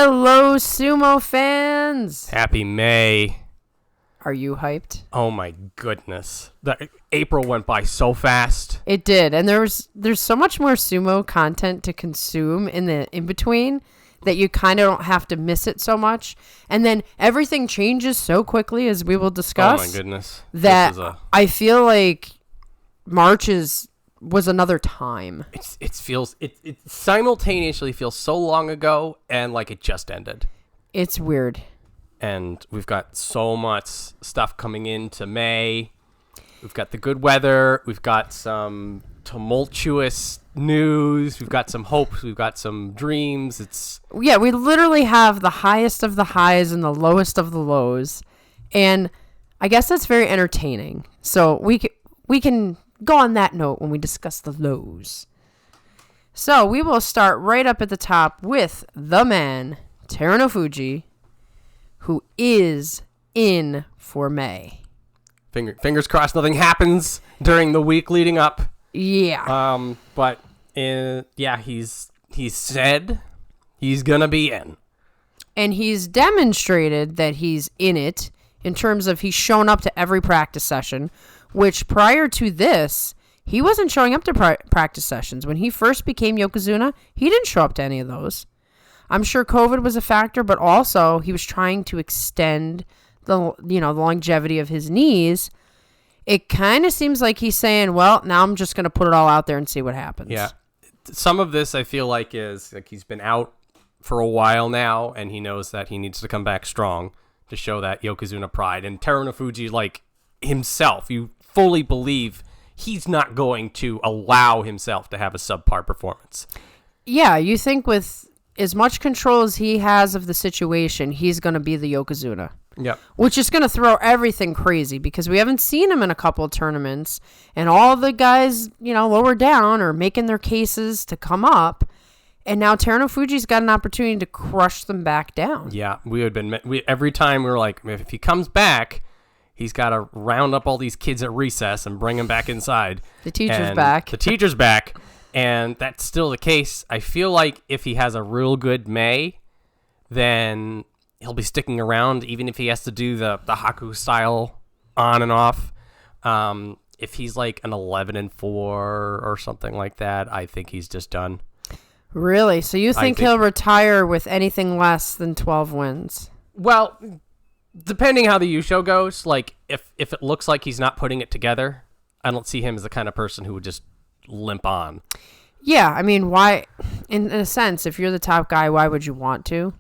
Hello, sumo fans! Happy May. Are you hyped? Oh my goodness. April went by so fast. It did, and there's so much more sumo content to consume in the in-between that you kind of don't have to miss it so much. And then everything changes so quickly, as we will discuss. Oh my goodness. That I feel like March was another time. It simultaneously feels so long ago and like it just ended. It's weird. And we've got so much stuff coming into May. We've got the good weather. We've got some tumultuous news. We've got some hopes. We've got some dreams. We literally have the highest of the highs and the lowest of the lows. And I guess that's very entertaining. So we can go on that note when we discuss the lows. So we will start right up at the top with the man, Terunofuji, who is in for May. Fingers crossed nothing happens during the week leading up. Yeah. But he's said he's gonna be in. And he's demonstrated that he's in it in terms of he's shown up to every practice session, which prior to this, he wasn't showing up to practice sessions. When he first became Yokozuna, he didn't show up to any of those. I'm sure COVID was a factor, but also he was trying to extend the longevity of his knees. It kind of seems like he's saying, well, now I'm just going to put it all out there and see what happens. Yeah. Some of this I feel like is like he's been out for a while now and he knows that he needs to come back strong to show that Yokozuna pride. And Terunofuji, like himself, you fully believe he's not going to allow himself to have a subpar performance. Yeah, you think with as much control as he has of the situation, he's going to be the Yokozuna. Yep. Which is going to throw everything crazy because we haven't seen him in a couple of tournaments and all the guys, lower down are making their cases to come up. And now Terunofuji's got an opportunity to crush them back down. Yeah, every time we were like, if he comes back, he's got to round up all these kids at recess and bring them back inside. The teacher's back. The teacher's back. And that's still the case. I feel like if he has a real good May, then he'll be sticking around, even if he has to do the Haku style on and off. If he's like an 11-4 or something like that, I think he's just done. Really? So you think he'll retire with anything less than 12 wins? Well, depending how the Yusho goes, like if it looks like he's not putting it together, I don't see him as the kind of person who would just limp on. Yeah, I mean, why? In a sense, if you're the top guy, why would you want to?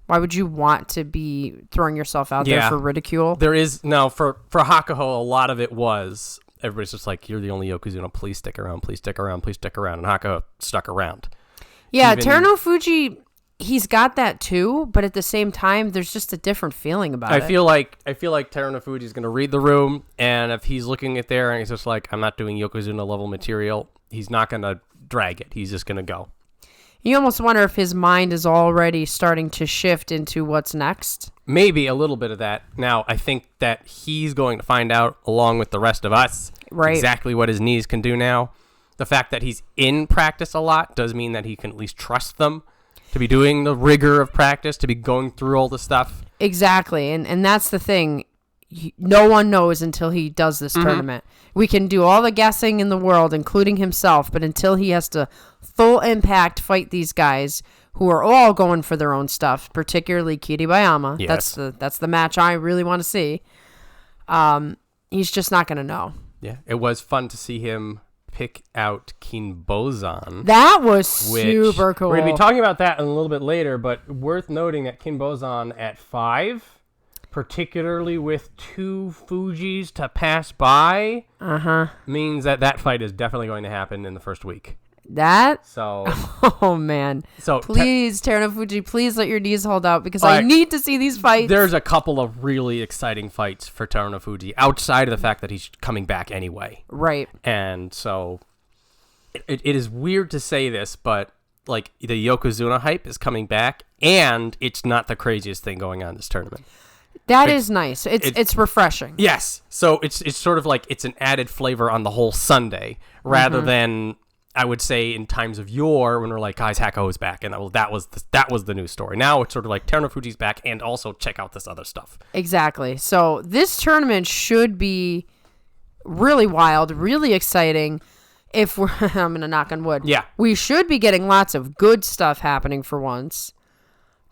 Why would you want to be throwing yourself out there for ridicule? There is for Hakuho, a lot of it was everybody's just like, you're the only Yokozuna. Please stick around. Please stick around. Please stick around. And Hakuho stuck around. Yeah, Terunofuji, he's got that too, but at the same time, there's just a different feeling about it. I feel like Terunofuji's going to read the room, and if he's looking at there and he's just like, I'm not doing Yokozuna level material, he's not going to drag it. He's just going to go. You almost wonder if his mind is already starting to shift into what's next. Maybe a little bit of that. Now, I think that he's going to find out, along with the rest of us, exactly what his knees can do now. The fact that he's in practice a lot does mean that he can at least trust them to be doing the rigor of practice, to be going through all the stuff. Exactly, and that's the thing. No one knows until he does this tournament. We can do all the guessing in the world, including himself, but until he has to full impact fight these guys who are all going for their own stuff, particularly Kiribayama. Yes. That's the match I really want to see. He's just not going to know. Yeah, it was fun to see him pick out Kinbozan. That was super cool. We're going to be talking about that a little bit later, but worth noting that Kinbozan at 5, particularly with 2 Fujis to pass by, means that fight is definitely going to happen in the first week. Oh man. So please, Terunofuji, please let your knees hold out because I need to see these fights. There's a couple of really exciting fights for Terunofuji outside of the fact that he's coming back anyway. Right. And so it is weird to say this, but like the Yokozuna hype is coming back and it's not the craziest thing going on this tournament. That is nice. It's refreshing. Yes. So it's sort of like it's an added flavor on the whole Sunday rather than I would say in times of yore when we're like, guys, Hakuho's back, and that was the news story. Now it's sort of like Terunofuji's back, and also check out this other stuff. Exactly. So this tournament should be really wild, really exciting. If we're, I'm gonna knock on wood. Yeah, we should be getting lots of good stuff happening for once.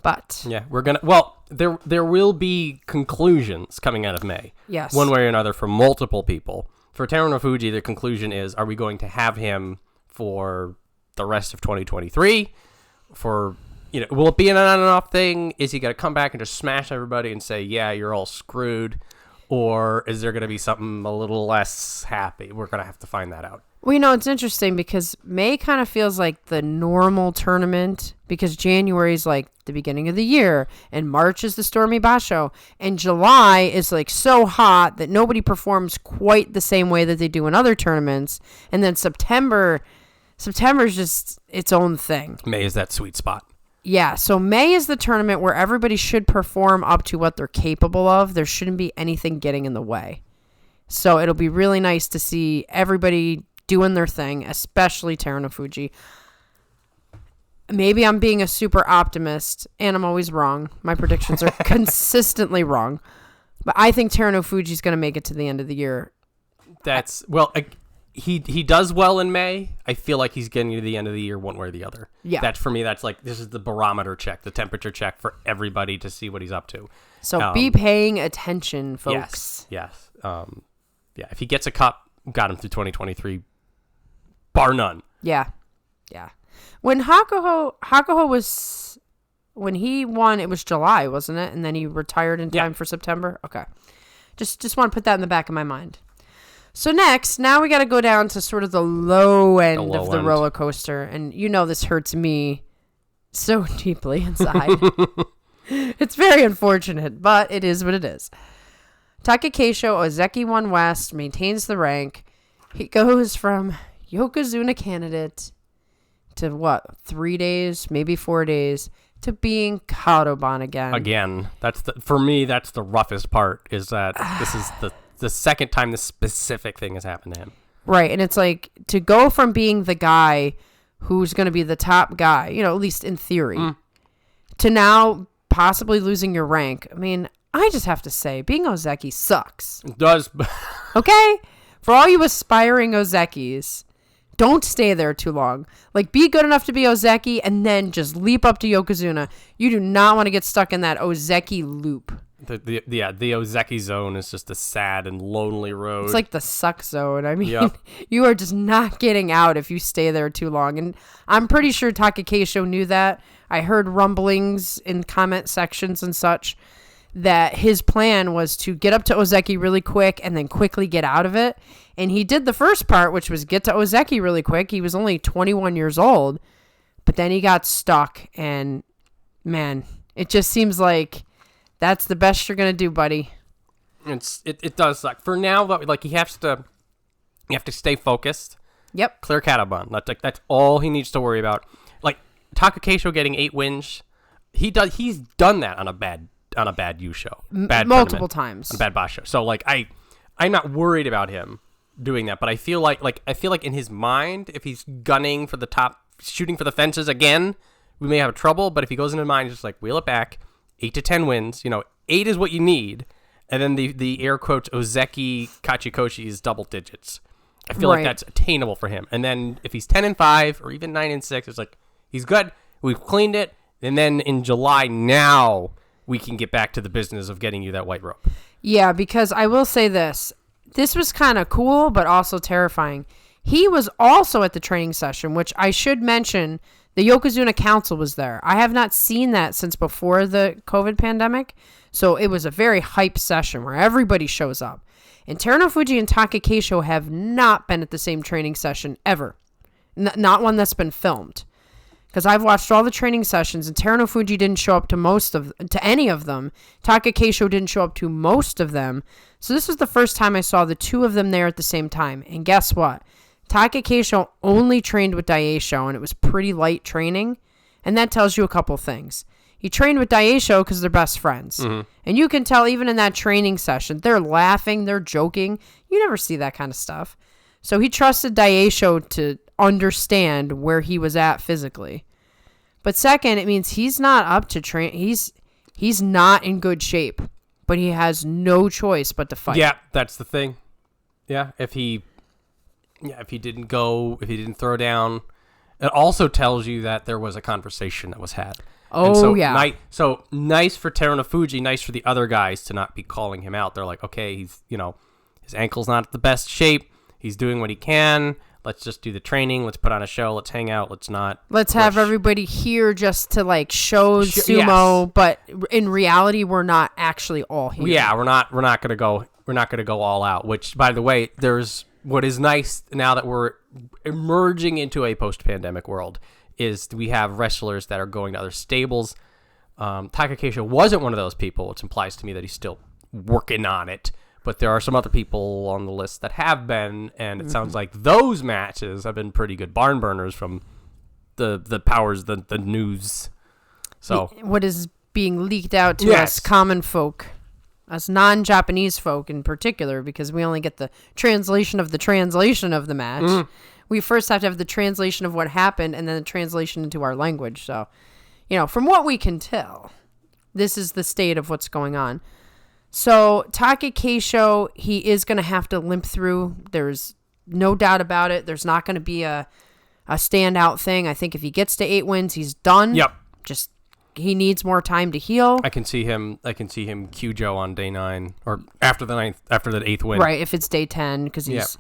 But yeah, we're gonna. Well, there will be conclusions coming out of May. Yes, one way or another for multiple people. For Terunofuji, the conclusion is: are we going to have him for the rest of 2023? For, will it be an on and off thing? Is he going to come back and just smash everybody and say, yeah, you're all screwed? Or is there going to be something a little less happy? We're going to have to find that out. Well, it's interesting because May kind of feels like the normal tournament because January is like the beginning of the year and March is the stormy Basho and July is like so hot that nobody performs quite the same way that they do in other tournaments. And then September is just its own thing. May is that sweet spot. Yeah, so May is the tournament where everybody should perform up to what they're capable of. There shouldn't be anything getting in the way. So it'll be really nice to see everybody doing their thing, especially Terunofuji. Maybe I'm being a super optimist, and I'm always wrong. My predictions are consistently wrong. But I think Terunofuji's going to make it to the end of the year. He does well in May. I feel like he's getting to the end of the year one way or the other. Yeah. That's for me, that's like, this is the barometer check, the temperature check for everybody to see what he's up to. So be paying attention, folks. Yes. Yeah, if he gets a cup, got him through 2023, bar none. Yeah. When Hakuho was, when he won, it was July, wasn't it? And then he retired in time for September? Okay. Just want to put that in the back of my mind. So now we got to go down to sort of the low end of the roller coaster. And this hurts me so deeply inside. It's very unfortunate, but it is what it is. Takakeisho Ozeki 1 West maintains the rank. He goes from Yokozuna candidate to 3 days, maybe 4 days, to being Kadoban again. Again, for me, that's the roughest part, is that this is the second time this specific thing has happened to him. Right, and it's like, to go from being the guy who's going to be the top guy, at least in theory, to now possibly losing your rank. I mean, I just have to say, being Ozeki sucks. It does. Okay? For all you aspiring Ozekis, don't stay there too long. Like, be good enough to be Ozeki and then just leap up to Yokozuna. You do not want to get stuck in that Ozeki loop. The Ozeki zone is just a sad and lonely road. It's like the suck zone. I mean, you are just not getting out if you stay there too long. And I'm pretty sure Takakeisho knew that. I heard rumblings in comment sections and such that his plan was to get up to Ozeki really quick and then quickly get out of it. And he did the first part, which was get to Ozeki really quick. He was only 21 years old, but then he got stuck. And man, it just seems like that's the best you're going to do, buddy. It does suck. For now, like, you have to stay focused. Yep. Clear Kadoban. That's all he needs to worry about. Like, Takakeisho getting 8 wins, he's done that on a bad Yu show. Multiple times. On a bad Basho. So, like, I'm not worried about him doing that, but I feel like in his mind, if he's gunning for the top, shooting for the fences again, we may have trouble. But if he goes into mind, just like, wheel it back, 8 to 10 wins. 8 is what you need, and then the air quotes Ozeki Kachikoshi is double digits. I feel like that's attainable for him. And then if he's 10-5 or even 9-6, it's like, he's good. We've cleaned it, and then in July now we can get back to the business of getting you that white rope. Yeah, because I will say this was kind of cool, but also terrifying. He was also at the training session, which I should mention, the Yokozuna Council was there. I have not seen that since before the COVID pandemic, so it was a very hype session where everybody shows up. And Terunofuji and Takakeisho have not been at the same training session ever. Not one that's been filmed. Because I've watched all the training sessions, and Terunofuji didn't show up to any of them. Takakeisho didn't show up to most of them. So this was the first time I saw the two of them there at the same time. And guess what? Takakeisho only trained with Daieisho, and it was pretty light training. And that tells you a couple things. He trained with Daieisho because they're best friends. Mm-hmm. And you can tell even in that training session, they're laughing, they're joking. You never see that kind of stuff. So he trusted Daieisho to understand where he was at physically. But second, it means he's not up to train. He's not in good shape, but he has no choice but to fight. Yeah, that's the thing. Yeah, if he didn't throw down, it also tells you that there was a conversation that was had. Oh, So nice for Terunofuji, nice for the other guys to not be calling him out. They're like, okay, he's, his ankle's not the best shape. He's doing what he can. Let's just do the training. Let's put on a show. Let's hang out. Let's have everybody here just to show sumo, yes. But in reality, we're not actually all here. Yeah, we're not gonna go all out. Which, by the way, there's what is nice now that we're emerging into a post-pandemic world is we have wrestlers that are going to other stables. Takakeisho wasn't one of those people, which implies to me that he's still working on it. But there are some other people on the list that have been, and it sounds like those matches have been pretty good barn burners from the powers, the news. So what is being leaked out to us common folk, us non-Japanese folk in particular, because we only get the translation of the match. We first have to have the translation of what happened and then the translation into our language. So, from what we can tell, this is the state of what's going on. So Takakeisho, he is going to have to limp through. There's no doubt about it. There's not going to be a standout thing. I think if he gets to 8 wins, he's done. Yep. Just he needs more time to heal. I can see him Kyujo on day 9 or after the 8th win. Right, if it's day 10 because he's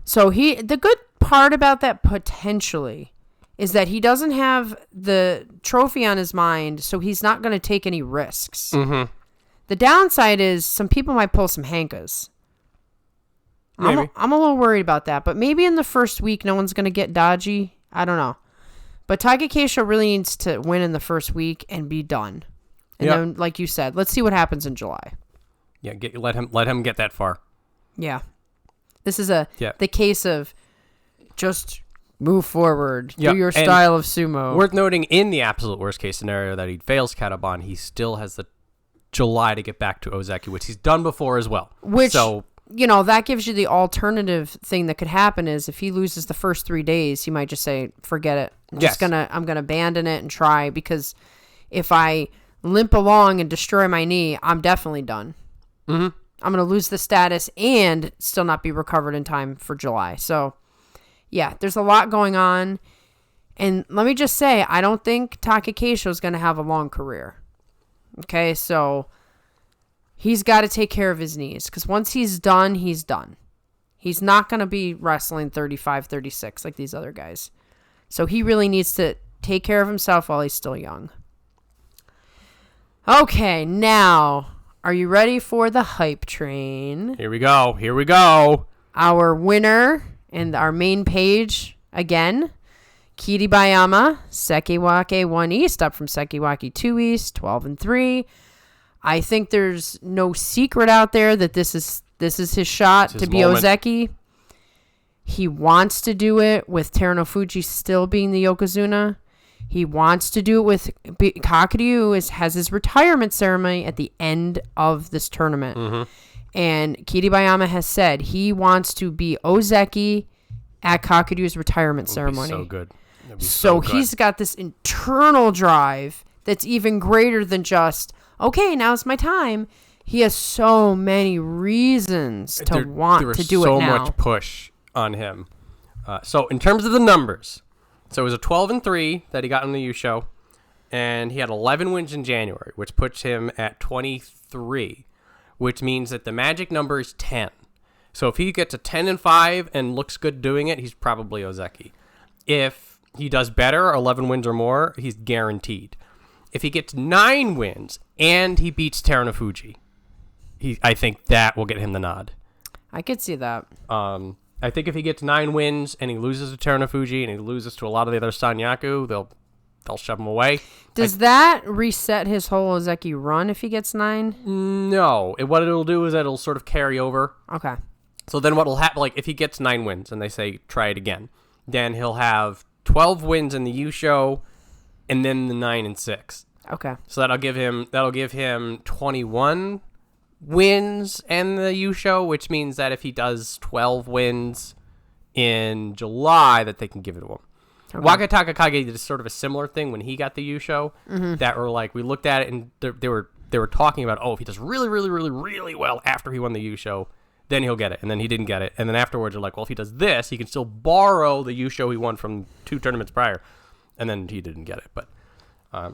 So the good part about that potentially is that he doesn't have the trophy on his mind, so he's not going to take any risks. Mm-hmm. The downside is some people might pull some hankas. Maybe. I'm a little worried about that, but maybe in the first week no one's going to get dodgy. I don't know. But Takakeisho really needs to win in the first week and be done. And then, like you said, let's see what happens in July. Yeah, let him get that far. Yeah. This is the case of just move forward. Do your style of sumo. Worth noting, in the absolute worst case scenario that he fails Kataban, he still has the July to get back to Ozeki, which he's done before as well. That gives you the alternative thing that could happen is if he loses the first 3 days, he might just say, forget it. I'm gonna abandon it and try, because if I limp along and destroy my knee, I'm definitely done. Mm-hmm. I'm gonna lose the status and still not be recovered in time for July. So yeah, there's a lot going on. And let me just say, I don't think Takakeisho is gonna have a long career. Okay, so he's got to take care of his knees, because once he's done, he's done. He's not going to be wrestling 35, 36 like these other guys. So he really needs to take care of himself while he's still young. Okay, now, are you ready for the hype train? Here we go. Our winner and our main page, again, Kiribayama, Sekiwake 1 East, up from Sekiwake 2 East, 12-3. I think there's no secret out there that this is his shot to be moment. Ozeki. He wants to do it with Terunofuji still being the Yokozuna. He wants to do it with Kakuryu, has his retirement ceremony at the end of this tournament. Mm-hmm. And Kiribayama has said he wants to be Ozeki at Kakuryu's retirement ceremony. So good. So he's got this internal drive that's even greater than just, okay, now's my time. He has so many reasons to want to do it now. There was so much push on him. So in terms of the numbers, so it was a 12-3 that he got in the U show, and he had 11 wins in January, which puts him at 23, which means that the magic number is 10. So if he gets a 10-5 and looks good doing it, he's probably Ozeki. If he does better, 11 wins or more, he's guaranteed. If he gets 9 wins and he beats Terunofuji, I think that will get him the nod. I could see that. I think if he gets 9 wins and he loses to Terunofuji and he loses to a lot of the other Sanyaku, they'll shove him away. Does that reset his whole Ozeki run if he gets 9? No. What it'll do is it'll sort of carry over. Okay. So then what will happen, like if he gets 9 wins and they say try it again, then he'll have 12 wins in the U show and then the 9-6. Okay. So that'll give him 21 wins in the U show, which means that if he does 12 wins in July that they can give it to him. Okay. Wakatakakage did sort of a similar thing when he got the Yusho. That were like, we looked at it and they were talking about, if he does really, really, really, really well after he won the Yusho, then he'll get it. And then he didn't get it. And then afterwards, they're like, well, if he does this, he can still borrow the Yusho he won from 2 tournaments prior. And then he didn't get it. But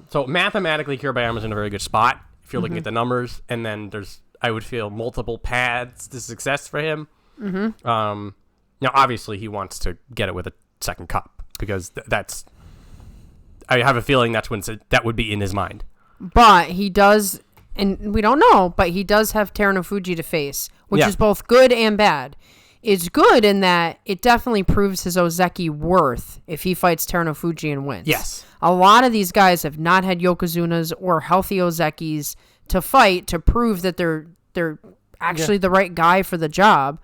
so mathematically, Kiribayama's in a very good spot if you're looking at the numbers. And then there's, I would feel, multiple paths to success for him. Now, obviously, he wants to get it with a second cup because I have a feeling that would be in his mind. But he does, and we don't know, but he does have Terunofuji to face, which is both good and bad. It's good in that it definitely proves his Ozeki worth if he fights Terunofuji and wins. Yes. A lot of these guys have not had Yokozunas or healthy Ozekis to fight to prove that they're actually the right guy for the job.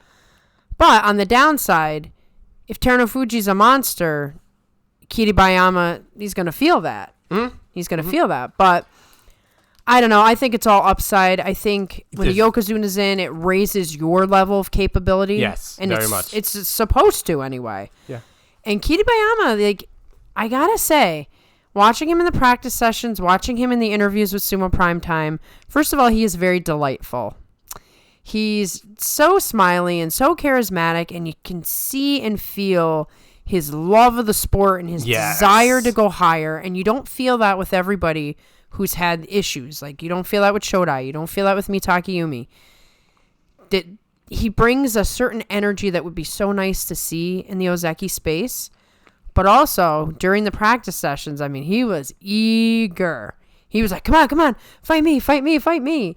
But on the downside, if Terunofuji's a monster, Kiribayama, he's going to feel that. He's going to feel that. But I don't know. I think it's all upside. I think when the Yokozuna's in, it raises your level of capability. Yes, and very much. It's supposed to anyway. Yeah. And Kiribayama, like, I got to say, watching him in the practice sessions, watching him in the interviews with Sumo Primetime, first of all, he is very delightful. He's so smiley and so charismatic, and you can see and feel his love of the sport and his desire to go higher. And you don't feel that with everybody who's had issues. Like, you don't feel that with Shodai. You don't feel that with Mitakeumi. He brings a certain energy that would be so nice to see in the Ozeki space. But also, during the practice sessions, I mean, he was eager. He was like, come on, fight me.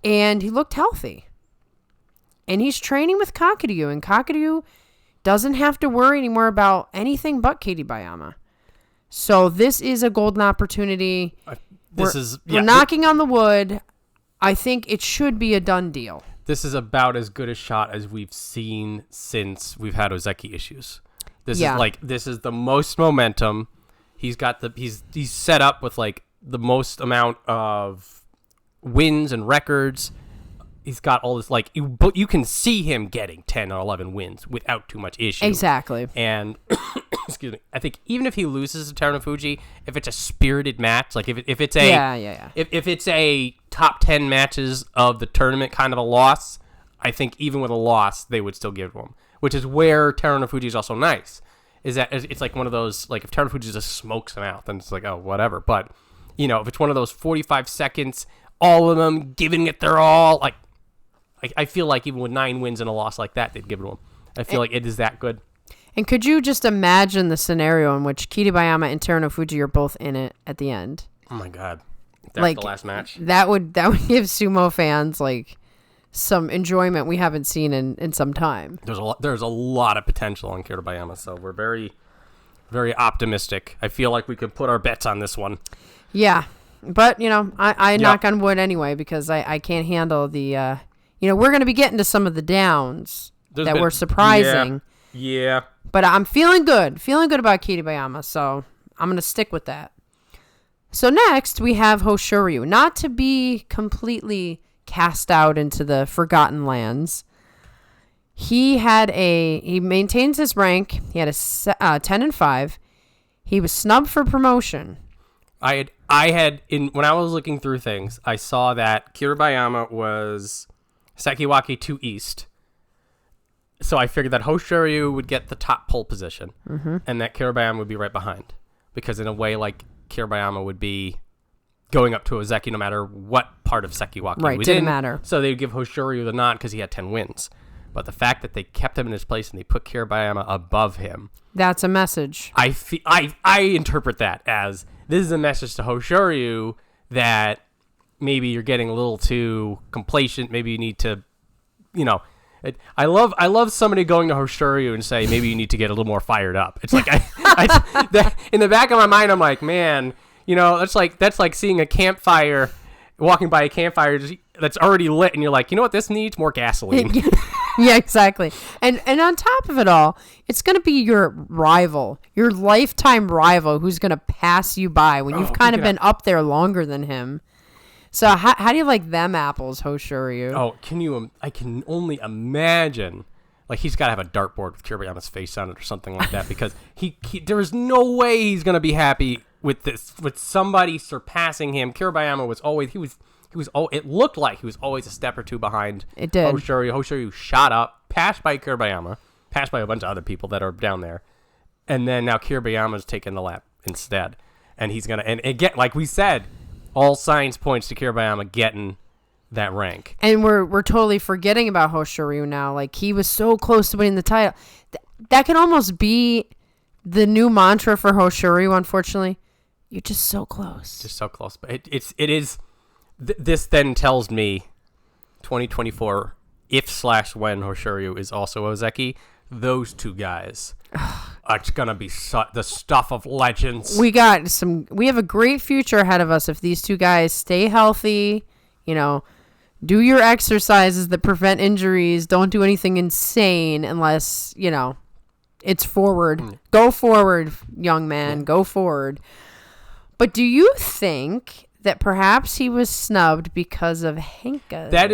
And he looked healthy. And he's training with Kakuryu. And Kakuryu doesn't have to worry anymore about anything but Kiribayama. So this is a golden opportunity. We're knocking on the wood. I think it should be a done deal. This is about as good a shot as we've seen since we've had Ozeki issues. This is the most momentum. He's set up with like the most amount of wins and records. He's got all this, like, but you can see him getting 10 or 11 wins without too much issue. Exactly. And excuse me, I think even if he loses to Terunofuji, if it's a spirited match, like if it's a if it's a top 10 matches of the tournament kind of a loss, I think even with a loss they would still give it to him. Which is where Terunofuji is also nice. Is that it's like one of those, like, if Terunofuji just smokes him out, then it's like, oh, whatever. But if it's one of those 45 seconds, all of them giving it their all, like, I feel like even with 9 wins and a loss like that, they'd give it to him. I feel like it is that good. And could you just imagine the scenario in which Kiribayama and Terunofuji are both in it at the end? Oh my God. That's the last match. That would give sumo fans like some enjoyment we haven't seen in some time. There's a lot of potential on Kiribayama, so we're very, very optimistic. I feel like we could put our bets on this one. Yeah. But, I knock on wood anyway because I can't handle the we're going to be getting to some of the downs were surprising. Yeah. But I'm feeling good about Kiribayama, so I'm going to stick with that. So next, we have Hoshoryu. Not to be completely cast out into the forgotten lands. He maintains his rank. He had a 10-5. He was snubbed for promotion. When I was looking through things, I saw that Kiribayama was Sekiwaki 2 East. So I figured that Hoshoryu would get the top pole position, and that Kiribayama would be right behind. Because in a way, like, Kiribayama would be going up to Ozeki no matter what part of Sekiwaki right, didn't matter. So they would give Hoshoryu the nod because he had 10 wins. But the fact that they kept him in his place and they put Kiribayama above him... That's a message. I interpret that as, this is a message to Hoshoryu that maybe you're getting a little too complacent. Maybe you need to, I love somebody going to Hoshoryu and say, maybe you need to get a little more fired up. It's like, in the back of my mind, I'm like, man, that's like seeing a campfire, walking by a campfire that's already lit, and you're like, you know what, this needs more gasoline. Yeah, exactly. And on top of it all, it's going to be your rival, your lifetime rival, who's going to pass you by when you've kind of been up there longer than him. So how do you like them apples, Hoshoryu? Oh, I can only imagine Like, he's got to have a dartboard with Kiribayama's face on it or something like that, because he there is no way he's going to be happy with this, with somebody surpassing him. Kiribayama was always, it looked like he was always a step or two behind. It did. Hoshoryu shot up, passed by Kiribayama, passed by a bunch of other people that are down there. And then now Kiribayama's taking the lap instead. And he's going to, and again, like we said, all signs points to Kiribayama getting that rank. And we're totally forgetting about Hoshoryu now. Like, he was so close to winning the title. That can almost be the new mantra for Hoshoryu, unfortunately. You're just so close. Just so close. But it is, this then tells me 2024, if/when Hoshoryu is also Ozeki, those two guys are going to be the stuff of legends. We have a great future ahead of us if these two guys stay healthy, do your exercises that prevent injuries. Don't do anything insane unless, it's forward. Go forward, young man. Go forward. But do you think that perhaps he was snubbed because of Henka? That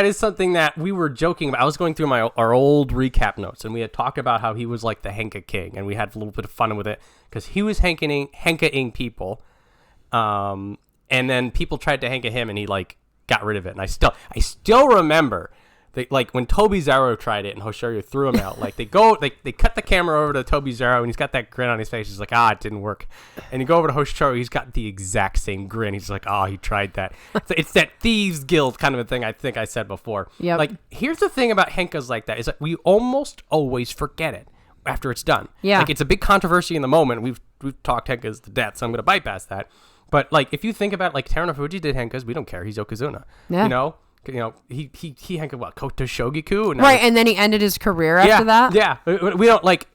is something that we were joking about. I was going through our old recap notes, and we had talked about how he was like the Henka king, and we had a little bit of fun with it because he was Henka-ing people. And then people tried to Henka him, and he got rid of it. And I still remember that, when Tobizaru tried it and Hoshoryu threw him out, they cut the camera over to Tobizaru, and he's got that grin on his face. He's like, it didn't work. And you go over to Hoshoryu, he's got the exact same grin. He's like, he tried that. It's that thieves guild kind of a thing I think I said before. Yep. Here's the thing about Henkas like that is that we almost always forget it after it's done. Yeah. It's a big controversy in the moment. We've talked Henkas to death, so I'm going to bypass that. But if you think about Terunofuji did Henkas, we don't care. He's Yokozuna. Yeah. He Henka what Kotoshoho, right, and then he ended his career after that. Yeah, we don't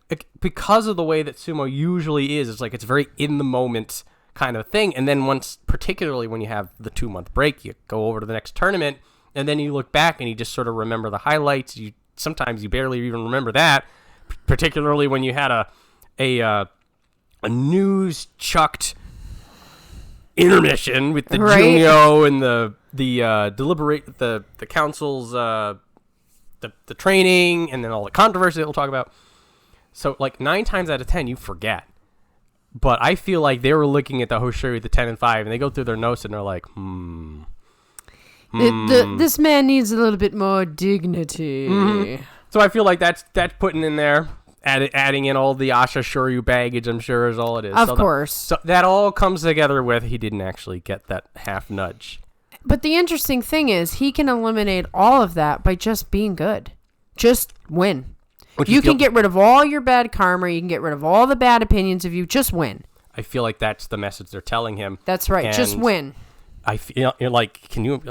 because of the way that sumo usually is. It's very in the moment kind of thing, and then particularly when you have the 2-month break, you go over to the next tournament, and then you look back and you just sort of remember the highlights. Sometimes you barely even remember that, particularly when you had a news chucked intermission with the Juryo and the council's the training, and then all the controversy that we'll talk about. So 9 times out of 10 you forget. But I feel like they were looking at the Hoshoryu, the 10 and 5, and they go through their notes and they're like, this man needs a little bit more dignity. Mm-hmm. So I feel like that's putting in there. Adding in all the Asha Shoryu baggage, I'm sure, is all it is. Of course. So that all comes together with he didn't actually get that half nudge. But the interesting thing is he can eliminate all of that by just being good. Just win. You can get rid of all your bad karma. You can get rid of all the bad opinions of you. Just win. I feel like that's the message they're telling him. That's right. Just win. I feel can you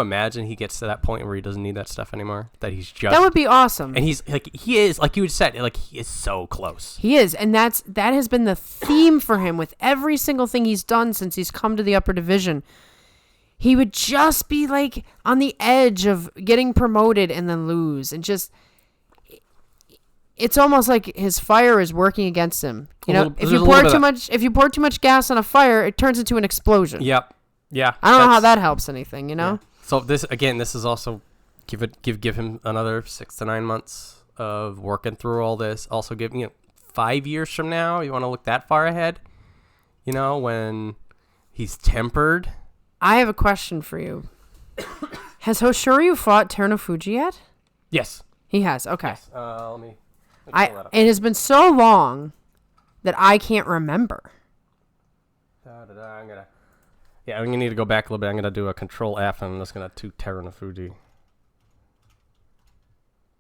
imagine he gets to that point where he doesn't need that stuff anymore? That he's just that would be awesome. And he is like you had said, he is so close. He is, and that has been the theme for him with every single thing he's done since he's come to the upper division. He would just be on the edge of getting promoted and then lose, and just it's almost like his fire is working against him. If you pour too much gas on a fire, it turns into an explosion. Yep. Yeah, I don't know how that helps anything, Yeah. So this is also give him another 6 to 9 months of working through all this. Also give 5 years from now, you want to look that far ahead, when he's tempered. I have a question for you. Has Hoshoryu fought Terunofuji yet? Yes, he has. Okay. Yes. Let me pull that up. It has been so long that I can't remember. I'm going to need to go back a little bit. I'm going to do a Control F, and I'm just going to Terunofuji.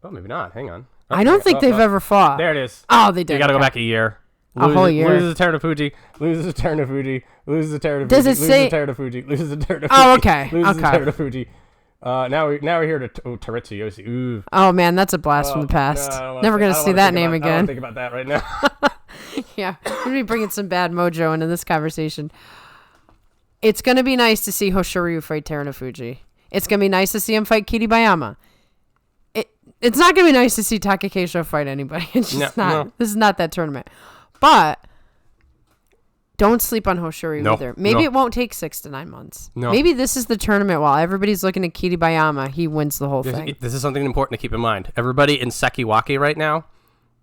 Oh, maybe not. Hang on. I don't think they've ever fought. There it is. Oh, they did. You got to go back a year. A whole year. Loses to Terunofuji. Loses to Terunofuji. Loses to Terunofuji. Does it say... Loses to Terunofuji. Loses to Terunofuji. Oh, okay. Loses to Terunofuji. Now we're here to Teritsu Yoshi. Ooh. Oh, man, that's a blast from the past. No, Never going to see that name again. I don't think about that right now. Yeah. We're going to be bringing some bad mojo into this conversation. It's going to be nice to see Hoshoryu fight Terunofuji. It's going to be nice to see him fight Kiribayama. It's not going to be nice to see Takakeisho fight anybody. It's just not. No. This is not that tournament. But Don't sleep on Hoshoryu either. Maybe it won't take 6 to 9 months. No. Maybe this is the tournament while everybody's looking at Kiribayama. He wins the whole thing. This is something important to keep in mind. Everybody in Sekiwake right now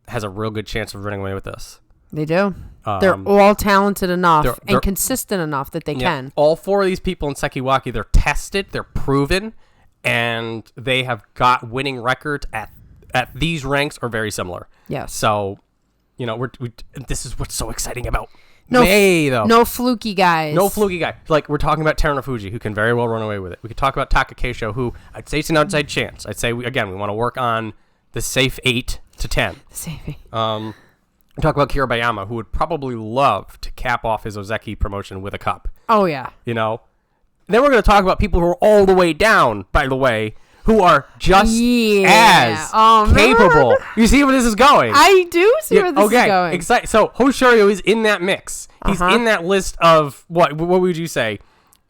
has a real good chance of running away with this. They do. They're all talented enough and consistent enough that they can. All 4 of these people in Sekiwake, they're tested, they're proven, and they have got winning records at these ranks or very similar. Yes. So, this is what's so exciting about May, though. No fluky guys. No fluky guy. Like, we're talking about Terunofuji, who can very well run away with it. We could talk about Takakeisho, who I'd say it's an outside chance. I'd say, we want to work on the safe 8 to 10. Safe 8. We talk about Kiribayama, who would probably love to cap off his Ozeki promotion with a cup. Oh, yeah. Then we're going to talk about people who are all the way down, by the way, who are just as capable. Man. You see where this is going? I do see where this is going. Exactly. So Hoshoryu is in that mix. He's in that list of, what would you say,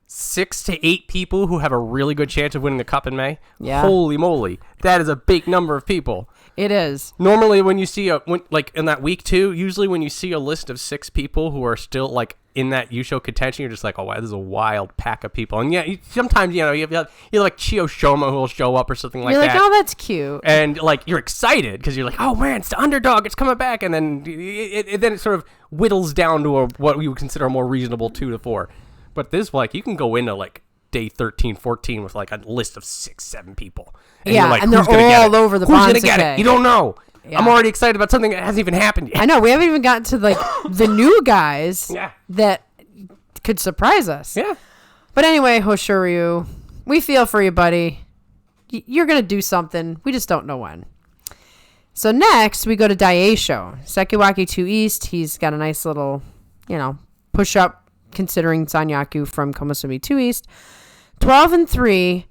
6 to 8 people who have a really good chance of winning the cup in May? Yeah. Holy moly. That is a big number of people. It is. Normally when you see in that week 2, usually when you see a list of 6 people who are still like in that Yusho contention, you're just like, oh wow, this is a wild pack of people. And sometimes you have like Chiyoshoma who will show up or something like that. You're like, oh, that's cute. And like you're excited because you're like, oh man, it's the underdog, it's coming back, and then it sort of whittles down to what we would consider a more reasonable 2 to 4. But this, like, you can go into like day 13, 14 with like a list of 6, 7 people. And you're like, and they're all over the Who's going to get it? You don't know. Yeah. I'm already excited about something that hasn't even happened yet. I know. We haven't even gotten to like the new guys that could surprise us. Yeah. But anyway, Hoshoryu, we feel for you, buddy. You're going to do something. We just don't know when. So next, we go to Daieisho. Sekiwake 2 East. He's got a nice little, push-up considering Sanyaku from Komusumi 2 East. 12-3.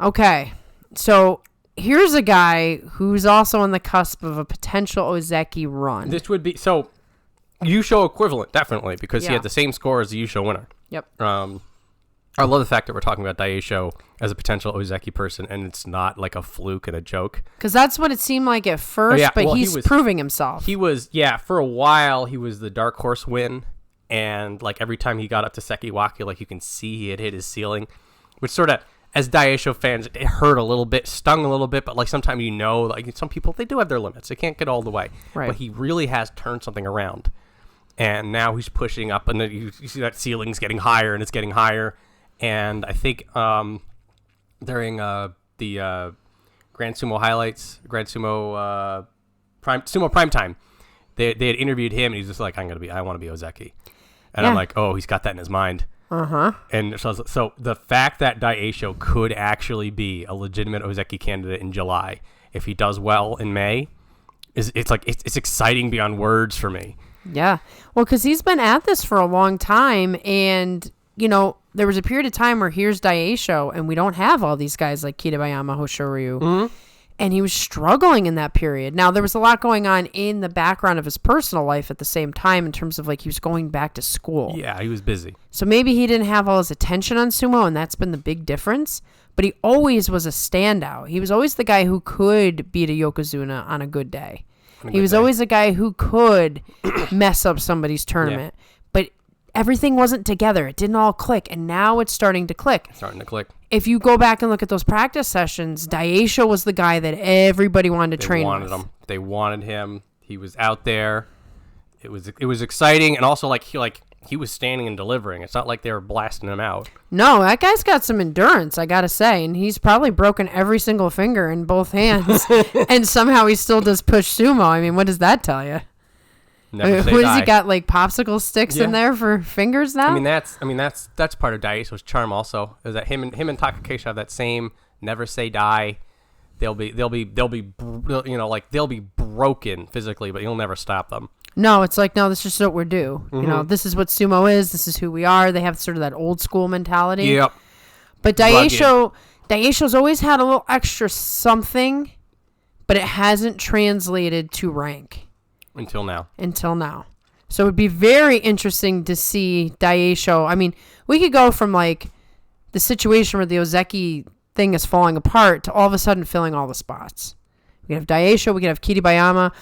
Okay. So here's a guy who's also on the cusp of a potential Ozeki run. This would be Yusho equivalent, definitely, because he had the same score as the Yusho winner. Yep. I love the fact that we're talking about Daieisho as a potential Ozeki person, and it's not like a fluke and a joke. Because that's what it seemed like at first, but he's proving himself. He was, for a while, he was the dark horse win, and like every time he got up to Sekiwake, like you can see he had hit his ceiling, which sort of, as Daieisho fans, it hurt a little bit, stung a little bit, but like sometimes like some people, they do have their limits. They can't get all the way. Right. But he really has turned something around. And now he's pushing up, and then you see that ceiling's getting higher, and it's getting higher. And I think during the Grand Sumo highlights, Grand Sumo Prime Time, they had interviewed him, and he's just like, I want to be Ozeki. And I'm like, oh, he's got that in his mind. And so the fact that Daieisho could actually be a legitimate Ozeki candidate in July, if he does well in May, it's exciting beyond words for me. Yeah. Well, because he's been at this for a long time, and, there was a period of time where here's Daieisho, and we don't have all these guys like Kiribayama, Hoshoryu. Mm-hmm. And he was struggling in that period. Now, there was a lot going on in the background of his personal life at the same time in terms of, like, he was going back to school. Yeah, he was busy. So maybe he didn't have all his attention on sumo, and that's been the big difference. But he always was a standout. He was always the guy who could beat a Yokozuna on a good day. He was always the guy who could mess up somebody's tournament. Yeah. But everything wasn't together. It didn't all click, and now it's starting to click. If you go back and look at those practice sessions, Daieisho was the guy that everybody wanted to train with. They wanted him. He was out there. It was exciting, and also he was standing and delivering. It's not like they were blasting him out. No, that guy's got some endurance, I gotta say, and he's probably broken every single finger in both hands, and somehow he still does push sumo. I mean, what does that tell you? What has he got, like popsicle sticks in there for fingers now? I mean that's part of Daieisho's charm also, is that him and Takakeisho have that same never say die. They'll be broken physically, but you'll never stop them. No, it's like, no, this is what we're due. Mm-hmm. This is what sumo is. This is who we are. They have sort of that old school mentality. Yep. But Daieisho's always had a little extra something, but it hasn't translated to rank. Until now. So it would be very interesting to see Daieisho. I mean, we could go from like the situation where the Ozeki thing is falling apart to all of a sudden filling all the spots. We could have Daieisho, we could have Kiribayama.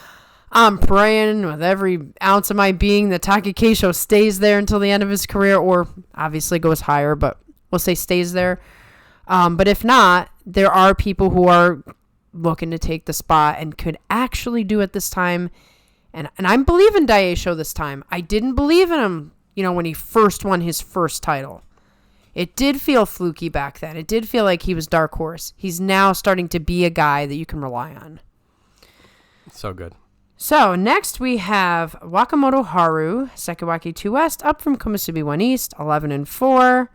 I'm praying with every ounce of my being that Takakeisho stays there until the end of his career, or obviously goes higher, but we'll say stays there. But if not, there are people who are looking to take the spot and could actually do it this time. And I'm believing Daieisho this time. I didn't believe in him, when he first won his first title. It did feel fluky back then. It did feel like he was dark horse. He's now starting to be a guy that you can rely on. So good. So next we have Wakamotoharu, Sekiwaki 2 West, up from Komusubi 1 East, 11-4.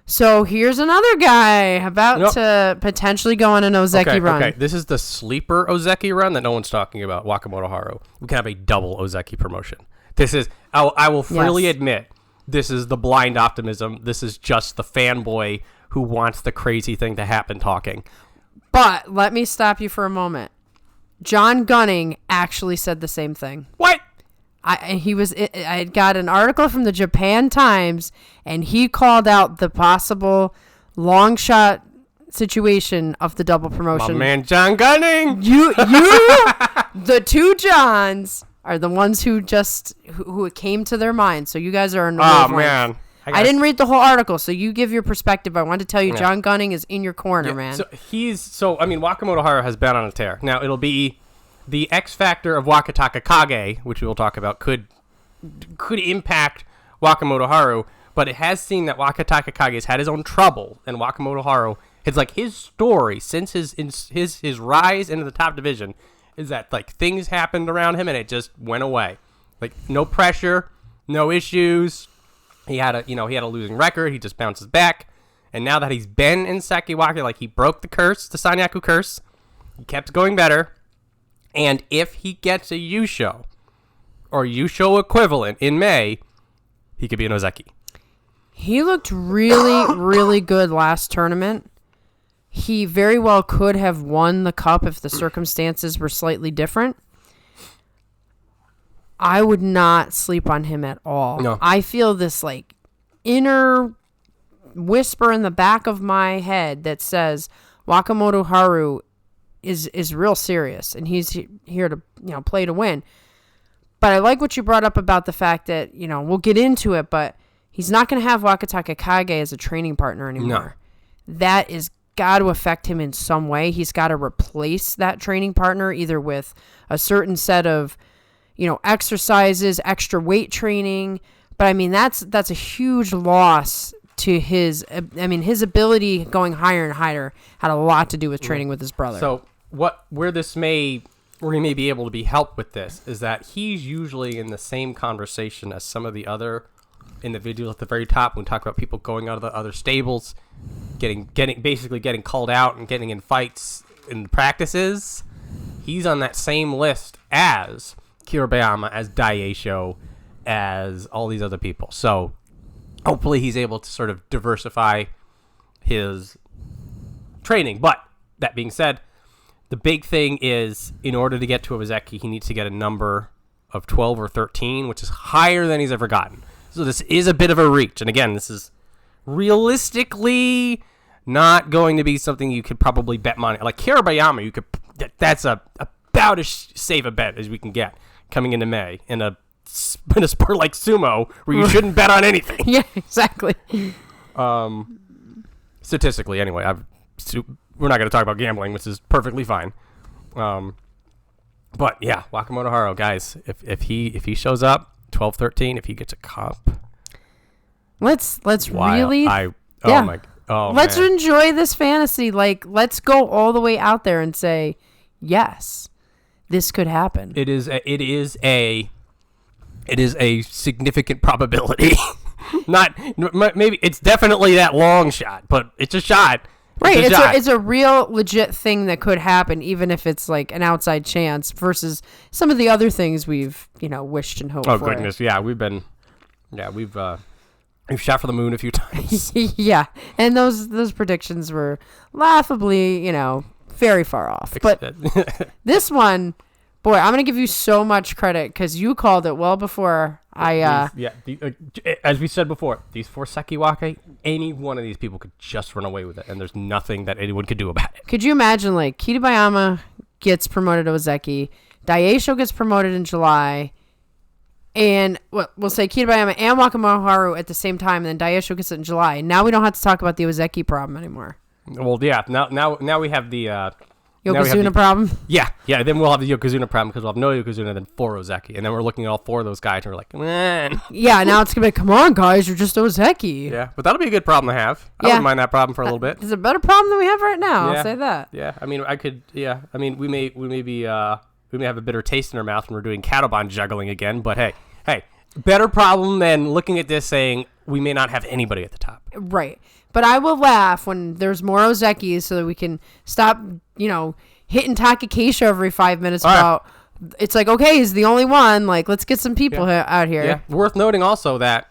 So here's another guy about to potentially go on an Ozeki run. Okay, this is the sleeper Ozeki run that no one's talking about, Wakamotoharu. We can have a double Ozeki promotion. This is, I will freely admit, this is the blind optimism. This is just the fanboy who wants the crazy thing to happen talking. But let me stop you for a moment. John Gunning actually said the same thing. What? I got an article from the Japan Times, and he called out the possible long shot situation of the double promotion. My man, John Gunning. You, the two Johns are the ones who who it came to their mind. So you guys are in the wavelength. Man. I didn't read the whole article, so you give your perspective. I wanted to tell you, John Gunning is in your corner, man. Wakamotoharu has been on a tear. Now, it'll be the X factor of Wakatakakage, which we will talk about, could impact Wakamotoharu, but it has seen that Wakatakakage has had his own trouble, and Wakamotoharu, it's like his story since his rise into the top division is that like things happened around him and it just went away. Like no pressure, no issues. He had a losing record. He just bounces back. And now that he's been in Sekiwaki, like he broke the Sanyaku curse. He kept going better. And if he gets a Yusho or Yusho equivalent in May, he could be an Ozeki. He looked really, really good last tournament. He very well could have won the cup if the circumstances were slightly different. I would not sleep on him at all. No. I feel this like inner whisper in the back of my head that says Wakamotoharu is real serious and he's here to play to win. But I like what you brought up about the fact that we'll get into it, but he's not going to have Wakatakakage as a training partner anymore. No. That is got to affect him in some way. He's got to replace that training partner either with a certain set of exercises, extra weight training. But I mean, that's a huge loss to his ability going higher and higher had a lot to do with training with his brother. So where he may be able to be helped with this is that he's usually in the same conversation as some of the other individuals at the very top when we talk about people going out of the other stables, getting called out and getting in fights in practices. He's on that same list as Kiribayama, as Daieisho, as all these other people. So hopefully he's able to sort of diversify his training. But that being said, the big thing is in order to get to a Ozeki, he needs to get a number of 12 or 13, which is higher than he's ever gotten. So this is a bit of a reach. And again, this is realistically not going to be something you could probably bet money. Like Kiribayama, that's about as safe a bet as we can get coming into May in a sport like sumo where you shouldn't bet on anything. Yeah, exactly. Statistically, anyway, we're not going to talk about gambling, which is perfectly fine. But yeah, Wakamotoharu, guys, if he shows up 12-13, if he gets a cup, let's really let's enjoy this fantasy. Like, let's go all the way out there and say, yes, this could happen. It is a significant probability. Maybe it's definitely that long shot, but it's a shot. Right, it's a real legit thing that could happen, even if it's like an outside chance versus some of the other things we've wished and hoped for. Oh goodness, yeah, we've shot for the moon a few times. Yeah, and those predictions were laughably, very far off. But this one, boy, I'm gonna give you so much credit because you called it well before I. As we said before, these 4 Sekiwake, any one of these people could just run away with it, and there's nothing that anyone could do about it. Could you imagine, like, Kiribayama gets promoted to Ozeki, Daieisho gets promoted in July. And we'll say Kiribayama and Wakamotoharu at the same time, and then Daieisho gets it in July. Now we don't have to talk about the Ozeki problem anymore. Well, yeah. Now we have the Yokozuna problem? Yeah. Then we'll have the Yokozuna problem because we'll have no Yokozuna, then 4 Ozeki. And then we're looking at all 4 of those guys, and we're like, man. Yeah, now it's going to be, come on, guys, you're just Ozeki. Yeah, but that'll be a good problem to have. I wouldn't mind that problem for a little bit. It's a better problem than we have right now, Yeah. I'll say that. Yeah, I mean, we may have a bitter taste in our mouth when we're doing Katobon juggling again, but hey, better problem than looking at this saying we may not have anybody at the top. Right. But I will laugh when there's more Ozekis so that we can stop, hitting Takakeisho every 5 minutes about, it's like, okay, he's the only one. Like, let's get some people out here. Yeah. Worth noting also that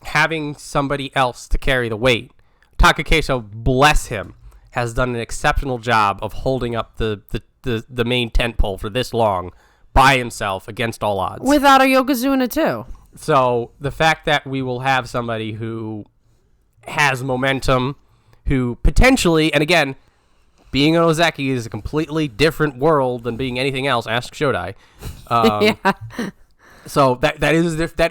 having somebody else to carry the weight, Takakeisho, bless him, has done an exceptional job of holding up the main tent pole for this long by himself against all odds. Without a Yokozuna, too. So the fact that we will have somebody who has momentum, who potentially, and again, being an Ozeki is a completely different world than being anything else. Ask Shodai. Yeah. So that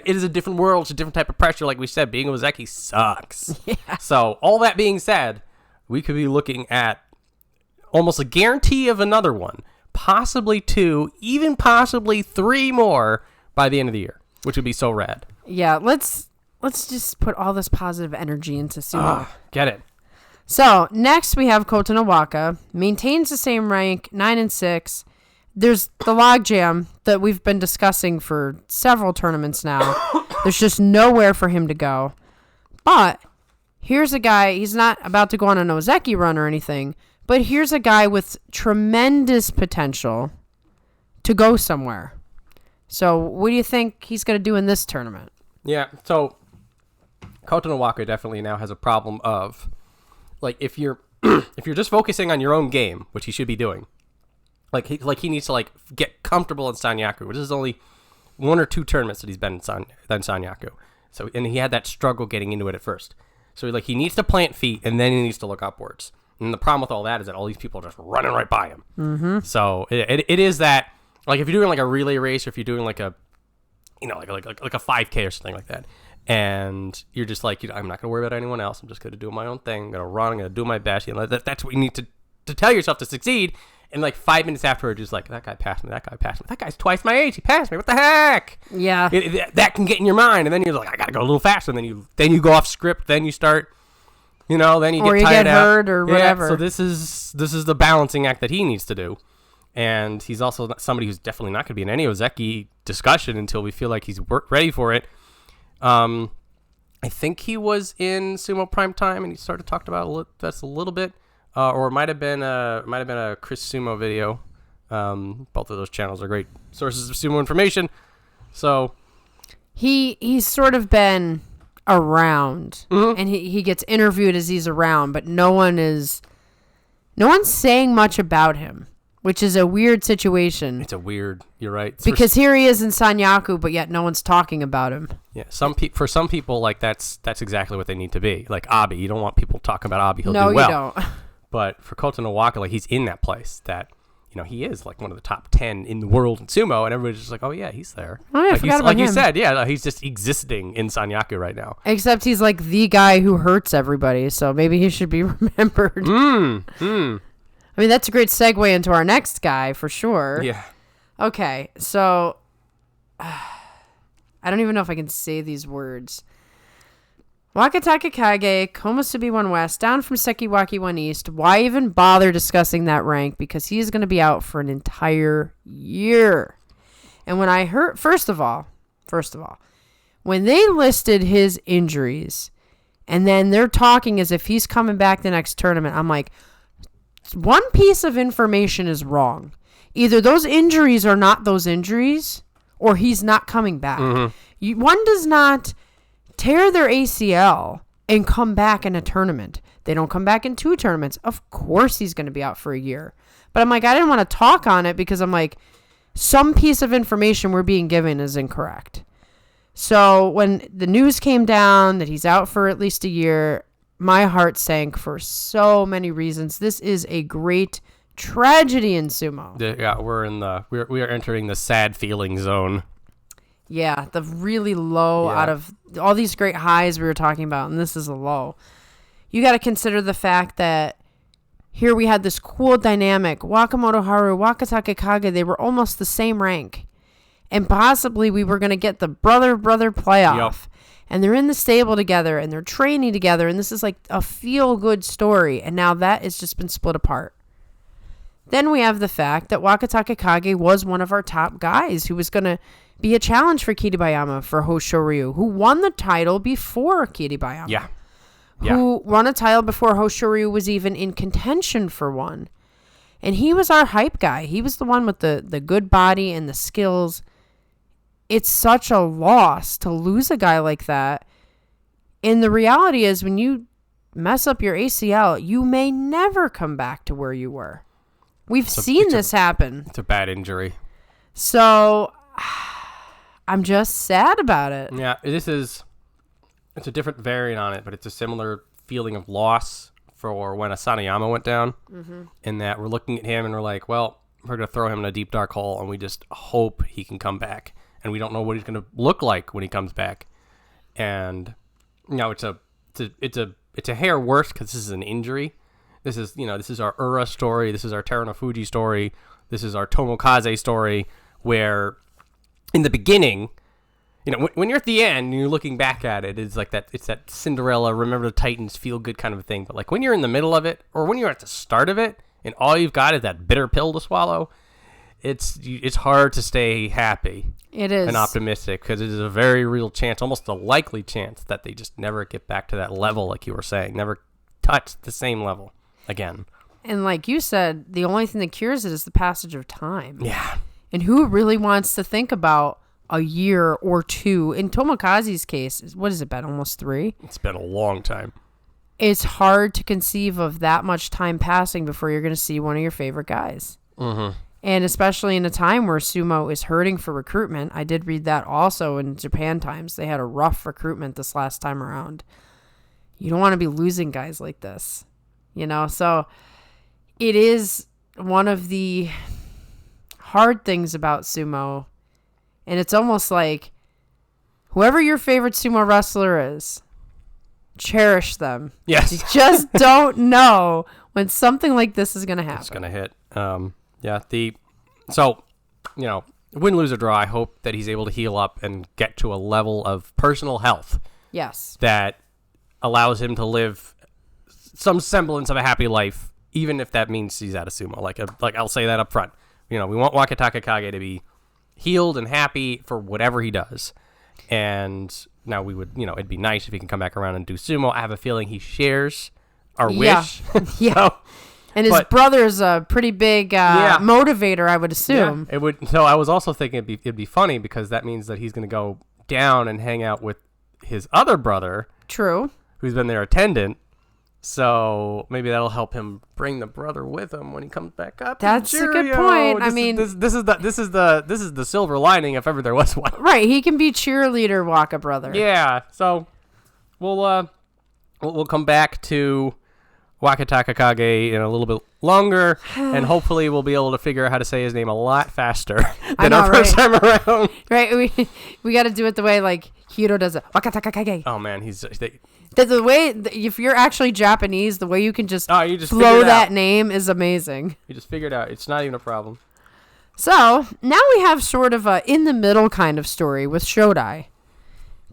is a different world. It's a different type of pressure. Like we said, being an Ozeki sucks. Yeah. So all that being said, we could be looking at almost a guarantee of another one, possibly 2, even possibly 3 more by the end of the year, which would be so rad. Yeah, let's just put all this positive energy into sumo. Get it. So, next we have Kotonowaka, maintains the same rank, 9 and 6. There's the logjam that we've been discussing for several tournaments now. There's just nowhere for him to go. But here's a guy, he's not about to go on an Ozeki run or anything, but here's a guy with tremendous potential to go somewhere. So, what do you think he's going to do in this tournament? Yeah, so Kotonowaka definitely now has a problem of, like, if you're just focusing on your own game, which he should be doing, he needs to get comfortable in Sanyaku, which is only 1 or 2 tournaments that he's been in Sanyaku. So, and he had that struggle getting into it at first. So he needs to plant feet, and then he needs to look upwards. And the problem with all that is that all these people are just running right by him. Mm-hmm. So it is that, like, if you're doing a relay race, or if you're doing a 5K or something like that, and you're just I'm not gonna worry about anyone else. I'm just gonna do my own thing. I'm gonna run. I'm gonna do my best. That's what you need to tell yourself to succeed. And 5 minutes afterwards, just that guy passed me. That guy passed me. That guy's twice my age. He passed me. What the heck? Yeah. That can get in your mind, and then you're I gotta go a little faster. And then you go off script. Then you start. Then you get hurt or whatever. So this is the balancing act that he needs to do. And he's also somebody who's definitely not going to be in any Ozeki discussion until we feel like he's ready for it. I think he was in Sumo Prime Time, and he started talked about this a little bit, or it might have been a Chris Sumo video. Both of those channels are great sources of sumo information. So he's sort of been around, and he gets interviewed as he's around, but no one's saying much about him. Which is a weird situation. It's you're right. Because here he is in Sanyaku, but yet no one's talking about him. Yeah, for some people, that's exactly what they need to be. Like Abi, you don't want people talking about Abi. He'll do well. No, you don't. But for Kotonowaka, he's in that place that, he is one of the top 10 in the world in sumo, and everybody's just oh yeah, he's there. Oh yeah, I forgot about him. You said, yeah, he's just existing in Sanyaku right now. Except he's the guy who hurts everybody, so maybe he should be remembered. I mean, that's a great segue into our next guy, for sure. Yeah. Okay, so I don't even know if I can say these words. Wakatakakage, Komusubi 1 West, down from Sekiwaki 1 East. Why even bother discussing that rank? Because he's going to be out for an entire year. And when I heard, first of all, when they listed his injuries, and then they're talking as if he's coming back the next tournament, I'm like, one piece of information is wrong. Either those injuries are not those injuries, or he's not coming back. Mm-hmm. One does not tear their ACL and come back in a tournament. They don't come back in 2 tournaments. Of course he's going to be out for a year. But I'm I didn't want to talk on it because I'm some piece of information we're being given is incorrect. So when the news came down that he's out for at least a year, my heart sank for so many reasons. This is a great tragedy in sumo. Yeah, we are entering the sad feeling zone. Yeah, the really low out of all these great highs we were talking about, and this is a low. You got to consider the fact that here we had this cool dynamic. Wakamotoharu, Wakatakakage, they were almost the same rank. And possibly we were going to get the brother-brother playoff. Yep. And they're in the stable together, and they're training together, and this is like a feel-good story. And now that has just been split apart. Then we have the fact that Wakatakakage was one of our top guys who was going to be a challenge for Kiribayama for Hoshoryu, who won the title before Kiribayama. Yeah. Who won a title before Hoshoryu was even in contention for one. And he was our hype guy. He was the one with the good body and the skills. It's such a loss to lose a guy like that. And the reality is when you mess up your ACL, you may never come back to where you were. We've seen this happen. It's a bad injury. So I'm just sad about it. Yeah, it's a different variant on it, but it's a similar feeling of loss for when Asanoyama went down. Mm-hmm. In that we're looking at him and we're like, well, we're going to throw him in a deep dark hole and we just hope he can come back. And we don't know what he's going to look like when he comes back. And it's a hair worse because this is an injury. This is our Ura story. This is our Terunofuji story. This is our Tomokaze story, where in the beginning, when you're at the end and you're looking back at it, it's like that. It's that Cinderella, remember the Titans, feel good kind of a thing. But like when you're in the middle of it, or when you're at the start of it, and all you've got is that bitter pill to swallow, it's hard to stay happy. It is. And optimistic, because it is a very real chance, almost a likely chance, that they just never get back to that level, like you were saying, never touch the same level again. And like you said, the only thing that cures it is the passage of time. Yeah. And who really wants to think about a year or two? In Tomokaze's case, what has it been, almost 3? It's been a long time. It's hard to conceive of that much time passing before you're going to see one of your favorite guys. Mm-hmm. And especially in a time where sumo is hurting for recruitment. I did read that also in Japan times. They had a rough recruitment this last time around. You don't want to be losing guys like this, So it is one of the hard things about sumo. And it's almost like whoever your favorite sumo wrestler is, cherish them. Yes. You just don't know when something like this is going to happen. It's going to hit. Win, lose, or draw, I hope that he's able to heal up and get to a level of personal health. Yes. That allows him to live some semblance of a happy life, even if that means he's out of sumo. Like I'll say that up front. We want Wakatakakage to be healed and happy for whatever he does. And now we would, it'd be nice if he can come back around and do sumo. I have a feeling he shares our wish. Yeah. So, and his brother's a pretty big motivator, I would assume. Yeah, it would. So I was also thinking it'd be funny because that means that he's going to go down and hang out with his other brother. True. Who's been their attendant. So maybe that'll help him bring the brother with him when he comes back up. That's a good point. This is the silver lining if ever there was one. Right, he can be cheerleader Waka brother. Yeah. So we'll come back to Wakatakakage in a little bit longer, and hopefully we'll be able to figure out how to say his name a lot faster than our first time around. Right, we got to do it the way like Hiro does it. Wakatakakage. Oh man, the way if you're actually Japanese, the way you can just blow that name is amazing. You just figure it out. It's not even a problem. So now we have sort of a in the middle kind of story with Shodai.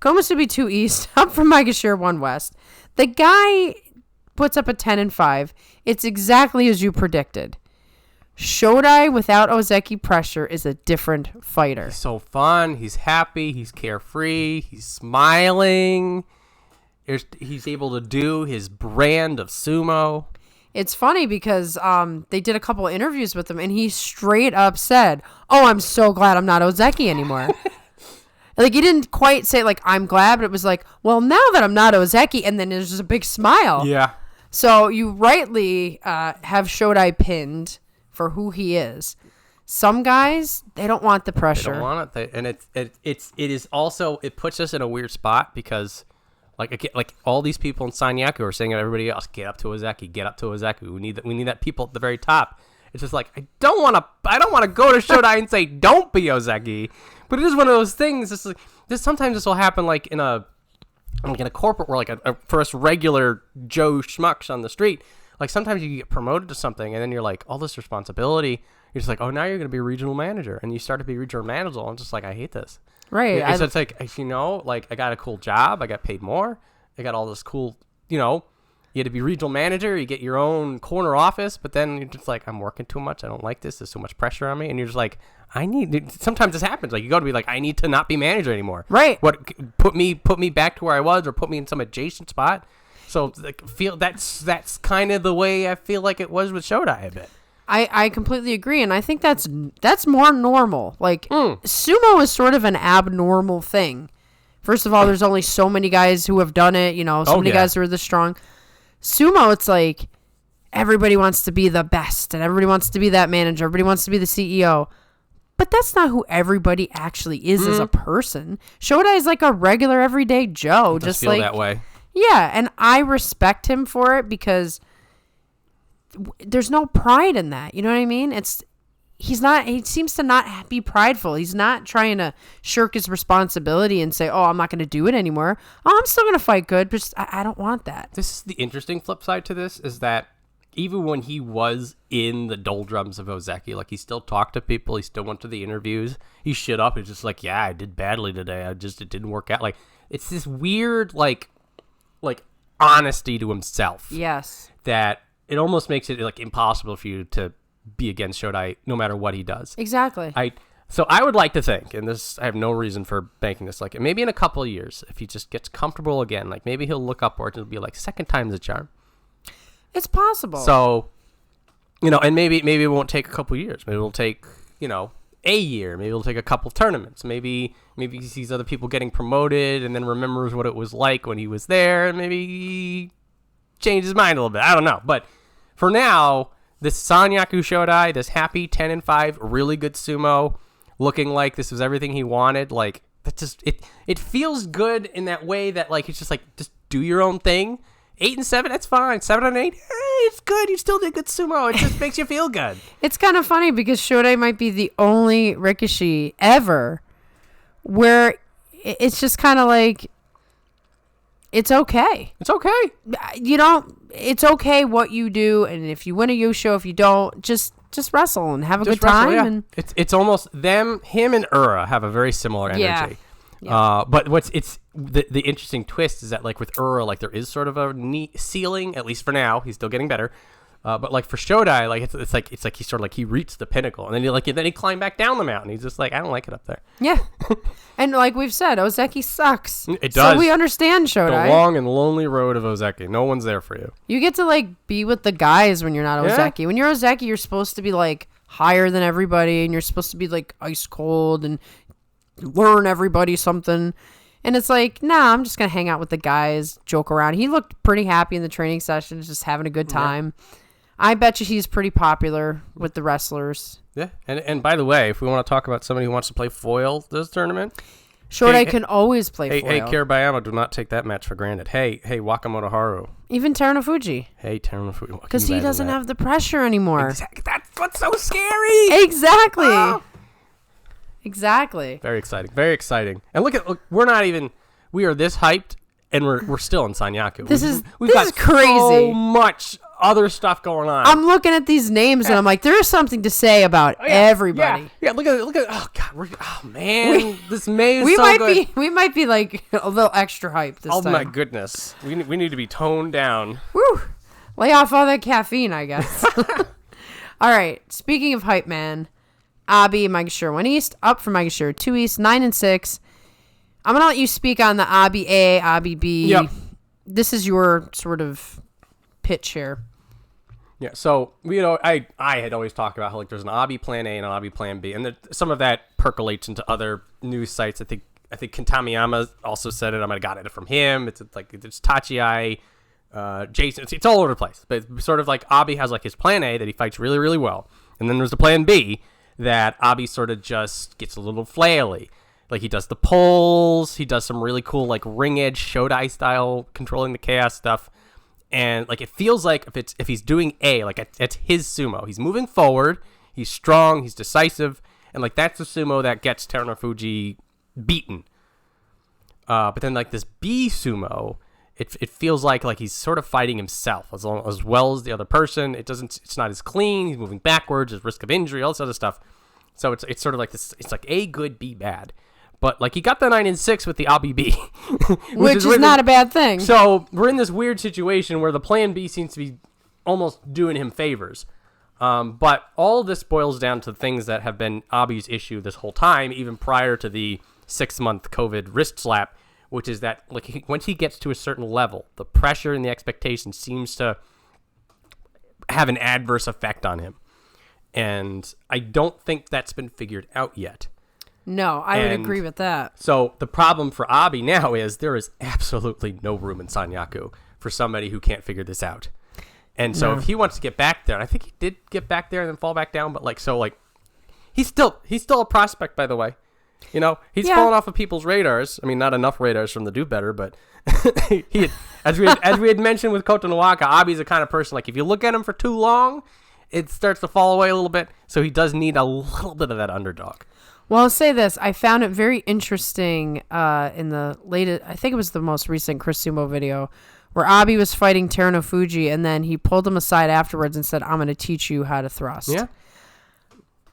Komusubi 2 East, up from Maegashira 1 West. The guy puts up a 10-5. It's exactly as you predicted. Shodai without Ozeki pressure is a different fighter. He's so fun. He's happy. He's carefree. He's smiling. He's able to do his brand of sumo. It's funny because they did a couple of interviews with him, and he straight up said, "Oh, I'm so glad I'm not Ozeki anymore." Like, he didn't quite say, like, I'm glad, but it was like, well, now that I'm not Ozeki, and then there's just a big smile. Yeah. So you rightly have Shodai pinned for who he is. Some guys, they don't want the pressure. They don't want it. And it is also, it puts us in a weird spot because, like all these people in Sanyaku are saying to everybody else, get up to Ozeki, get up to Ozeki. We need that people at the very top. It's just like, I don't want to go to Shodai and say, don't be Ozeki. But it is one of those things. It's like, sometimes this will happen like in a corporate world, like for us regular Joe schmucks on the street. Like sometimes you get promoted to something and then you're like, all this responsibility. You're just like, oh, now you're going to be regional manager. And you start to be regional manager. I'm just like, I hate this. Right. So it's like, like I got a cool job. I got paid more. I got all this cool, you had to be regional manager. You get your own corner office. But then you're just like, I'm working too much. I don't like this. There's so much pressure on me. And you're just like, sometimes this happens. Like you got to be like, I need to not be manager anymore. Right. What put me back to where I was or put me in some adjacent spot. So like, that's kind of the way I feel like it was with Shodai a bit. I completely agree, and I think that's more normal. Like, sumo is sort of an abnormal thing. First of all, there's only so many guys who have done it, so many guys who are this strong. Sumo, it's like everybody wants to be the best, and everybody wants to be that manager, everybody wants to be the CEO. But that's not who everybody actually is as a person. Shodai is like a regular, everyday Joe. It does feel that way. Yeah, and I respect him for it because there's no pride in that. You know what I mean? He seems to not be prideful. He's not trying to shirk his responsibility and say, oh, I'm not going to do it anymore. Oh, I'm still going to fight good, but I don't want that. This is the interesting flip side to this is that even when he was in the doldrums of Ozeki, like he still talked to people, he still went to the interviews, he shit up, he's just like, yeah, I did badly today. It didn't work out. Like, it's this weird, like honesty to himself. Yes. That it almost makes it like impossible for you to be against Shodai no matter what he does. Exactly. So I would like to think, and this I have no reason for banking this, like maybe in a couple of years, if he just gets comfortable again, like maybe he'll look upwards and it'll be like second time's a charm. It's possible. So, and maybe it won't take a couple of years. Maybe it'll take, a year. Maybe it'll take a couple tournaments. Maybe he sees other people getting promoted and then remembers what it was like when he was there, and maybe he changed his mind a little bit. I don't know. But for now, this Sanyaku Shodai, this happy 10-5, really good sumo, looking like this was everything he wanted, like that just it feels good in that way that like it's just like just do your own thing. 8-7, that's fine. 7-8, it's good. You still did good sumo. It just makes you feel good. It's kind of funny because Shodai might be the only Rikishi ever where it's just kind of like, it's okay. It's okay. It's okay what you do, and if you win a Yusho, if you don't, just wrestle and have a good time. Yeah. And it's almost him and Ura have a very similar energy. Yeah. But the interesting twist is that like with Ura, like there is sort of a neat ceiling, at least for now. He's still getting better. But like for Shodai, like it's like he sort of like he reached the pinnacle, and then he climbed back down the mountain. He's just like, I don't like it up there. Yeah. And like we've said, Ozeki sucks. It does. So we understand Shodai. The long and lonely road of Ozeki. No one's there for you. You get to like be with the guys when you're not Ozeki. Yeah. When you're Ozeki, you're supposed to be like higher than everybody, and you're supposed to be like ice cold and learn everybody something. And it's like, nah, I'm just gonna hang out with the guys, joke around. He looked pretty happy in the training sessions, just having a good time. Yeah. I bet you he's pretty popular with the wrestlers. Yeah, and by the way, if we want to talk about somebody who wants to play foil this tournament, Shodai can always play foil. Hey, Kiribayama, do not take that match for granted. Hey, Wakamotoharu. Even Terunofuji. Hey, Terunofuji. Because he doesn't have the pressure anymore. Exactly. That's what's so scary. Exactly. Oh. Exactly. Very exciting. Very exciting. And look, we are this hyped, and we're still in Sanyaku. This is got crazy. So much other stuff going on. I'm looking at these names and I'm like, there is something to say about everybody. Yeah. Look at. Oh God. This May is so good. We might be like a little extra hyped this time. Oh my goodness. We need to be toned down. Woo. Lay off all that caffeine, I guess. All right. Speaking of hype, man. Abi, Maegashira 1 East, up from Maegashira 2 East, 9-6. I'm going to let you speak on the Abi A, Abi B. Yep. This is your sort of pitch here. Yeah, so, I had always talked about how like there's an Abi Plan A and an Abi Plan B, and some of that percolates into other news sites. I think Kintamiyama also said it. I might have got it from him. It's Tachiai, Jason. It's all over the place. But it's sort of like Abi has like his Plan A that he fights really, really well. And then there's the Plan B that Abi sort of just gets a little flaily. Like he does the pulls, he does some really cool like ring edge Shodai style controlling the chaos stuff. And like it feels like if he's doing A, like it's his sumo. He's moving forward. He's strong. He's decisive, and like that's the sumo that gets Terunofuji beaten. But then like this B sumo, it feels like he's sort of fighting himself as well as the other person. It's not as clean. He's moving backwards. There's risk of injury, all this other stuff. So it's sort of like this. It's like A good, B bad. But like he got the 9 and 6 with the Abi B, which is not a bad thing. So we're in this weird situation where the plan B seems to be almost doing him favors. But all of this boils down to things that have been Abi's issue this whole time, even prior to the 6-month COVID wrist slap, which is that like once he gets to a certain level, the pressure and the expectation seems to have an adverse effect on him. And I don't think that's been figured out yet. No, I would agree with that. So the problem for Abi now is there is absolutely no room in Sanyaku for somebody who can't figure this out. And so if he wants to get back there, and I think he did get back there and then fall back down, but he's still a prospect, by the way. You know, he's fallen off of people's radars. I mean, not enough radars from the Do Better, but as we had mentioned with Kotonowaka, Abi's the kind of person, like if you look at him for too long, it starts to fall away a little bit. So he does need a little bit of that underdog. Well, I'll say this. I found it very interesting in the latest, I think it was the most recent Chris Sumo video, where Abi was fighting Terunofuji, and then he pulled him aside afterwards and said, I'm going to teach you how to thrust. Yeah.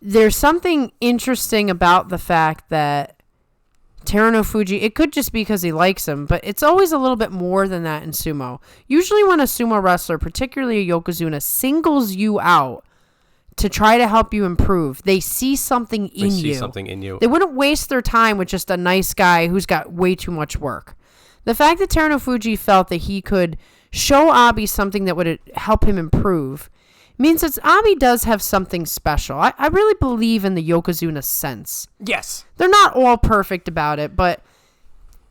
There's something interesting about the fact that Terunofuji, it could just be because he likes him, but it's always a little bit more than that in sumo. Usually when a sumo wrestler, particularly a yokozuna, singles you out to try to help you improve, they see something in you. They wouldn't waste their time with just a nice guy who's got way too much work. The fact that Terunofuji felt that he could show Abi something that would help him improve means that Abi does have something special. I really believe in the yokozuna sense. Yes. They're not all perfect about it, but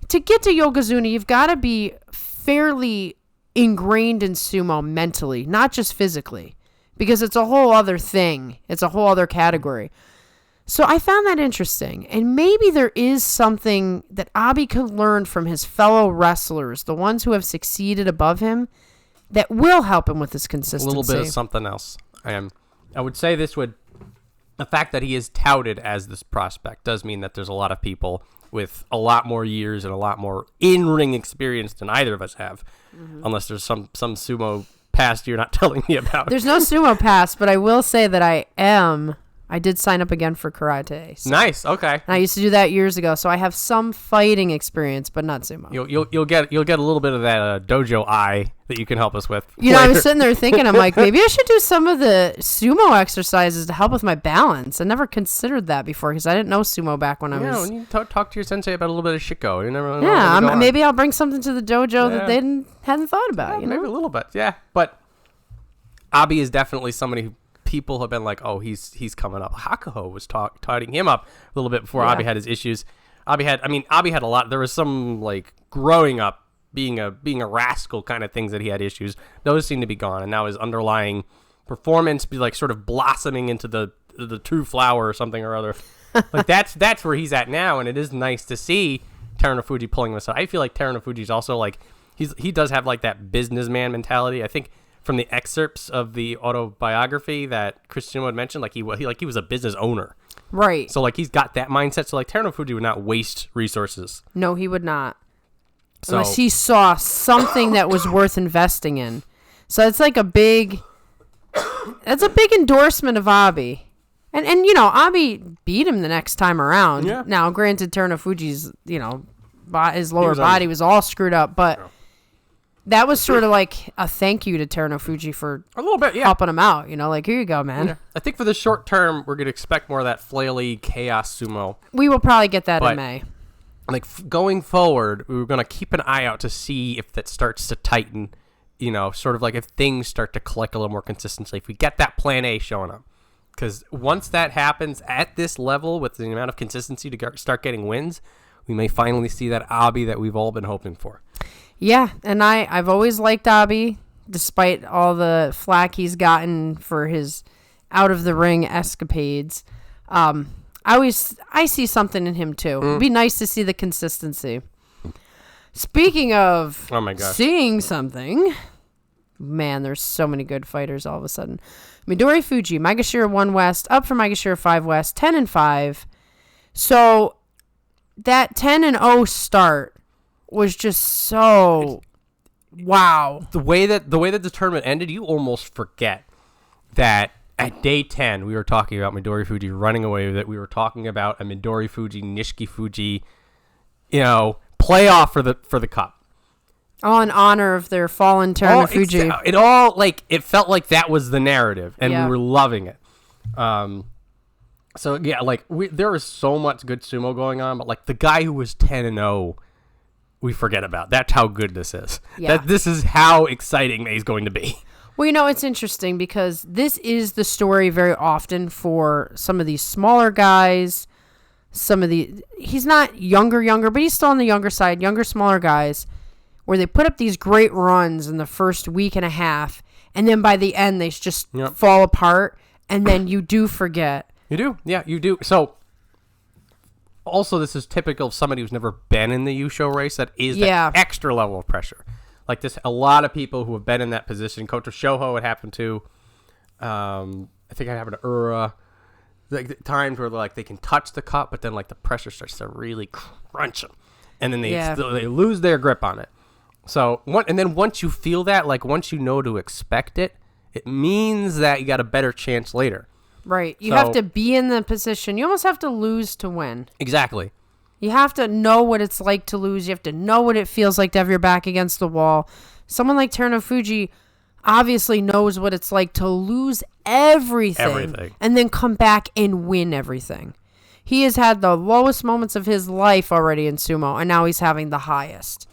to get to yokozuna, you've got to be fairly ingrained in sumo mentally, not just physically. Because it's a whole other thing. It's a whole other category. So I found that interesting. And maybe there is something that Abi could learn from his fellow wrestlers, the ones who have succeeded above him, that will help him with his consistency. A little bit of something else. I would say the fact that he is touted as this prospect does mean that there's a lot of people with a lot more years and a lot more in-ring experience than either of us have. Mm-hmm. Unless there's some sumo past you're not telling me about. There's no sumo past, but I will say that I did sign up again for karate. So. Nice. Okay. And I used to do that years ago, so I have some fighting experience, but not sumo. You'll get a little bit of that dojo eye that you can help us with. You know, I was sitting there thinking, I'm like, maybe I should do some of the sumo exercises to help with my balance. I never considered that before because I didn't know sumo back when I was. Yeah, when you talk to your sensei about a little bit of shiko, you never know. Yeah, maybe I'll bring something to the dojo that they hadn't thought about. Yeah, maybe a little bit. Yeah, but Abi is definitely somebody who people have been like, oh, he's coming up. Hakuho was tidying him up a little bit before Abi had his issues. Abi had a lot. There was some like growing up, being a rascal kind of things that he had issues. Those seem to be gone, and now his underlying performance be like sort of blossoming into the true flower or something or other. Like that's where he's at now, and it is nice to see Terunofuji pulling this out. I feel like Terunofuji's also like he does have like that businessman mentality. I think from the excerpts of the autobiography that Chris Sumo had mentioned, like he was a business owner. Right. So like he's got that mindset. So like Terunofuji would not waste resources. No, he would not. So, unless he saw something that was worth investing in. So it's like a big endorsement of Abi. And you know, Abi beat him the next time around. Yeah. Now, granted, Terunofuji's, you know, his lower body was all screwed up, but that was sort of like a thank you to Terunofuji for a little bit, helping him out. You know, like, here you go, man. Yeah. I think for the short term, we're going to expect more of that flaily chaos sumo. We will probably get that in May. Like going forward, we were going to keep an eye out to see if that starts to tighten, you know, sort of like if things start to collect a little more consistently, if we get that plan A showing up. Because once that happens at this level with the amount of consistency to start getting wins, we may finally see that Abi that we've all been hoping for. Yeah, and I've always liked Abi, despite all the flack he's gotten for his out-of-the-ring escapades. I see something in him, too. It'd be nice to see the consistency. Speaking of seeing something, man, there's so many good fighters all of a sudden. Midorifuji, Maegashira 1 West, up from Maegashira 5 West, 10-5. So that 10-0 start was just so wow. The way that the tournament ended, you almost forget that at day 10 we were talking about Midorifuji running away with it. We were talking about a Midorifuji Nishikifuji, playoff for the cup. All in honor of their fallen Terunofuji. It felt like that was the narrative, and we were loving it. So yeah, there was so much good sumo going on, but the guy who was 10-0, we forget about. That's how good this is. Yeah. This is how exciting May's going to be. Well, it's interesting because this is the story very often for some of these smaller guys. He's not younger, but he's still on the younger side, smaller guys, where they put up these great runs in the first week and a half, and then by the end they just fall apart, and then you do forget. You do, yeah, you do. So, also, this is typical of somebody who's never been in the Yusho race. That is that extra level of pressure. Like this, a lot of people who have been in that position. Kotoshoho, it happened to. I think it happened to Ura. Times where they can touch the cup, but then the pressure starts to really crunch them, and then they lose their grip on it. So once you feel that, once you know to expect it, it means that you got a better chance later. Right. You have to be in the position. You almost have to lose to win. Exactly. You have to know what it's like to lose. You have to know what it feels like to have your back against the wall. Someone like Terunofuji obviously knows what it's like to lose everything. And then come back and win everything. He has had the lowest moments of his life already in sumo, and now he's having the highest.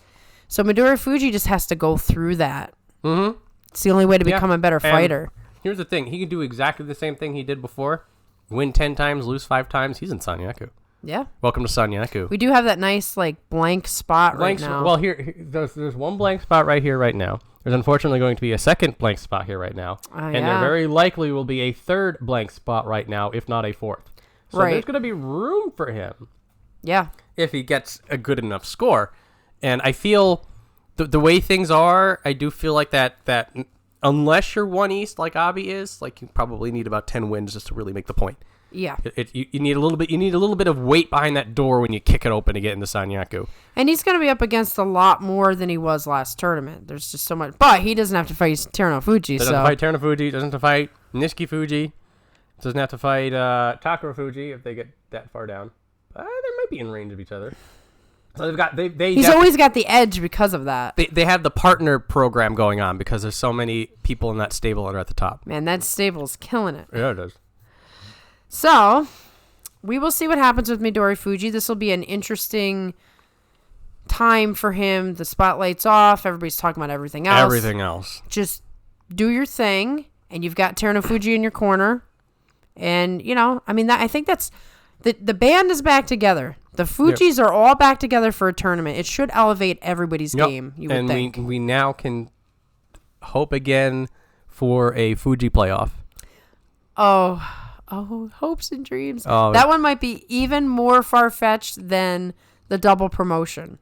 So Midorifuji just has to go through that. Mm-hmm. It's the only way to become a better fighter. Here's the thing. He can do exactly the same thing he did before. Win 10 times, lose 5 times. He's in Sanyaku. Yeah. Welcome to Sanyaku. We do have that nice, blank spot right now. Well, there's one blank spot right here right now. There's unfortunately going to be a second blank spot here right now. And there very likely will be a third blank spot right now, if not a fourth. So there's going to be room for him. Yeah. If he gets a good enough score. And I feel the way things are, I do feel like that unless you're 1 East like Abi is, you probably need about 10 wins just to really make the point. Yeah. You need a little bit. You need a little bit of weight behind that door when you kick it open to get into Sanyaku. And he's going to be up against a lot more than he was last tournament. There's just so much. But he doesn't have to fight Terunofuji. Doesn't have to fight Terunofuji. Doesn't have to fight Nishikifuji. Doesn't have to fight Takarafuji if they get that far down. They might be in range of each other. So he's always got the edge because of that. They have the partner program going on because there's so many people in that stable that are at the top. Man, that stable's killing it. Yeah, it does. So, we will see what happens with Midorifuji. This will be an interesting time for him. The spotlight's off. Everybody's talking about everything else. Just do your thing, and you've got Terunofuji in your corner. And, I think that's... The band is back together. The Fujis are all back together for a tournament. It should elevate everybody's game, you would think. And we now can hope again for a Fuji playoff. Oh, hopes and dreams. Oh, that one might be even more far-fetched than the double promotion.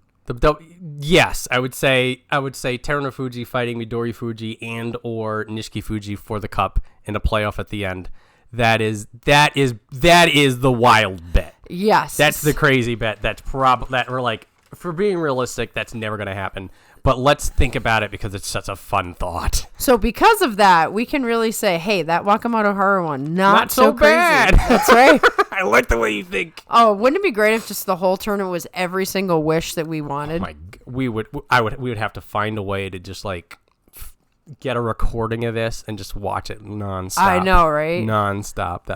Yes, I would say Terunofuji fighting Midorifuji and or Nishikifuji for the cup in a playoff at the end. That is the wild bet. Yes. That's the crazy bet. That we're for being realistic, that's never going to happen. But let's think about it because it's such a fun thought. So because of that, we can really say, hey, that Wakamotoharu one, not so bad. Crazy. That's right. I like the way you think. Oh, wouldn't it be great if just the whole tournament was every single wish that we wanted? We would have to find a way to just get a recording of this and just watch it nonstop. I know, right? Nonstop.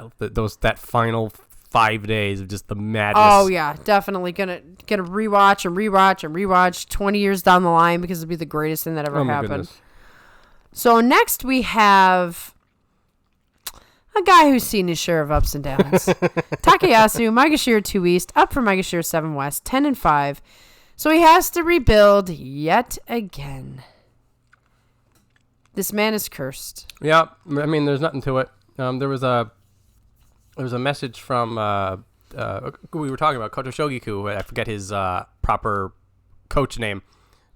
That final 5 days of just the madness. Oh yeah, definitely gonna rewatch and rewatch and rewatch 20 years down the line because it'll be the greatest thing that ever happened. Goodness. So next we have a guy who's seen his share of ups and downs. Takayasu, Maegashira 2 East, up from Maegashira 7 West, 10-5. So he has to rebuild yet again. This man is cursed. Yeah, I mean, there's nothing to it. There was a message from we were talking about Kotoshogiku. I forget his proper coach name,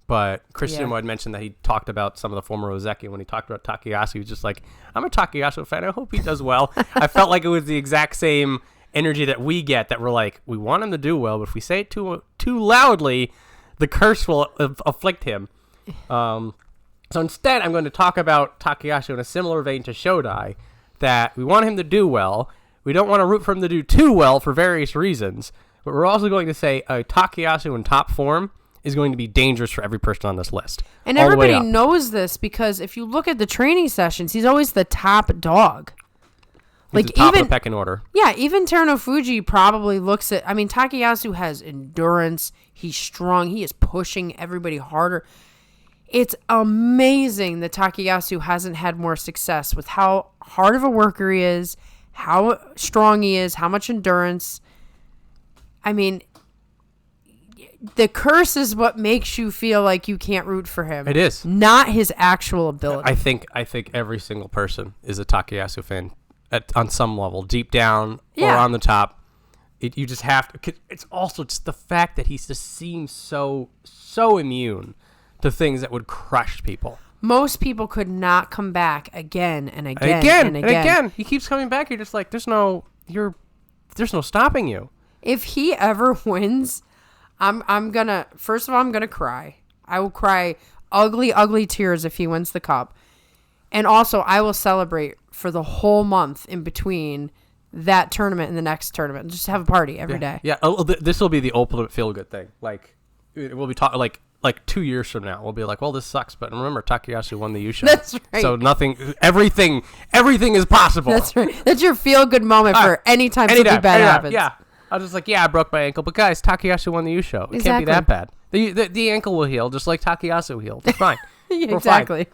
But Chris Sumo had mentioned that he talked about some of the former Ozeki. When he talked about Takayasu, he was just like, I'm a Takayasu fan. I hope he does well. I felt like it was the exact same energy that we get, that we're like, we want him to do well, but if we say it too loudly, the curse will afflict him. So instead, I'm going to talk about Takayasu in a similar vein to Shodai, that we want him to do well. We don't want to root for him to do too well for various reasons, but we're also going to say a Takayasu in top form is going to be dangerous for every person on this list. And everybody knows this, because if you look at the training sessions, he's always the top dog. Like, the top of the pecking order. Yeah, even Terunofuji probably looks at... I mean, Takayasu has endurance. He's strong. He is pushing everybody harder. It's amazing that Takayasu hasn't had more success with how hard of a worker he is, how strong he is, how much endurance. I mean, the curse is what makes you feel like you can't root for him. It is. Not his actual ability. I think every single person is a Takayasu fan on some level, deep down or on the top. You just have to. It's also just the fact that he just seems so immune to things that would crush people. Most people could not come back again and again and again. He keeps coming back. You're just like, there's no stopping you. If he ever wins, I'm gonna cry. I will cry ugly tears if he wins the cup. And also, I will celebrate for the whole month in between that tournament and the next tournament. Just have a party every day. Yeah, this will be the ultimate feel-good thing. Like, we'll be talking like 2 years from now. We'll be like, well, this sucks, but remember, Takayasu won the Yusho. That's right. So everything is possible. That's right. That's your feel-good moment for anytime something bad happens. Yeah. I was just like, I broke my ankle, but guys, Takayasu won the Yusho. It can't be that bad. The ankle will heal just like Takayasu healed. It's fine. Exactly. Fine.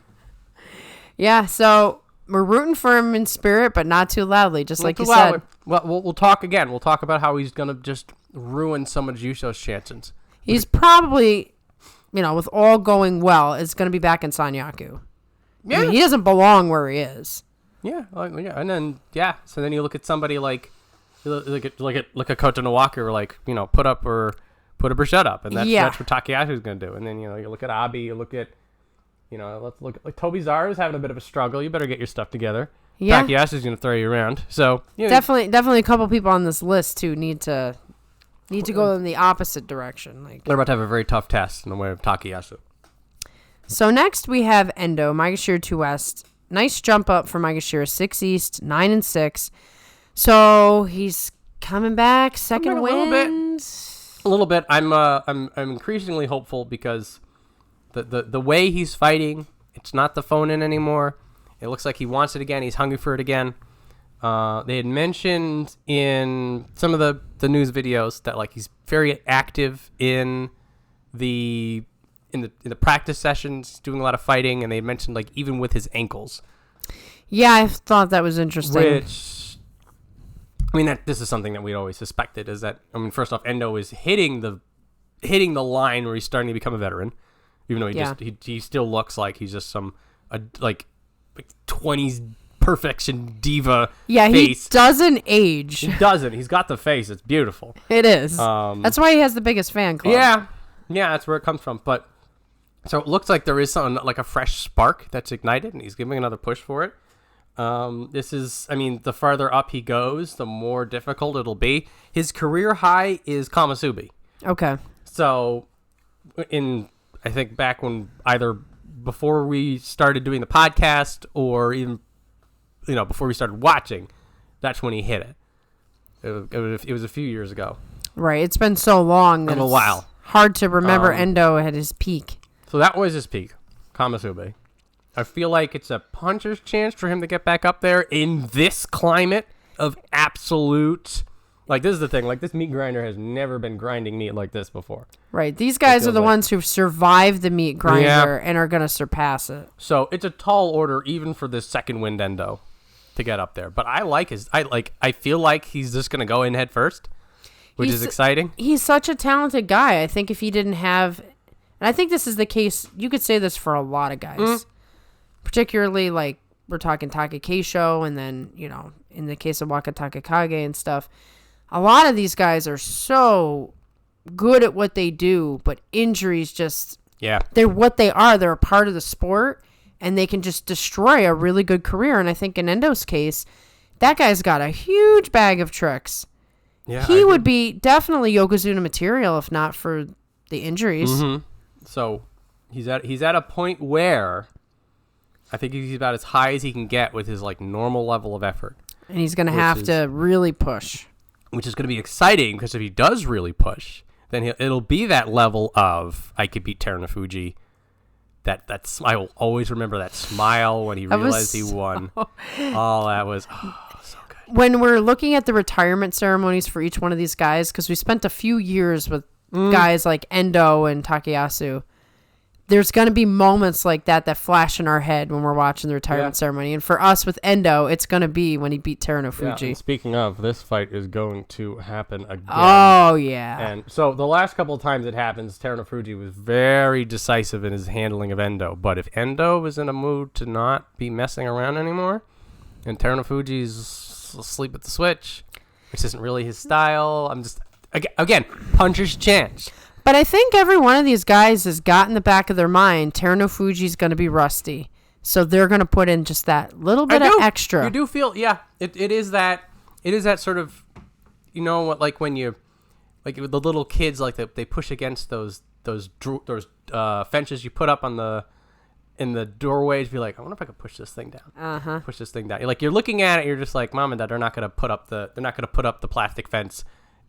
Yeah, so we're rooting for him in spirit, but not too loudly, just like you said. Well, we'll talk again. We'll talk about how he's going to just ruin someone's Yusho's chances. He's probably, with all going well, is going to be back in Sanyaku. Yeah. I mean, he doesn't belong where he is. Yeah, and then, so then you look at somebody like a Kotonowaka, or put up or shut up, and that's what Takayasu is going to do. And then, you look at Abi, you look at, let's look at, like, Tobizaru is having a bit of a struggle. You better get your stuff together. Yeah. Takayasu is going to throw you around. So definitely a couple people on this list too need to go in the opposite direction. Like, they're about to have a very tough test in the way of Takayasu. So next we have Endo, Maegashira 2 West. Nice jump up for Maegashira, 6 East, 9-6. So he's coming back, second wins. A little bit. I'm increasingly hopeful because the way he's fighting, it's not the phone in anymore. It looks like he wants it again. He's hungry for it again. They had mentioned in some of the news videos that, like, he's very active in the practice sessions, doing a lot of fighting, and they mentioned, like, even with his ankles. Yeah, I thought that was interesting. Which, I mean, this is something that we'd always suspected, is that, I mean, first off, Endo is hitting the line where he's starting to become a veteran, even though he still looks like he's just some like 20s perfection diva face. He doesn't age. He doesn't. He's got the face. It's beautiful. It is. That's why he has the biggest fan club. Yeah, that's where it comes from. But so it looks like there is something like a fresh spark that's ignited, and he's giving another push for it. This is, I mean, the farther up he goes, the more difficult it'll be. His career high is Kamasubi. Okay. So, I think back when either before we started doing the podcast or even, before we started watching, that's when he hit it. It was a few years ago. Right. It's been so long that a while. Hard to remember Endo at his peak. So that was his peak, Kamasubi. I feel like it's a puncher's chance for him to get back up there in this climate of absolute... Like, this is the thing. Like, this meat grinder has never been grinding meat like this before. Right. These guys are the ones who've survived the meat grinder and are going to surpass it. So, it's a tall order even for this second wind Endo to get up there. But I feel like he's just going to go in head first, which is exciting. He's such a talented guy. I think if he didn't have... And I think this is the case... You could say this for a lot of guys. Mm-hmm. Particularly, like, we're talking Takakeisho, and then, in the case of Wakatakakage and stuff... A lot of these guys are so good at what they do, but injuries just Yeah. They're what they are. They're a part of the sport, and they can just destroy a really good career. And I think in Endo's case, that guy's got a huge bag of tricks. Yeah, he would be definitely Yokozuna material if not for the injuries. Mm-hmm. So he's at a point where I think he's about as high as he can get with his like normal level of effort. And he's going to have to really push. Which is going to be exciting because if he does really push, then it'll be that level of I could beat Terunofuji. I will always remember that smile when he realized he won. Oh, that was so good. When we're looking at the retirement ceremonies for each one of these guys, because we spent a few years with guys like Endo and Takayasu, there's going to be moments like that flash in our head when we're watching the retirement ceremony. And for us with Endo, it's going to be when he beat Terunofuji. Yeah, and speaking of, this fight is going to happen again. Oh, yeah. And so the last couple of times it happens, Terunofuji was very decisive in his handling of Endo. But if Endo was in a mood to not be messing around anymore, and Terunofuji's asleep at the switch, which isn't really his style, I'm just, again, puncher's chance. But I think every one of these guys has got in the back of their mind, Terunofuji's going to be rusty. So they're going to put in just that little bit of extra. You do feel, it is that sort of, you know what, like when you, like the little kids, like they push against those fences you put up in the doorways, be like, I wonder if I could push this thing down. Push this thing down. You're looking at it, you're just like, Mom and Dad, they're not going to put up the plastic fence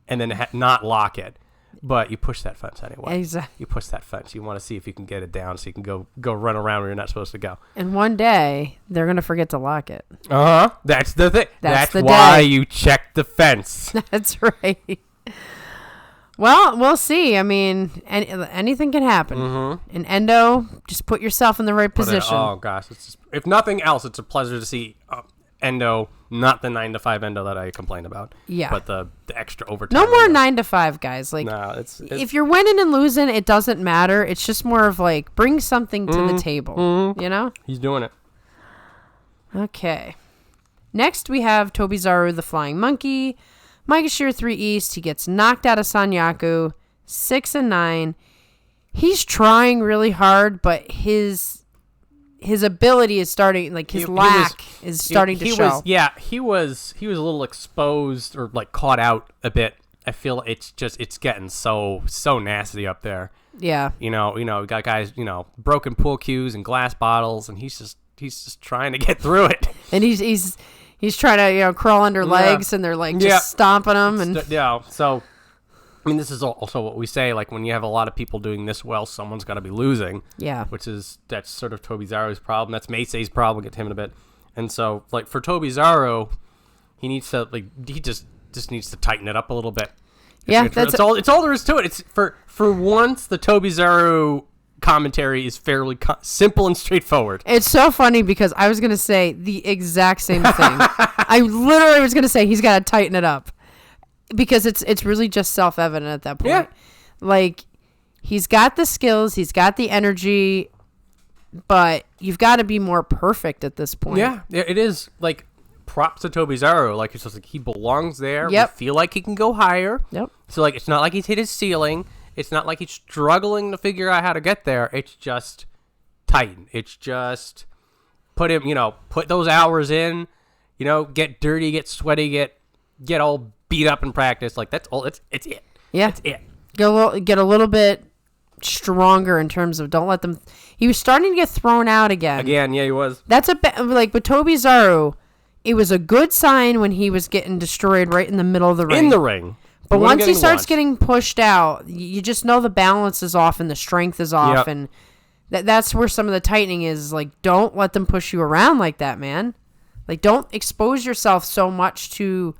and then not lock it. But you push that fence anyway. Exactly. You push that fence. You want to see if you can get it down so you can go run around where you're not supposed to go. And one day, they're going to forget to lock it. Uh-huh. That's the thing. That's why you check the fence. That's right. Well, we'll see. I mean, anything can happen. Mm-hmm. In Endo, just put yourself in the right position. Oh, gosh. If nothing else, it's a pleasure to see Endo, not the 9-to-5 Endo that I complained about. Yeah. But the extra overtime. No more 9-to-5 guys. Like, no, it's if you're winning and losing, it doesn't matter. It's just more of like, bring something to the table, you know? He's doing it. Okay. Next, we have Tobizaru, the Flying Monkey. Maegashira 3 East. He gets knocked out of Sanyaku. 6-9. He's trying really hard, but his ability is starting, like his lack is starting to show. He was a little exposed or like caught out a bit. I feel it's getting so nasty up there. Yeah. You know, got guys, broken pool cues and glass bottles, and he's just trying to get through it. And he's trying to crawl under legs, and they're like just stomping him and so. I mean, this is also what we say, like, when you have a lot of people doing this well, someone's got to be losing. Yeah. That's sort of Tobizaru's problem. That's Meisei's problem. We'll get to him in a bit. And so, like, for Tobizaru, he needs to, like, he just needs to tighten it up a little bit. Yeah, it's all there is to it. It's for once, the Tobizaru commentary is fairly simple and straightforward. It's so funny because I was going to say the exact same thing. I literally was going to say he's got to tighten it up. Because it's really just self-evident at that point. Yeah. Like, he's got the skills, he's got the energy, but you've got to be more perfect at this point. Yeah, it is. Like, props to Tobizaru. Like, it's just like he belongs there. Yep. We feel like he can go higher. Yep. So, like, it's not like he's hit his ceiling. It's not like he's struggling to figure out how to get there. It's just tighten. It's just put those hours in, get dirty, get sweaty, get all beat up in practice. Like, that's all. It's it. Yeah, it's it. Get a little bit stronger in terms of don't let them. He was starting to get thrown out again. Yeah, he was. That's like with Tobizaru. It was a good sign when he was getting destroyed right in the middle of the ring. In the ring. But once he starts getting pushed out, you just know the balance is off and the strength is off, and that's where some of the tightening is. Like, don't let them push you around like that, man. Like, don't expose yourself so much to.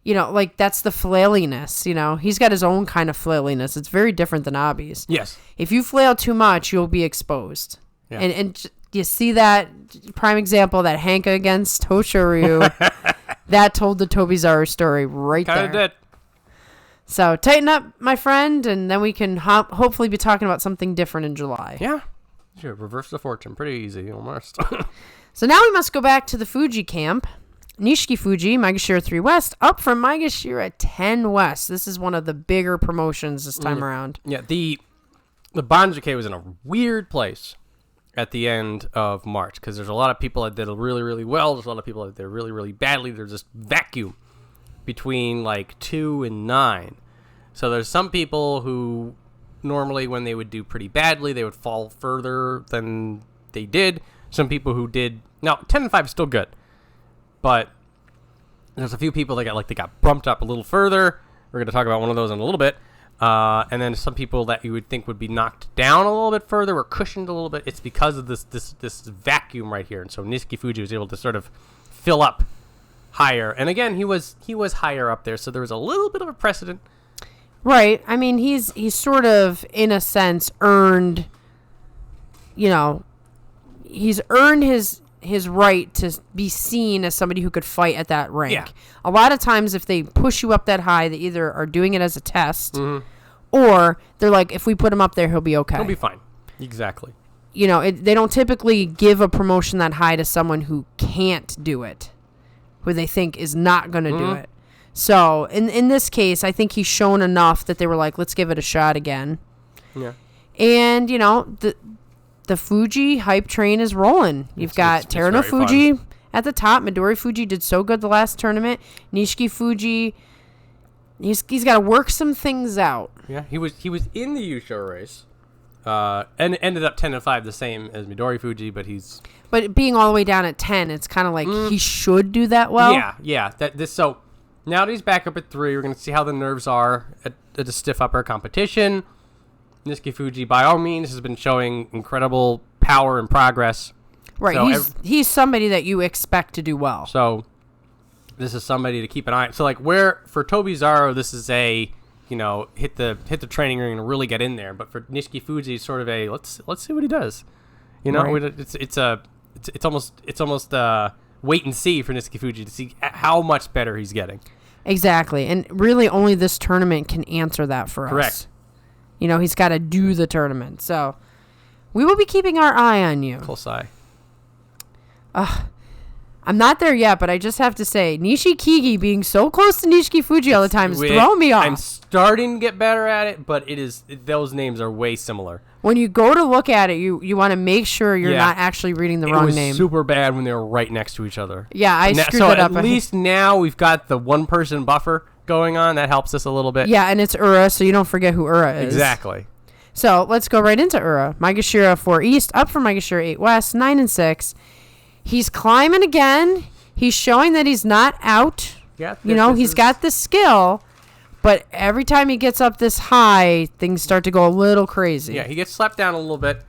Like, that's the flailiness, He's got his own kind of flailiness. It's very different than Abi's. Yes. If you flail too much, you'll be exposed. Yeah. And you see that prime example, that Hanka against Hoshoryu, that told the Tobizaru story right there. Kind of did. So, tighten up, my friend, and then we can hopefully be talking about something different in July. Yeah. Sure, reverse the fortune. Pretty easy, almost. So now we must go back to the Fuji camp. Nishikifuji, Maegashira 3 West, up from Maegashira 10 West. This is one of the bigger promotions this time around. Yeah, the the Banjuke was in a weird place at the end of March, because there's a lot of people that did really, really well. There's a lot of people that did really, really badly. There's this vacuum between like 2 and 9. So there's some people who normally when they would do pretty badly, they would fall further than they did. Some people who did, now 10 and 5 is still good, but there's a few people that got bumped up a little further. We're going to talk about one of those in a little bit. And then some people that you would think would be knocked down a little bit further or cushioned a little bit. It's because of this vacuum right here. And so Nishikifuji was able to sort of fill up higher. And again, he was higher up there, so there was a little bit of a precedent. Right. I mean, he's sort of, in a sense, earned, he's earned his right to be seen as somebody who could fight at that rank. Yeah. A lot of times, if they push you up that high, they either are doing it as a test, or they're like, if we put him up there, he'll be okay. He'll be fine. Exactly. They don't typically give a promotion that high to someone who can't do it, who they think is not going to do it. So, in this case, I think he's shown enough that they were like, let's give it a shot again. Yeah. And, the Fuji hype train is rolling. You've got Terunofuji at the top. Midorifuji did so good the last tournament. Nishikifuji, he's got to work some things out. Yeah, he was in the Yusho race, and ended up 10 and 5, the same as Midorifuji, but being all the way down at 10, it's kind of like he should do that well. Yeah. So now that he's back up at 3, we're going to see how the nerves are at a stiff upper competition. Nishikifuji, by all means, has been showing incredible power and progress. Right, So he's somebody that you expect to do well. So this is somebody to keep an eye on. So for Tobizaru, this is a hit the training ring and really get in there. But for Nishikifuji, it's sort of a let's see what he does. Right. It's almost wait and see for Nishikifuji to see how much better he's getting. Exactly, and really only this tournament can answer that for us. Correct. He's got to do the tournament. So we will be keeping our eye on you. Close eye. I'm not there yet, but I just have to say, Nishikigi being so close to Nishikifuji all the time is throwing me off. I'm starting to get better at it, but those names are way similar. When you go to look at it, you want to make sure you're not actually reading the wrong name. It was super bad when they were right next to each other. Yeah, I screwed that up. So at least now we've got the one-person buffer going on. That helps us a little bit. Yeah, and it's Ura, so you don't forget who Ura is. Exactly. So let's go right into Ura. Maegashira 4 East, up from Maegashira 8 West, 9 and 6. He's climbing again. He's showing that he's not out. Yeah, he's got the skill, but every time he gets up this high, things start to go a little crazy. Yeah, he gets slapped down a little bit.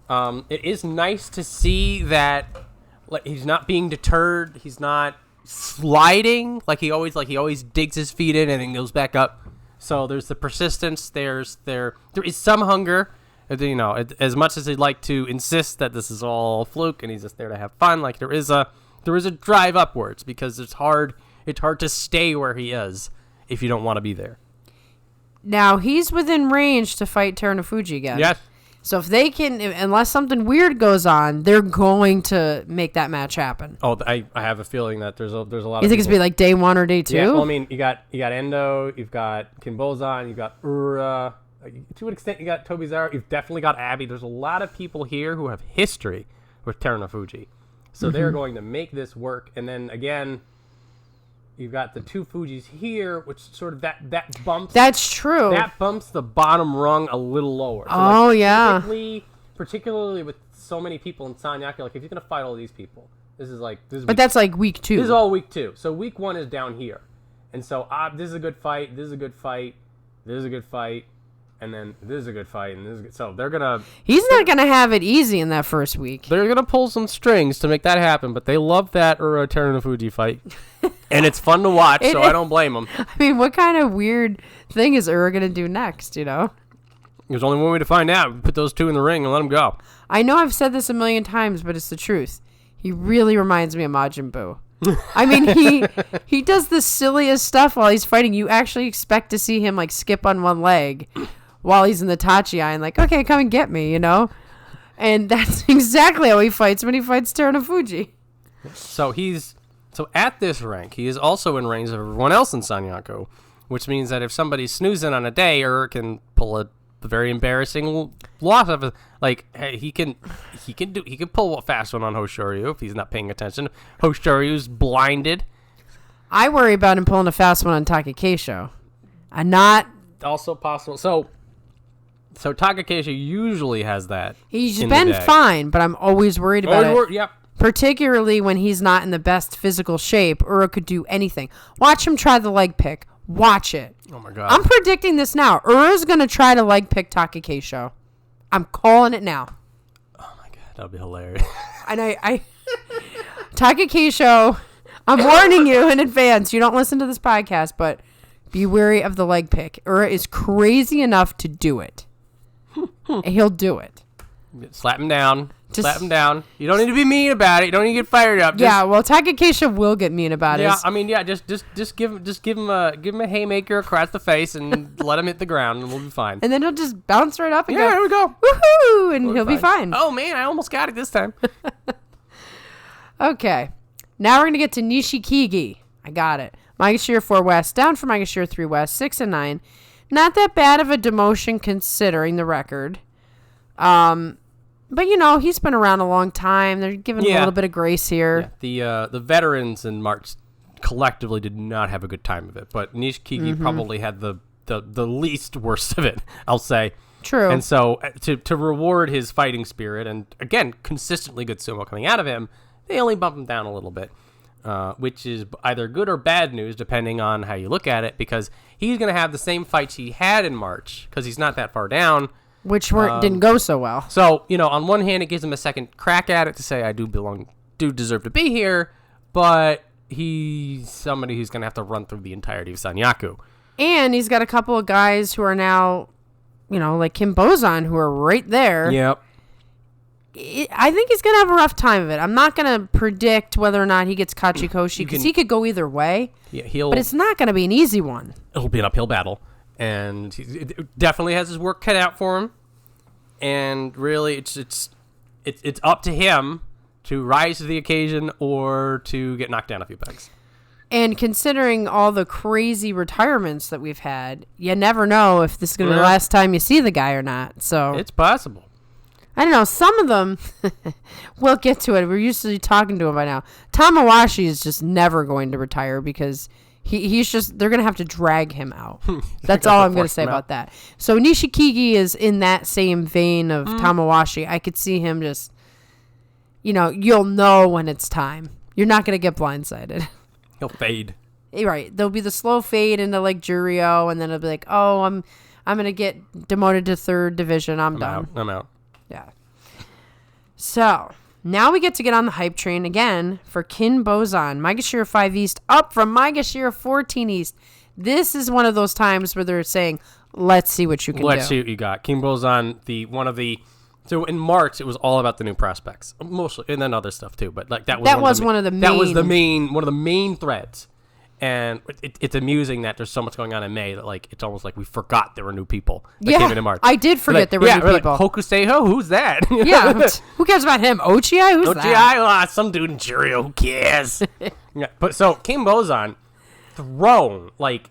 It is nice to see that he's not being deterred. He's not sliding like he always digs his feet in and then goes back up. So there's the persistence. There is some hunger. As much as he'd like to insist that this is all fluke and he's just there to have fun, like there is a drive upwards, because it's hard to stay where he is if you don't want to be there. Now he's within range to fight Terunofuji again. Yes. So if they can, unless something weird goes on, they're going to make that match happen. Oh, I have a feeling that there's a lot. You think it's gonna be like day 1 or day 2? Yeah. Well, I mean, you got Endo, you've got Kinbozan, you've got Ura. To an extent, you got Tobizaru. You've definitely got Abby. There's a lot of people here who have history with Terunofuji, so they're going to make this work. And then again, you've got the 2 Fujis here, which sort of that bumps. That's true. That bumps the bottom rung a little lower. So yeah. Particularly with so many people in Sanyaku, like if you're gonna fight all these people, this is. But that's like week 2. This is all week 2. So week 1 is down here, and so this is a good fight. This is a good fight. This is a good fight. And then this is a good fight, and this is good. So they're gonna. He's not gonna have it easy in that first week. They're gonna pull some strings to make that happen, but they love that Ura Terunofuji fight, and it's fun to watch. So I don't blame them. I mean, what kind of weird thing is Ura gonna do next? There's only one way to find out. Put those 2 in the ring and let them go. I know I've said this a million times, but it's the truth. He really reminds me of Majin Buu. I mean, he does the silliest stuff while he's fighting. You actually expect to see him like skip on one leg while he's in the Tachi eye and like, okay, come and get me, And that's exactly how he fights when he fights Terunofuji. So at this rank, he is also in range of everyone else in Sanyaku, which means that if somebody's snoozing on a day, can pull a very embarrassing loss of like he can pull a fast one on Hoshoryu if he's not paying attention. Hoshoryu's blinded. I worry about him pulling a fast one on Takakeisho. I'm not also possible. So Takakeisho usually has that. He's been fine, but I'm always worried about it. Yep. Particularly when he's not in the best physical shape, Ura could do anything. Watch him try the leg pick. Watch it. Oh my god. I'm predicting this now. Ura's going to try to leg pick Takakeisho. I'm calling it now. Oh my god, that'll be hilarious. And I Takakeisho, I'm warning you in advance. You don't listen to this podcast, but be wary of the leg pick. Ura is crazy enough to do it. And he'll do it. Slap him down. Slap him down. You don't need to be mean about it. You don't need to get fired up. Yeah, well, Takakeisho will get mean about it. Yeah, I mean, yeah, just give him a haymaker across the face and let him hit the ground, and we'll be fine. And then he'll just bounce right up and here we go. Woohoo! And he'll be fine. Oh man, I almost got it this time. Okay, now we're gonna get to Nishikigi. I got it. Maegashira 4 West, down from Maegashira 3 West, 6 and 9. Not that bad of a demotion considering the record. But, he's been around a long time. They're giving him a little bit of grace here. Yeah. The veterans in March collectively did not have a good time of it. But Nishikigi probably had the least worst of it, I'll say. True. And so to reward his fighting spirit and, again, consistently good sumo coming out of him, they only bump him down a little bit. Which is either good or bad news, depending on how you look at it, because he's going to have the same fights he had in March, because he's not that far down. Which didn't go so well. So, on one hand, it gives him a second crack at it to say, I do deserve to be here, but he's somebody who's going to have to run through the entirety of Sanyaku. And he's got a couple of guys who are now, like Kinbozan, who are right there. Yep. I think he's going to have a rough time of it. I'm not going to predict whether or not he gets Kachikoshi, because he could go either way. Yeah, but it's not going to be an easy one. It'll be an uphill battle. And he definitely has his work cut out for him. And really, it's up to him to rise to the occasion or to get knocked down a few pegs. And considering all the crazy retirements that we've had, you never know if this is going to be the last time you see the guy or not. So it's possible. I don't know. Some of them, we'll get to it. We're usually talking to him by now. Tamawashi is just never going to retire because they're going to have to drag him out. That's all I'm going to say about that. So Nishikigi is in that same vein of Tamawashi. I could see him just, you'll know when it's time. You're not going to get blindsided. He'll fade. Right. There'll be the slow fade into like Juryo, and then it'll be like, oh, I'm going to get demoted to 3rd division. I'm done. I'm out. Yeah. So now we get to get on the hype train again for Kinbozan. Maegashira 5 East up from Maegashira 14 East. This is one of those times where they're saying, let's see what you can do. Let's see what you got. Kinbozan, so in March, it was all about the new prospects. Mostly, and then other stuff too. But like that was one of the main threads. And it's amusing that there's so much going on in May that like it's almost like we forgot there were new people that came in March. I did forget there were new people. Like, Hokuseiho, who's that? Yeah, who cares about him? Ochi? Who's that? Some dude in Juryo, who cares? Yeah, but so Kinbozan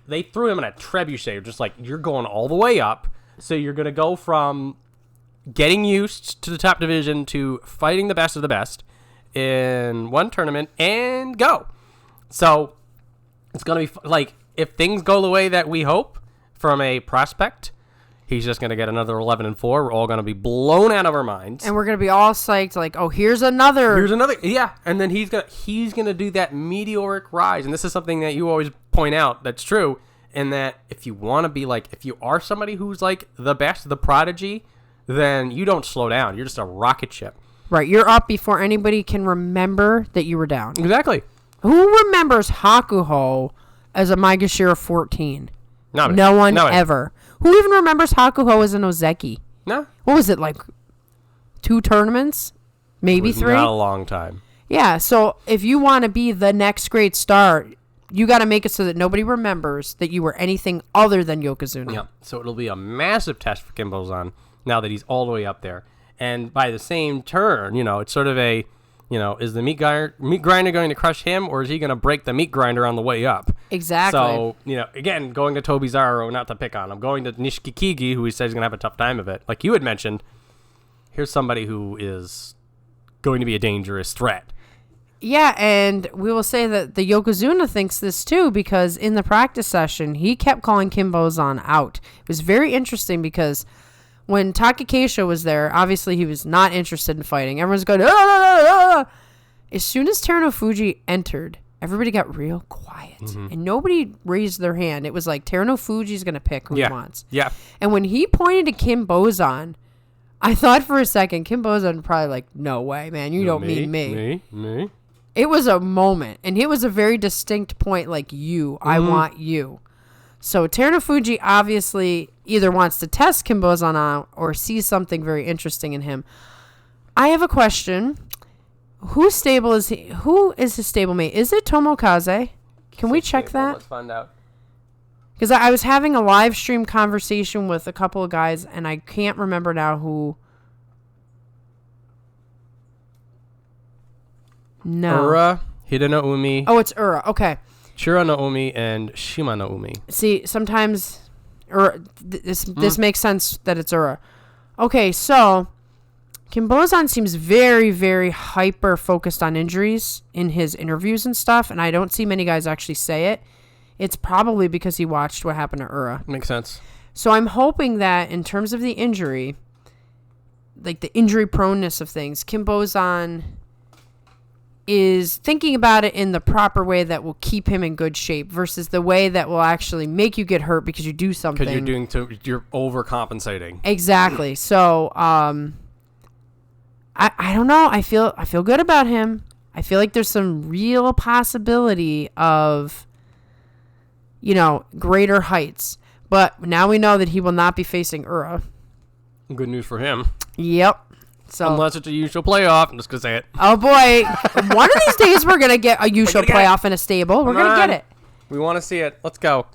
they threw him in a trebuchet, just like you're going all the way up. So you're gonna go from getting used to the top division to fighting the best of the best in one tournament and go. So it's going to be like, if things go the way that we hope from a prospect, he's just going to get another 11-4. We're all going to be blown out of our minds. And we're going to be all psyched like, oh, here's another. Yeah. And then he's going to do that meteoric rise. And this is something that you always point out that's true. And that if you want to be like, if you are somebody who's like the best, the prodigy, then you don't slow down. You're just a rocket ship. Right. You're up before anybody can remember that you were down. Exactly. Who remembers Hakuho as a Maegashira 14? No one ever. Who even remembers Hakuho as an Ozeki? No. What was it, like 2 tournaments? Maybe 3? Not a long time. Yeah, so if you want to be the next great star, you got to make it so that nobody remembers that you were anything other than Yokozuna. Yeah, so it'll be a massive test for Kinbozan now that he's all the way up there. And by the same turn, it's sort of a... is the meat grinder going to crush him, or is he going to break the meat grinder on the way up? Exactly. So, again, going to Tobizaru, not to pick on him, going to Nishikigi, who he says he's going to have a tough time of it. Like you had mentioned, here's somebody who is going to be a dangerous threat. Yeah, and we will say that the Yokozuna thinks this too, because in the practice session, he kept calling Kinbozan out. It was very interesting because when Takakeisho was there, obviously he was not interested in fighting. Everyone's going, ah, ah, ah, ah. As soon as Terunofuji entered, everybody got real quiet, and nobody raised their hand. It was like Terunofuji's going to pick who he wants. Yeah. And when he pointed to Kinbozan, I thought for a second, Kinbozan probably like, no way, man, you don't mean me. Me. It was a moment, and it was a very distinct point, like you, I want you. So Terunofuji obviously either wants to test Kinbozan out or sees something very interesting in him. I have a question. Whose stable is he? Who is his stablemate? Is it Tomokaze? Can we check that? Let's find out. Because I was having a live stream conversation with a couple of guys, and I can't remember now who. No. Ura, Hiradoumi, Oh, it's Ura. Okay. Chiranoumi, and Shimanoumi. See, sometimes this makes sense that it's Ura. Okay, so Kinbozan seems very, very hyper focused on injuries in his interviews and stuff, and I don't see many guys actually say it. It's probably because he watched what happened to Ura. Makes sense. So I'm hoping that in terms of the injury, like the injury proneness of things, Kinbozan is thinking about it in the proper way that will keep him in good shape versus the way that will actually make you get hurt because you do something. Because you're overcompensating. Exactly. So, I don't know. I feel good about him. I feel like there's some real possibility of, greater heights. But now we know that he will not be facing Ura. Good news for him. Yep. So unless it's a usual playoff, I'm just going to say it. Oh, boy. One of these days we're going to get a usual playoff in a stable. We're going to get it. We want to see it. Let's go.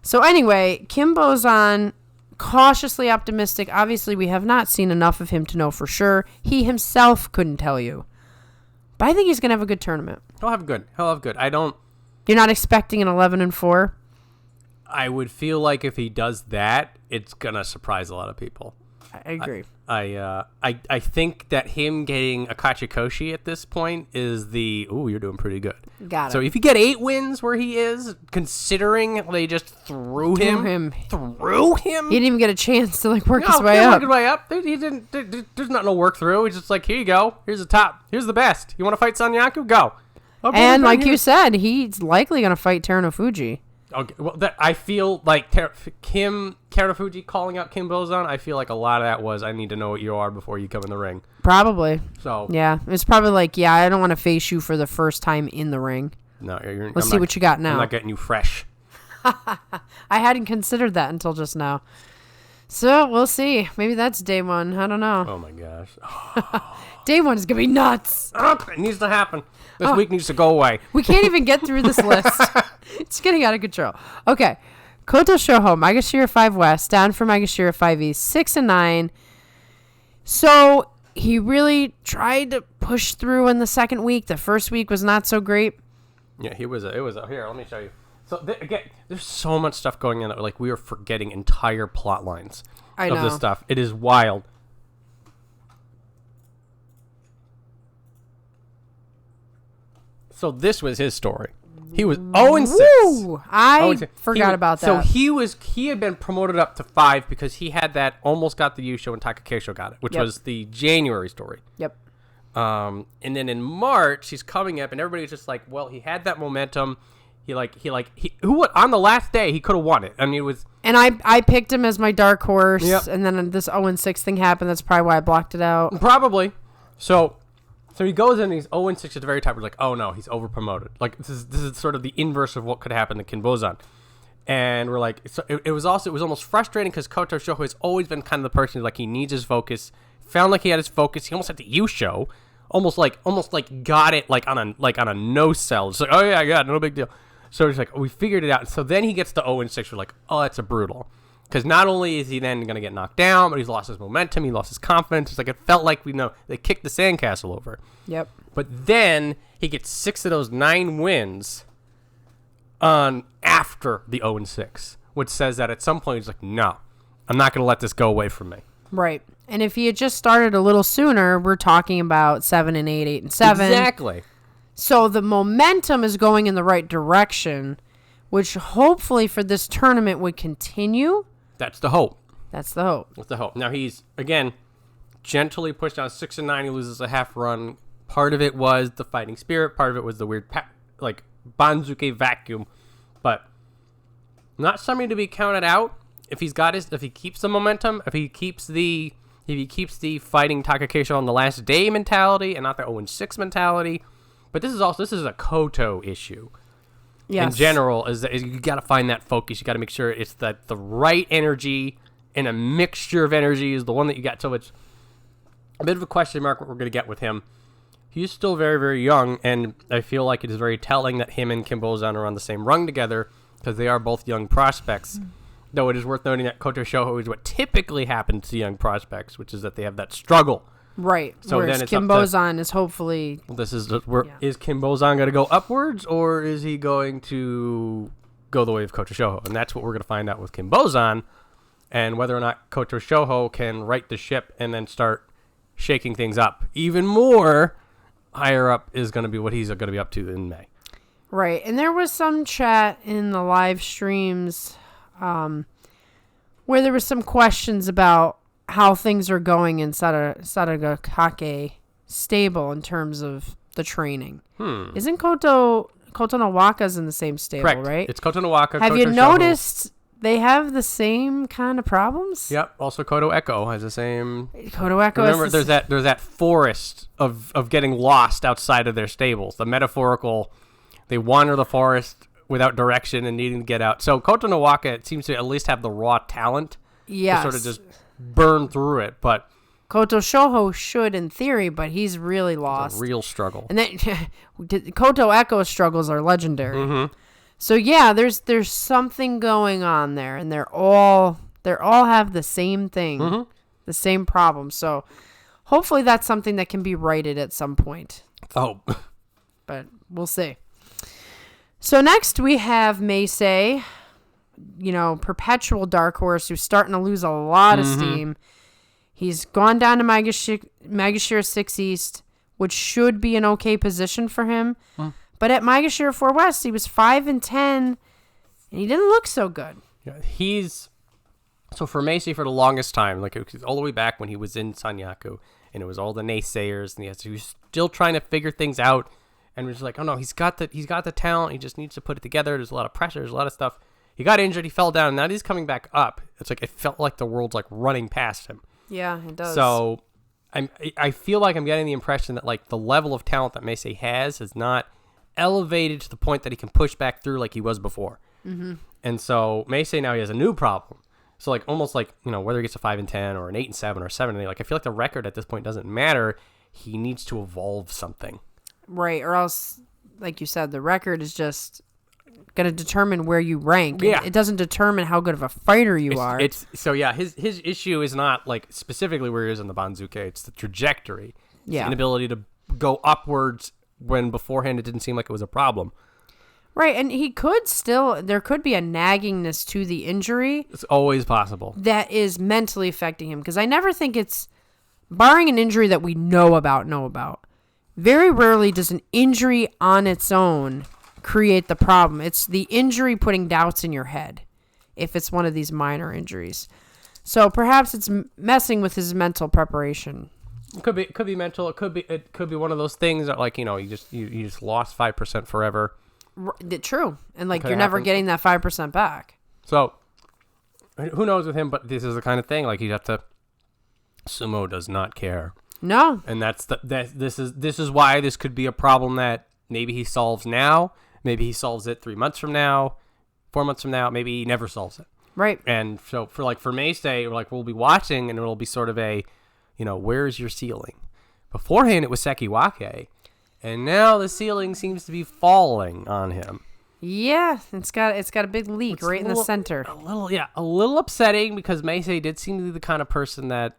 So anyway, Kinbozan, cautiously optimistic. Obviously, we have not seen enough of him to know for sure. He himself couldn't tell you. But I think he's going to have a good tournament. He'll have good. You're not expecting an 11-4? I would feel like if he does that, it's going to surprise a lot of people. I agree. I think that him getting a Kachikoshi at this point is you're doing pretty good. Got it. So if you get 8 wins where he is, considering they just threw him. He didn't even get a chance to work his way up. up. Work his way up. He didn't. There's not no work through. He's just like, here you go. Here's the top. Here's the best. You want to fight Sanyaku? Go. And like you said, he's likely going to fight Terunofuji. Okay, well, I feel like Takafuji calling out Kinbozan, I feel like a lot of that was, I need to know what you are before you come in the ring. Probably. So yeah, it's probably like, I don't want to face you for the first time in the ring. No, let's see what you got now. I'm not getting you fresh. I hadn't considered that until just now. So we'll see. Maybe that's day one. I don't know. Oh my gosh. Day one is gonna be nuts. It needs to happen. This week needs to go away. We can't even get through this list. It's getting out of control. Okay. Kotoshoho, Maegashira 5 West, down for Maegashira 5 East, 6-9. So he really tried to push through in the second week. The first week was not so great. Yeah, here, let me show you. So again, there's so much stuff going on. Like, we are forgetting entire plot lines of this stuff. It is wild. So this was his story. He was 0-6. I forgot about that. So he had been promoted up to 5 because he had that almost got the Yusho and Takakeisho got it, which was the January story. Yep. And then in March he's coming up and everybody's just like, well, he had that momentum. He on the last day he could have won it. I mean, it was. And I picked him as my dark horse, and then this 0-6 thing happened. That's probably why I blocked it out. Probably. So he goes in and he's 0-6 at the very top. We're like, oh no, he's over promoted. Like this is sort of the inverse of what could happen to Kinbozan. And we're like, so it was almost frustrating because Kotoshoho has always been kind of the person who, like, he needs his focus. Found like he had his focus. He almost had the Yusho, almost like got it on a no sell. It's like, oh yeah, I got it, no big deal. So he's like, we figured it out. So then he gets to 0-6. We're like, oh, that's a brutal. Because not only is he then going to get knocked down, but he's lost his momentum. He lost his confidence. It's like, it felt like they kicked the sandcastle over. Yep. But then he gets 6 of those 9 wins on after the 0-6, which says that at some point he's like, no, I'm not going to let this go away from me. Right. And if he had just started a little sooner, we're talking about 7-8, 8-7. Exactly. So the momentum is going in the right direction, which hopefully for this tournament would continue. That's the hope. That's the hope. That's the hope. Now he's, again, gently pushed down 6-9. He loses a half run. Part of it was the fighting spirit. Part of it was the weird, Banzuke vacuum. But not something to be counted out. If he keeps the momentum, if he keeps the fighting Takakeisho on the last day mentality and not the 0-6 mentality. But this is a Koto issue. Yes. In general, is you got to find that focus. You got to make sure it's that the right energy and a mixture of energy is the one that you got. So it's a bit of a question mark what we're going to get with him. He's still very, very young, and I feel like it is very telling that him and Kinbozan are on the same rung together because they are both young prospects. Though it is worth noting that Kotoshoho is what typically happens to young prospects, which is that they have that struggle. Right. So whereas then Kinbozan is hopefully... Is Kinbozan going to go upwards, or is he going to go the way of Kotoshoho? And that's what we're going to find out with Kinbozan, and whether or not Kotoshoho can right the ship and then start shaking things up even more. Higher up is going to be what he's going to be up to in May. Right. And there was some chat in the live streams where there was some questions about how things are going in Sadagakake stable in terms of the training. Isn't Kotonowaka's in the same stable, correct, right? It's Kotonowaka. Have you noticed they have the same kind of problems? Yep. Also, Koto Echo has the same. Koto Echo. Remember, there's that forest of getting lost outside of their stables. The metaphorical, they wander the forest without direction and needing to get out. So Kotonowaka seems to at least have the raw talent. Yes. To sort of just burn through it, but Kotoshoho should in theory, but he's really lost. It's a real struggle. And then Koto Echo's struggles are legendary. Mm-hmm. So yeah, there's something going on there, and they're all have the same thing, the same problem. So hopefully that's something that can be righted at some point. Oh, but we'll see. So next we have Meisei, perpetual dark horse who's starting to lose a lot of steam. He's gone down to Maegashira 6 East, which should be an okay position for him. But at Maegashira 4 West, he was 5-10, and he didn't look so good. Yeah, so for Meisei for the longest time, like it was all the way back when he was in Sanyaku, and it was all the naysayers, and he was still trying to figure things out, and we're just like, oh no, he's got the talent, he just needs to put it together. There's a lot of pressure, there's a lot of stuff. He got injured, he fell down, and now he's coming back up. It's like it felt like the world's like running past him. Yeah, it does. So I feel like I'm getting the impression that like the level of talent that Meisei has is not elevated to the point that he can push back through like he was before. And so Meisei now he has a new problem. So like almost like, whether he gets a 5-10 or an 8-7 or 7-8, like I feel like the record at this point doesn't matter. He needs to evolve something. Right, or else, like you said, the record is just going to determine where you rank. Yeah. It doesn't determine how good of a fighter you are. His issue is not like specifically where he is in the Banzuke. It's the trajectory. It's the inability to go upwards when beforehand it didn't seem like it was a problem. Right, and there could be a naggingness to the injury. It's always possible. That is mentally affecting him, because I never think it's, barring an injury that we know about, very rarely does an injury on its own create the problem. It's the injury putting doubts in your head, if it's one of these minor injuries. So perhaps it's messing with his mental preparation. It could be mental. It could be one of those things that like, you just lost 5% forever. True. And like you're never getting that 5% back. So who knows with him, but this is the kind of thing like you have to, sumo does not care. No. And this is why this could be a problem that maybe he solves now, maybe he solves it 3 months from now, 4 months from now, maybe he never solves it. Right. And so for Meisei, like we'll be watching and it'll be sort of a, where's your ceiling? Beforehand it was Sekiwake, and now the ceiling seems to be falling on him. Yeah, it's got a big leak in the center. A little upsetting because Meisei did seem to be the kind of person that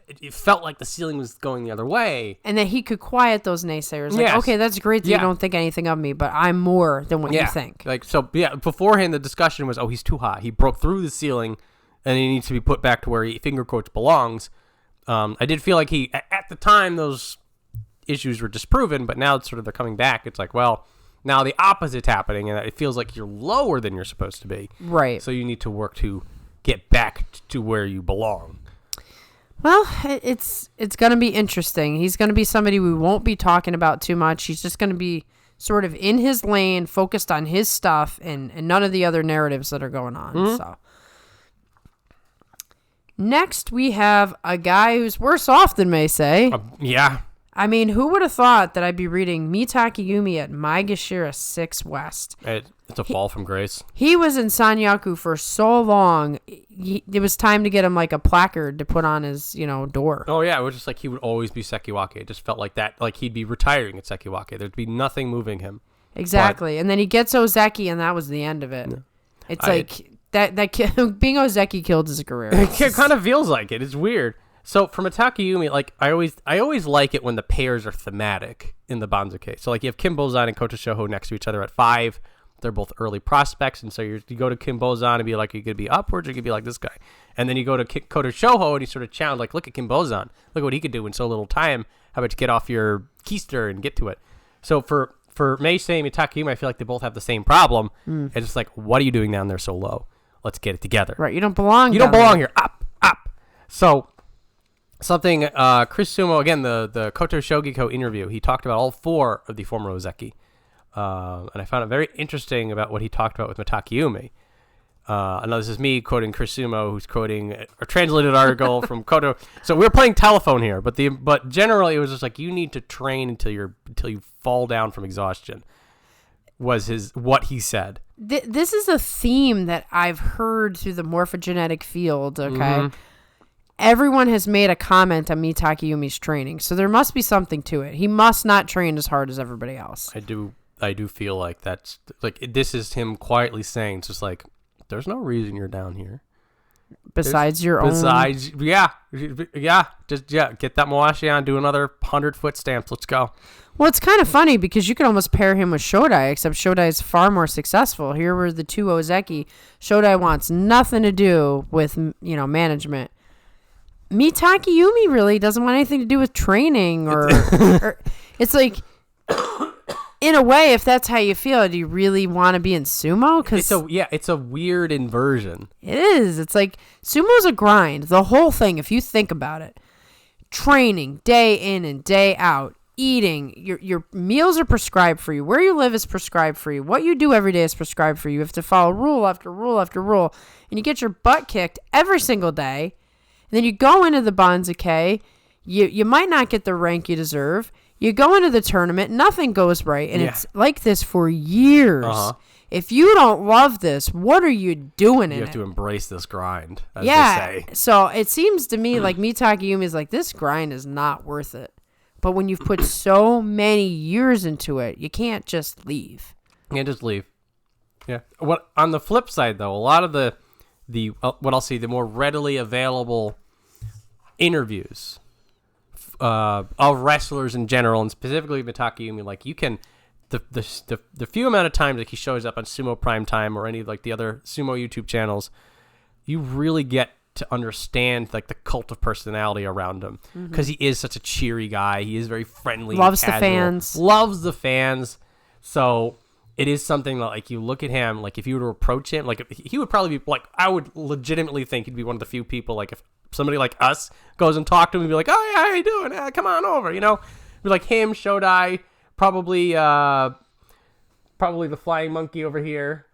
it felt like the ceiling was going the other way. And that he could quiet those naysayers. Like, Yes. okay, that's great that you don't think anything of me, but I'm more than what you think. Like, so, yeah, beforehand, the discussion was, he's too high. He broke through the ceiling, and he needs to be put back to where he, finger quotes, belongs. I did feel like at the time, those issues were disproven, but now it's sort of they're coming back. It's like, well, now the opposite's happening, and it feels like you're lower than you're supposed to be. Right. So you need to work to get back to where you belong. Well, it's going to be interesting. He's going to be somebody we won't be talking about too much. He's just going to be sort of in his lane, focused on his stuff, and none of the other narratives that are going on. Mm-hmm. So next, we have a guy who's worse off than Meisei. Yeah. I mean, who would have thought that I'd be reading Mitakeumi at Maegashira 6 West? It's a fall from grace. He was in Sanyaku for so long. It was time to get him like a placard to put on his, door. Oh, yeah. It was just like he would always be Sekiwake. It just felt like that. Like he'd be retiring at Sekiwake. There'd be nothing moving him. Exactly. And then he gets Ozeki, and that was the end of it. Yeah. It's that being Ozeki killed his career. It kind of feels like it. It's weird. So for Mitakeumi, like I always like it when the pairs are thematic in the Banzuke. So like you have Kinbozan and Kotoshoho next to each other at 5. They're both early prospects, and so you go to Kinbozan and be like, you could be upwards, or you could be like this guy. And then you go to Kotoshoho and you sort of challenge, like, look at Kinbozan. Look what he could do in so little time. How about you get off your keister and get to it? So for Meisei and Mitakeumi, I feel like they both have the same problem. It's just like, what are you doing down there so low? Let's get it together. Right, you don't belong You don't belong here. Up. So something, Chris Sumo, again, the Koto Shogiko interview, he talked about all 4 of the former Ozeki. And I found it very interesting about what he talked about with Mitakeumi. I know this is me quoting Chris Sumo, who's quoting a translated article from Koto. So we're playing telephone here, but generally it was just like, you need to train until you fall down from exhaustion. Was what he said. This is a theme that I've heard through the morphogenetic field. Okay. Mm-hmm. Everyone has made a comment on Mitakeumi's training, so there must be something to it. He must not train as hard as everybody else. I do feel like that's like, this is him quietly saying, it's just like, there's no reason you're down here. Besides, get that Mawashi on, do another 100 foot stamps. Let's go. Well, it's kind of funny because you could almost pair him with Shodai, except Shodai is far more successful. Here were the 2 Ozeki. Shodai wants nothing to do with, management. Mitakeumi really doesn't want anything to do with training or it's like, in a way, if that's how you feel, do you really want to be in sumo? It's a weird inversion. It is. It's like sumo's a grind. The whole thing, if you think about it, training day in and day out, eating, your meals are prescribed for you. Where you live is prescribed for you. What you do every day is prescribed for you. You have to follow rule after rule after rule, and you get your butt kicked every single day. And then you go into the Banzuke, you might not get the rank you deserve. You go into the tournament, nothing goes right, and it's like this for years. Uh-huh. If you don't love this, what are you doing in it? You have to embrace this grind, as they say. So it seems to me like Mitakeumi is like, this grind is not worth it. But when you've put so many years into it, you can't just leave. You can't just leave. Yeah. What on the flip side, though, a lot of the what I'll say, the more readily available interviews of wrestlers in general, and specifically Mitakeumi, like you can, the few amount of times that he shows up on Sumo Prime Time or any of like the other sumo YouTube channels, you really get to understand like the cult of personality around him, because he is such a cheery guy. He is very friendly, loves the fans. So it is something that, like, you look at him, like, if you were to approach him, like, he would probably be, like, I would legitimately think he'd be one of the few people, like, if somebody like us goes and talk to him, he'd be like, oh, yeah, how you doing? Come on over, Be like him, Shodai, probably the flying monkey over here.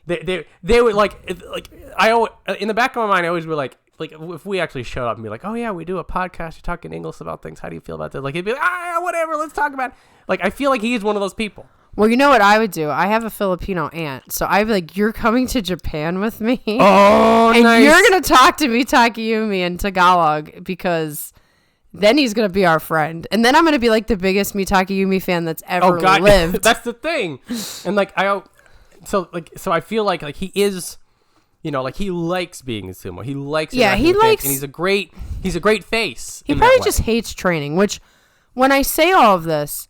They would, I always, in the back of my mind, I always be like, if we actually showed up and be like, oh, yeah, we do a podcast, you're talking English about things, how do you feel about that? Like, he'd be like, whatever, let's talk about it. Like, I feel like he's one of those people. Well, you know what I would do? I have a Filipino aunt, so I'd be like, you're coming to Japan with me? Oh, and nice. You're going to talk to Mitakeumi in Tagalog, because then he's going to be our friend. And then I'm going to be like the biggest Mitakeumi fan that's ever lived. That's the thing. And so I feel like he is, like he likes being in sumo. He likes and He's a great face. He probably just hates training, which when I say all of this,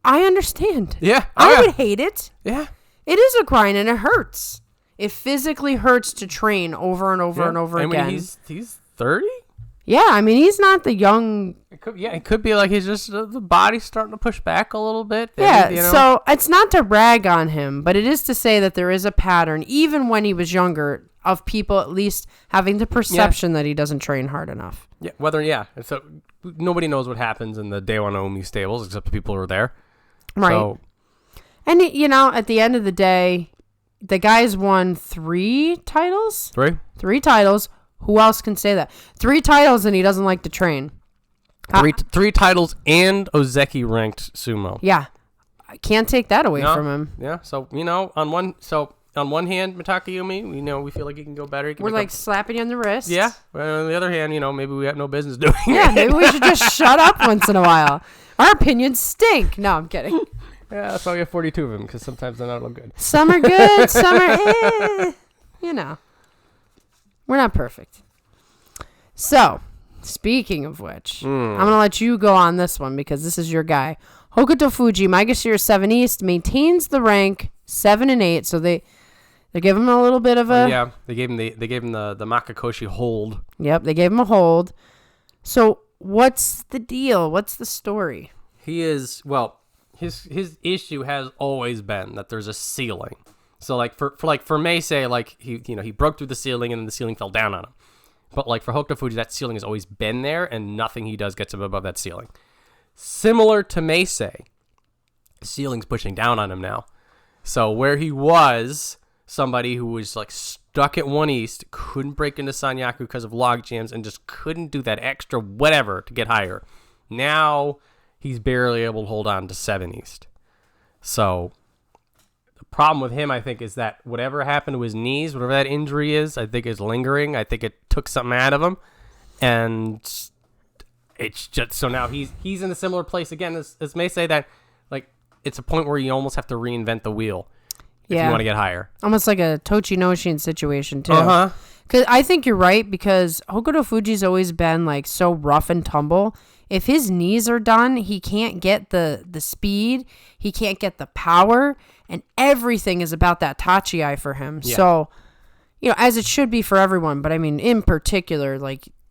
I understand. Yeah. I would hate it. Yeah. It is a grind and it hurts. It physically hurts to train over and over and over again. He's 30? Yeah, I mean, he's not the young... It could be like he's just, the body's starting to push back a little bit. Yeah, so it's not to rag on him, but it is to say that there is a pattern, even when he was younger, of people at least having the perception that he doesn't train hard enough. Yeah, so nobody knows what happens in the Takanomie stables except the people who are there. Right. So, and, at the end of the day, the guy's won 3 titles? 3? 3 titles. Who else can say that? 3 titles and he doesn't like to train. 3 titles and Ozeki ranked sumo. Yeah. I can't take that away from him. Yeah. So, on one hand, Mitakeumi, we feel like he can go better. We're like slapping you on the wrist. Yeah. Well, on the other hand, maybe we have no business doing it. Yeah, maybe we should just shut up once in a while. Our opinions stink. No, I'm kidding. Yeah, that's why we have 42 of them, because sometimes they're not look good. Some are good, some are We're not perfect. So, speaking of which, I'm going to let you go on this one because this is your guy. Hokutofuji, Maegashira 7 East, maintains the rank 7 and 8, so they give him a little bit of a... they gave him the Makakoshi hold. Yep, they gave him a hold. So, what's the deal? What's the story? He is, his issue has always been that there's a ceiling. So for Meisei, he broke through the ceiling and then the ceiling fell down on him. But for Hokutofuji, that ceiling has always been there and nothing he does gets him above that ceiling. Similar to Meisei, the ceiling's pushing down on him now. So where he was somebody who was stuck at 1 East, couldn't break into Sanyaku because of log jams and just couldn't do that extra whatever to get higher. Now he's barely able to hold on to 7 East. So the problem with him, I think, is that whatever happened to his knees, whatever that injury is, I think is lingering. I think it took something out of him. And it's just, so now he's in a similar place again as Meisei, that it's a point where you almost have to reinvent the wheel if you want to get higher. Almost like a Tochinoshin situation too. Uh-huh. Cause I think you're right, because Hokutofuji's always been so rough and tumble. If his knees are done, he can't get the speed, he can't get the power, and everything is about that tachi for him. Yeah. So, as it should be for everyone, but I mean, in particular,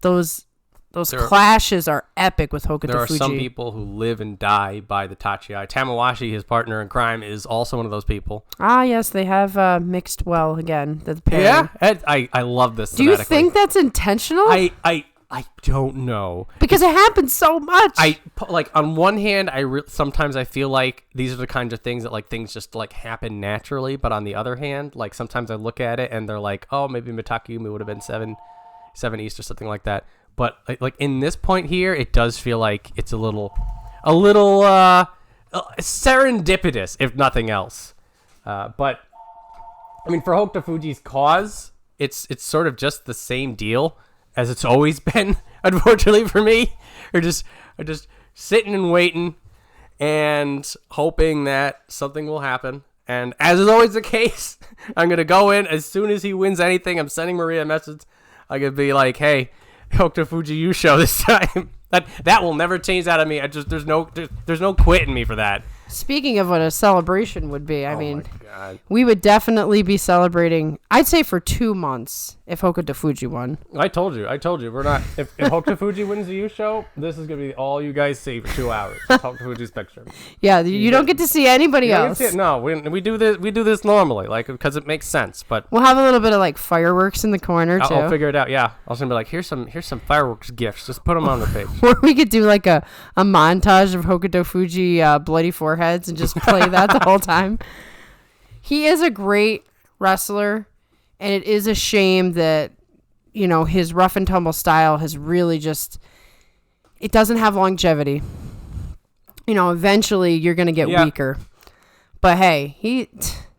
those clashes are epic with Hokutofuji. There are some people who live and die by the tachi. Tamawashi, his partner in crime, is also one of those people. Ah, yes, they have mixed well again. Yeah, I love this. Do you think that's intentional? I don't know. Because it happens so much. On one hand, sometimes I feel like these are the kinds of things that things just happen naturally. But on the other hand, sometimes I look at it and they're oh, maybe Mitakeumi would have been 7 East or something like that. But in this point here, it does feel like it's a little serendipitous, if nothing else. But I mean, for Hokutofuji's cause, it's sort of just the same deal as it's always been, unfortunately for me. Or just sitting and waiting and hoping that something will happen. And as is always the case, I'm going to go in as soon as he wins anything. I'm sending Maria a message. I'm going to be hey, Hokutofuji, you show this time. That will never change out of me. There's no quitting me for that. Speaking of what a celebration would be, I mean, we would definitely be celebrating, I'd say, for 2 months if Hokutofuji won. I told you. We're not. If Hokutofuji wins the U show, this is going to be all you guys see for 2 hours. Hokutofuji's picture. Yeah, you don't get to see anybody else. No, we do this. We do this normally, because it makes sense. But we'll have a little bit of fireworks in the corner too. I'll figure it out. Yeah, I was gonna be here's some fireworks gifts. Just put them on the page. Or we could do a montage of Hokutofuji bloody foreheads and just play that the whole time. He is a great wrestler, and it is a shame that his rough and tumble style has really it doesn't have longevity. Eventually you're gonna get weaker. But hey,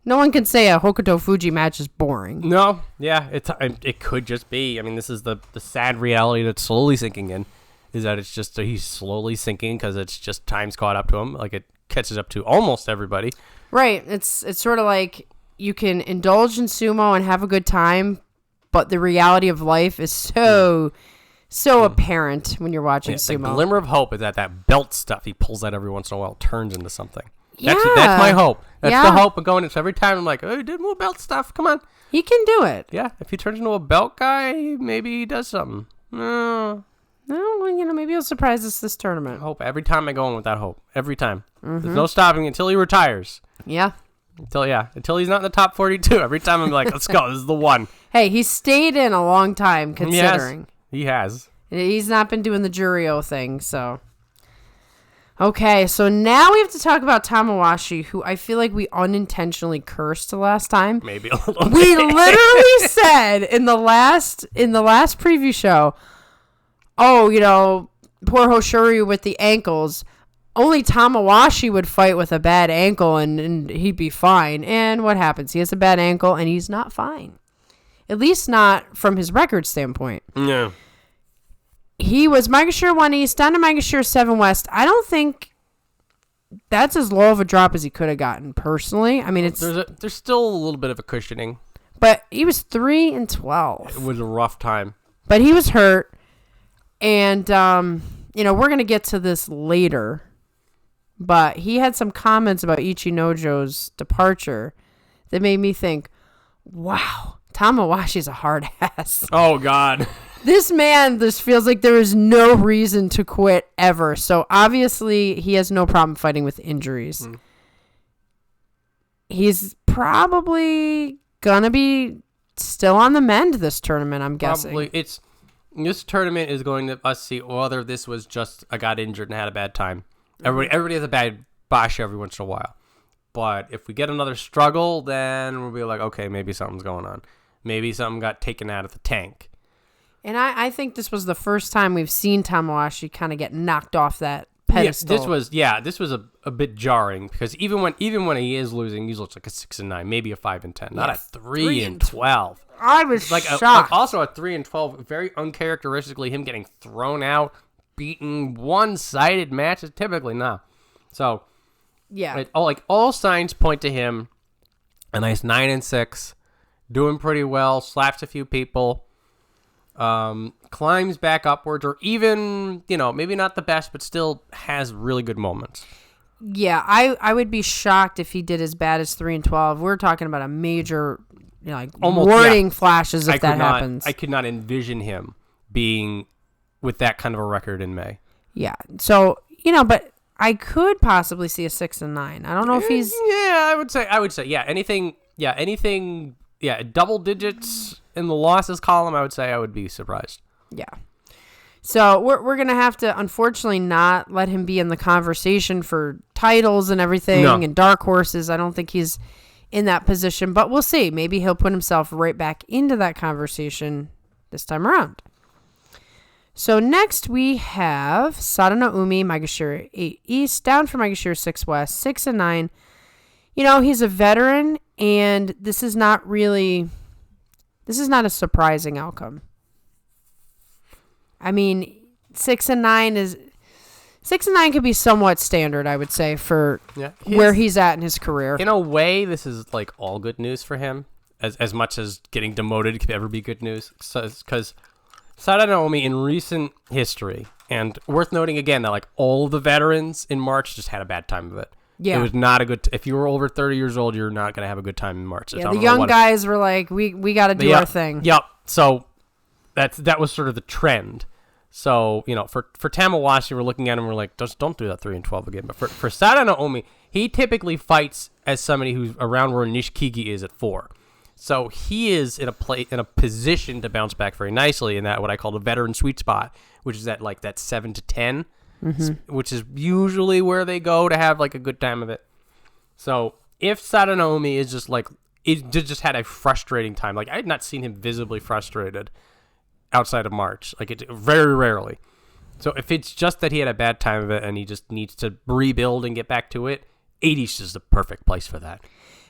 no one can say a Hokutofuji match is boring. No, yeah, it could just be. I mean, this is the sad reality that's slowly sinking in, is that it's just he's slowly sinking because it's just time's caught up to him. It catches up to almost everybody. Right. It's sort of you can indulge in sumo and have a good time, but the reality of life is so so apparent when you're watching The sumo. glimmer of hope is that belt stuff he pulls out every once in a while turns into something. That's Yeah. my hope. That's Yeah. the hope of going into every time. I'm like, oh, he did more belt stuff. Come on. He can do it. Yeah, if he turns into a belt guy, maybe he does something. No. No, well, maybe he'll surprise us this tournament. Hope. Every time I go in with that hope. Every time. There's no stopping until he retires. Yeah. Until he's not in the top 42. Every time I'm like, let's go. This is the one. Hey, he stayed in a long time considering. He has. He's not been doing the Juryo thing, so. Okay, so now we have to talk about Tamawashi, who I feel like we unintentionally cursed last time. Maybe a little We bit. literally said in the last preview show, oh, poor Hoshoryu with the ankles. Only Tamawashi would fight with a bad ankle and he'd be fine. And what happens? He has a bad ankle and he's not fine. At least not from his record standpoint. No. He was Maegashira 1 East down to Maegashira 7 West. I don't think that's as low of a drop as he could have gotten, personally. I mean, There's still a little bit of a cushioning. But he was 3-12. It was a rough time. But he was hurt. And, we're going to get to this later. But he had some comments about Ichinojo's departure that made me think, wow, Tamawashi's a hard ass. Oh, God. This man just feels like there is no reason to quit ever. So obviously he has no problem fighting with injuries. He's probably going to be still on the mend this tournament, I'm guessing. Probably. This tournament is going to us see whether this was just I got injured and had a bad time. Everybody has a bad Basho every once in a while. But if we get another struggle, then we'll be like, okay, maybe something's going on. Maybe something got taken out of the tank. And I think this was the first time we've seen Tamawashi kind of get knocked off that pedestal. This was a bit jarring because even when he is losing, he looks like a 6-9, maybe a 5-10, not a 3-12. I was shocked. Also a 3-12, very uncharacteristically him getting thrown out, beaten, one-sided matches. Typically, no. So yeah, all signs point to him a nice 9-6, doing pretty well, slaps a few people. Climbs back upwards, or even, maybe not the best, but still has really good moments. Yeah, I would be shocked if he did as bad as 3-12. We're talking about a major, warning flashes if that happens. I could not envision him being with that kind of a record in May. Yeah, so, but I could possibly see a 6-9. I don't know if he's... Yeah, I would say, anything, double digits in the losses column, I would say I would be surprised. Yeah. So we're going to have to, unfortunately, not let him be in the conversation for titles and everything and dark horses. I don't think he's in that position, but we'll see. Maybe he'll put himself right back into that conversation this time around. So next we have Sadonoumi, Maegashira 8 East, down from Maegashira 6 West, 6-9. He's a veteran, and this is not a surprising outcome. I mean, 6-9 could be somewhat standard, I would say, for where he's at in his career. In a way, this is like all good news for him, as much as getting demoted could ever be good news. Because Sadonoumi in recent history, and worth noting again that like all the veterans in March just had a bad time of it. Yeah. It was not a good... if you were over 30 years old, you're not going to have a good time in March. Yeah, the young guys were like, we got to do our thing. Yep. So that was sort of the trend. So, for Tamawashi, we're looking at him, we're like, just don't do that 3-12 again. But for Sadonoumi, he typically fights as somebody who's around where Nishikigi is at 4. So he is in a position to bounce back very nicely in that what I call the veteran sweet spot, which is at like that 7-10. Which is usually where they go to have like a good time of it. So if Sadonoumi is just like it just had a frustrating time, like I had not seen him visibly frustrated outside of March, like it very rarely. So if it's just that he had a bad time of it and he just needs to rebuild and get back to it, 80's is the perfect place for that.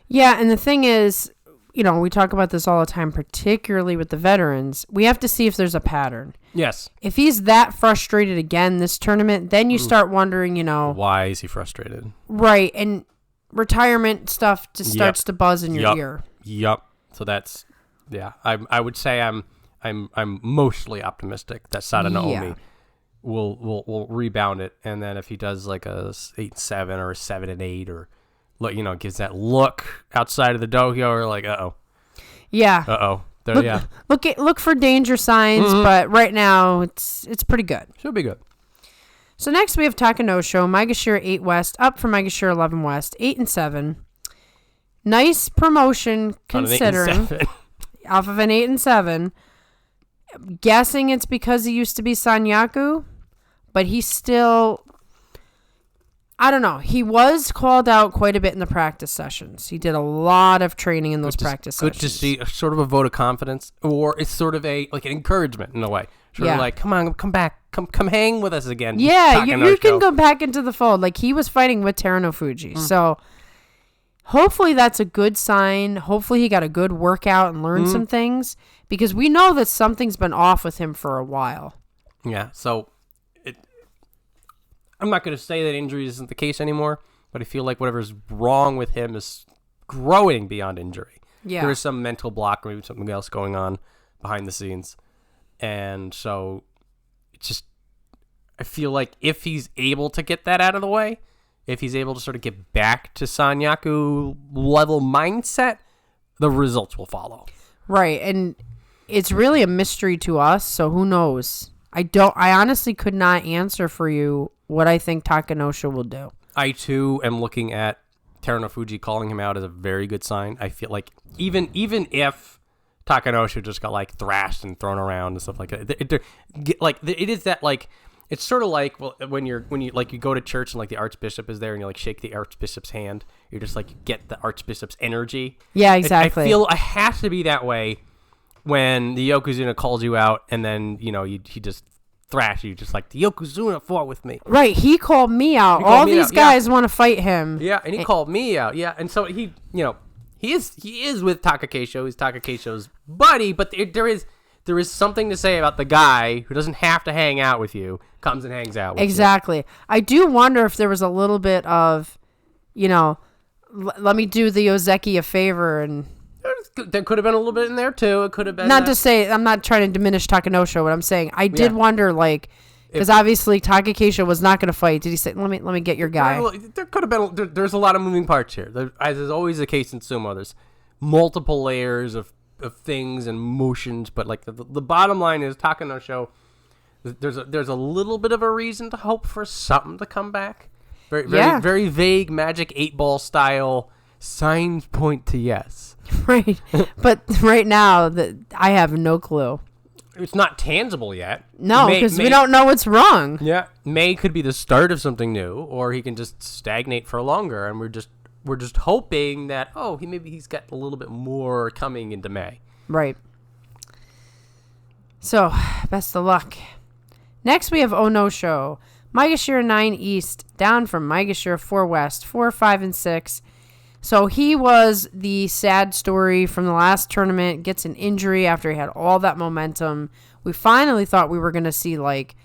Yeah, and the thing is, we talk about this all the time, particularly with the veterans. We have to see if there's a pattern. Yes. If he's that frustrated again this tournament, then you start wondering, why is he frustrated? Right, and retirement stuff just starts to buzz in your ear. Yep. So that's, I would say I'm I'm mostly optimistic that Sadonoumi Yeah. will rebound it, and then if he does like a 8-7 or a 7-8 or gives that look outside of the dohyo, or like Yeah. There, Look for danger signs, but right now it's pretty good. Should be good. So next we have Takanosho, Maegashira 8 West, up from Maegashira 11 West, 8-7. Nice promotion considering off of an 8-7. Guessing it's because he used to be Sanyaku, but he's still, I don't know. He was called out quite a bit in the practice sessions. He did a lot of training in those practice sessions. Good to see, sort of a vote of confidence, or it's sort of an encouragement in a way. Sort of like, come on, come back, come hang with us again. Yeah, you can go back into the fold. Like, he was fighting with Terunofuji. So hopefully that's a good sign. Hopefully he got a good workout and learned some things, because we know that something's been off with him for a while. Yeah, so I'm not going to say that injury isn't the case anymore, but I feel like whatever's wrong with him is growing beyond injury. Yeah. There is some mental block, maybe something else going on behind the scenes. And so it's just, I feel like if he's able to get that out of the way, if he's able to sort of get back to Sanyaku level mindset, the results will follow. Right. And it's really a mystery to us. So who knows? I honestly could not answer for you what I think Takanosho will do. I too am looking at Terunofuji calling him out as a very good sign. I feel like even if Takanosho just got like thrashed and thrown around and stuff like that, it is that like, it's sort of like when you like you go to church and like the archbishop is there and you like shake the archbishop's hand, you're just like get the archbishop's energy. Yeah, exactly. I feel I have to be that way when the Yokozuna calls you out and then he just thrash you, just like the Yokozuna fought with me. Right, he called me out. All these guys want to fight him. Yeah, and he called me out. Yeah, and so he is with Takakeisho. He's Takakeisho's buddy, but there is something to say about the guy who doesn't have to hang out with you, comes and hangs out with you. Exactly. I do wonder if there was a little bit of, let me do the Ozeki a favor, and there could have been a little bit in there too. It could have been to say I'm not trying to diminish Takanosho. What I'm saying, I did wonder, like, because obviously Takakeisho was not going to fight. Did he say, let me get your guy? There could have been. There's a lot of moving parts here. As is always the case in sumo, there's multiple layers of things and motions. But like the bottom line is Takanosho. There's a little bit of a reason to hope for something to come back. Very vague Magic 8-Ball style. Signs point to yes. Right. But right now, I have no clue. It's not tangible yet. No, because we don't know what's wrong. Yeah. May could be the start of something new, or he can just stagnate for longer, and we're just hoping that, maybe he's got a little bit more coming into May. Right. So, best of luck. Next, we have Onosho. Maegashira 9 East, down from Maegashira 4 West, 4, 5, and 6. So he was the sad story from the last tournament, gets an injury after he had all that momentum. We finally thought we were going to see, like,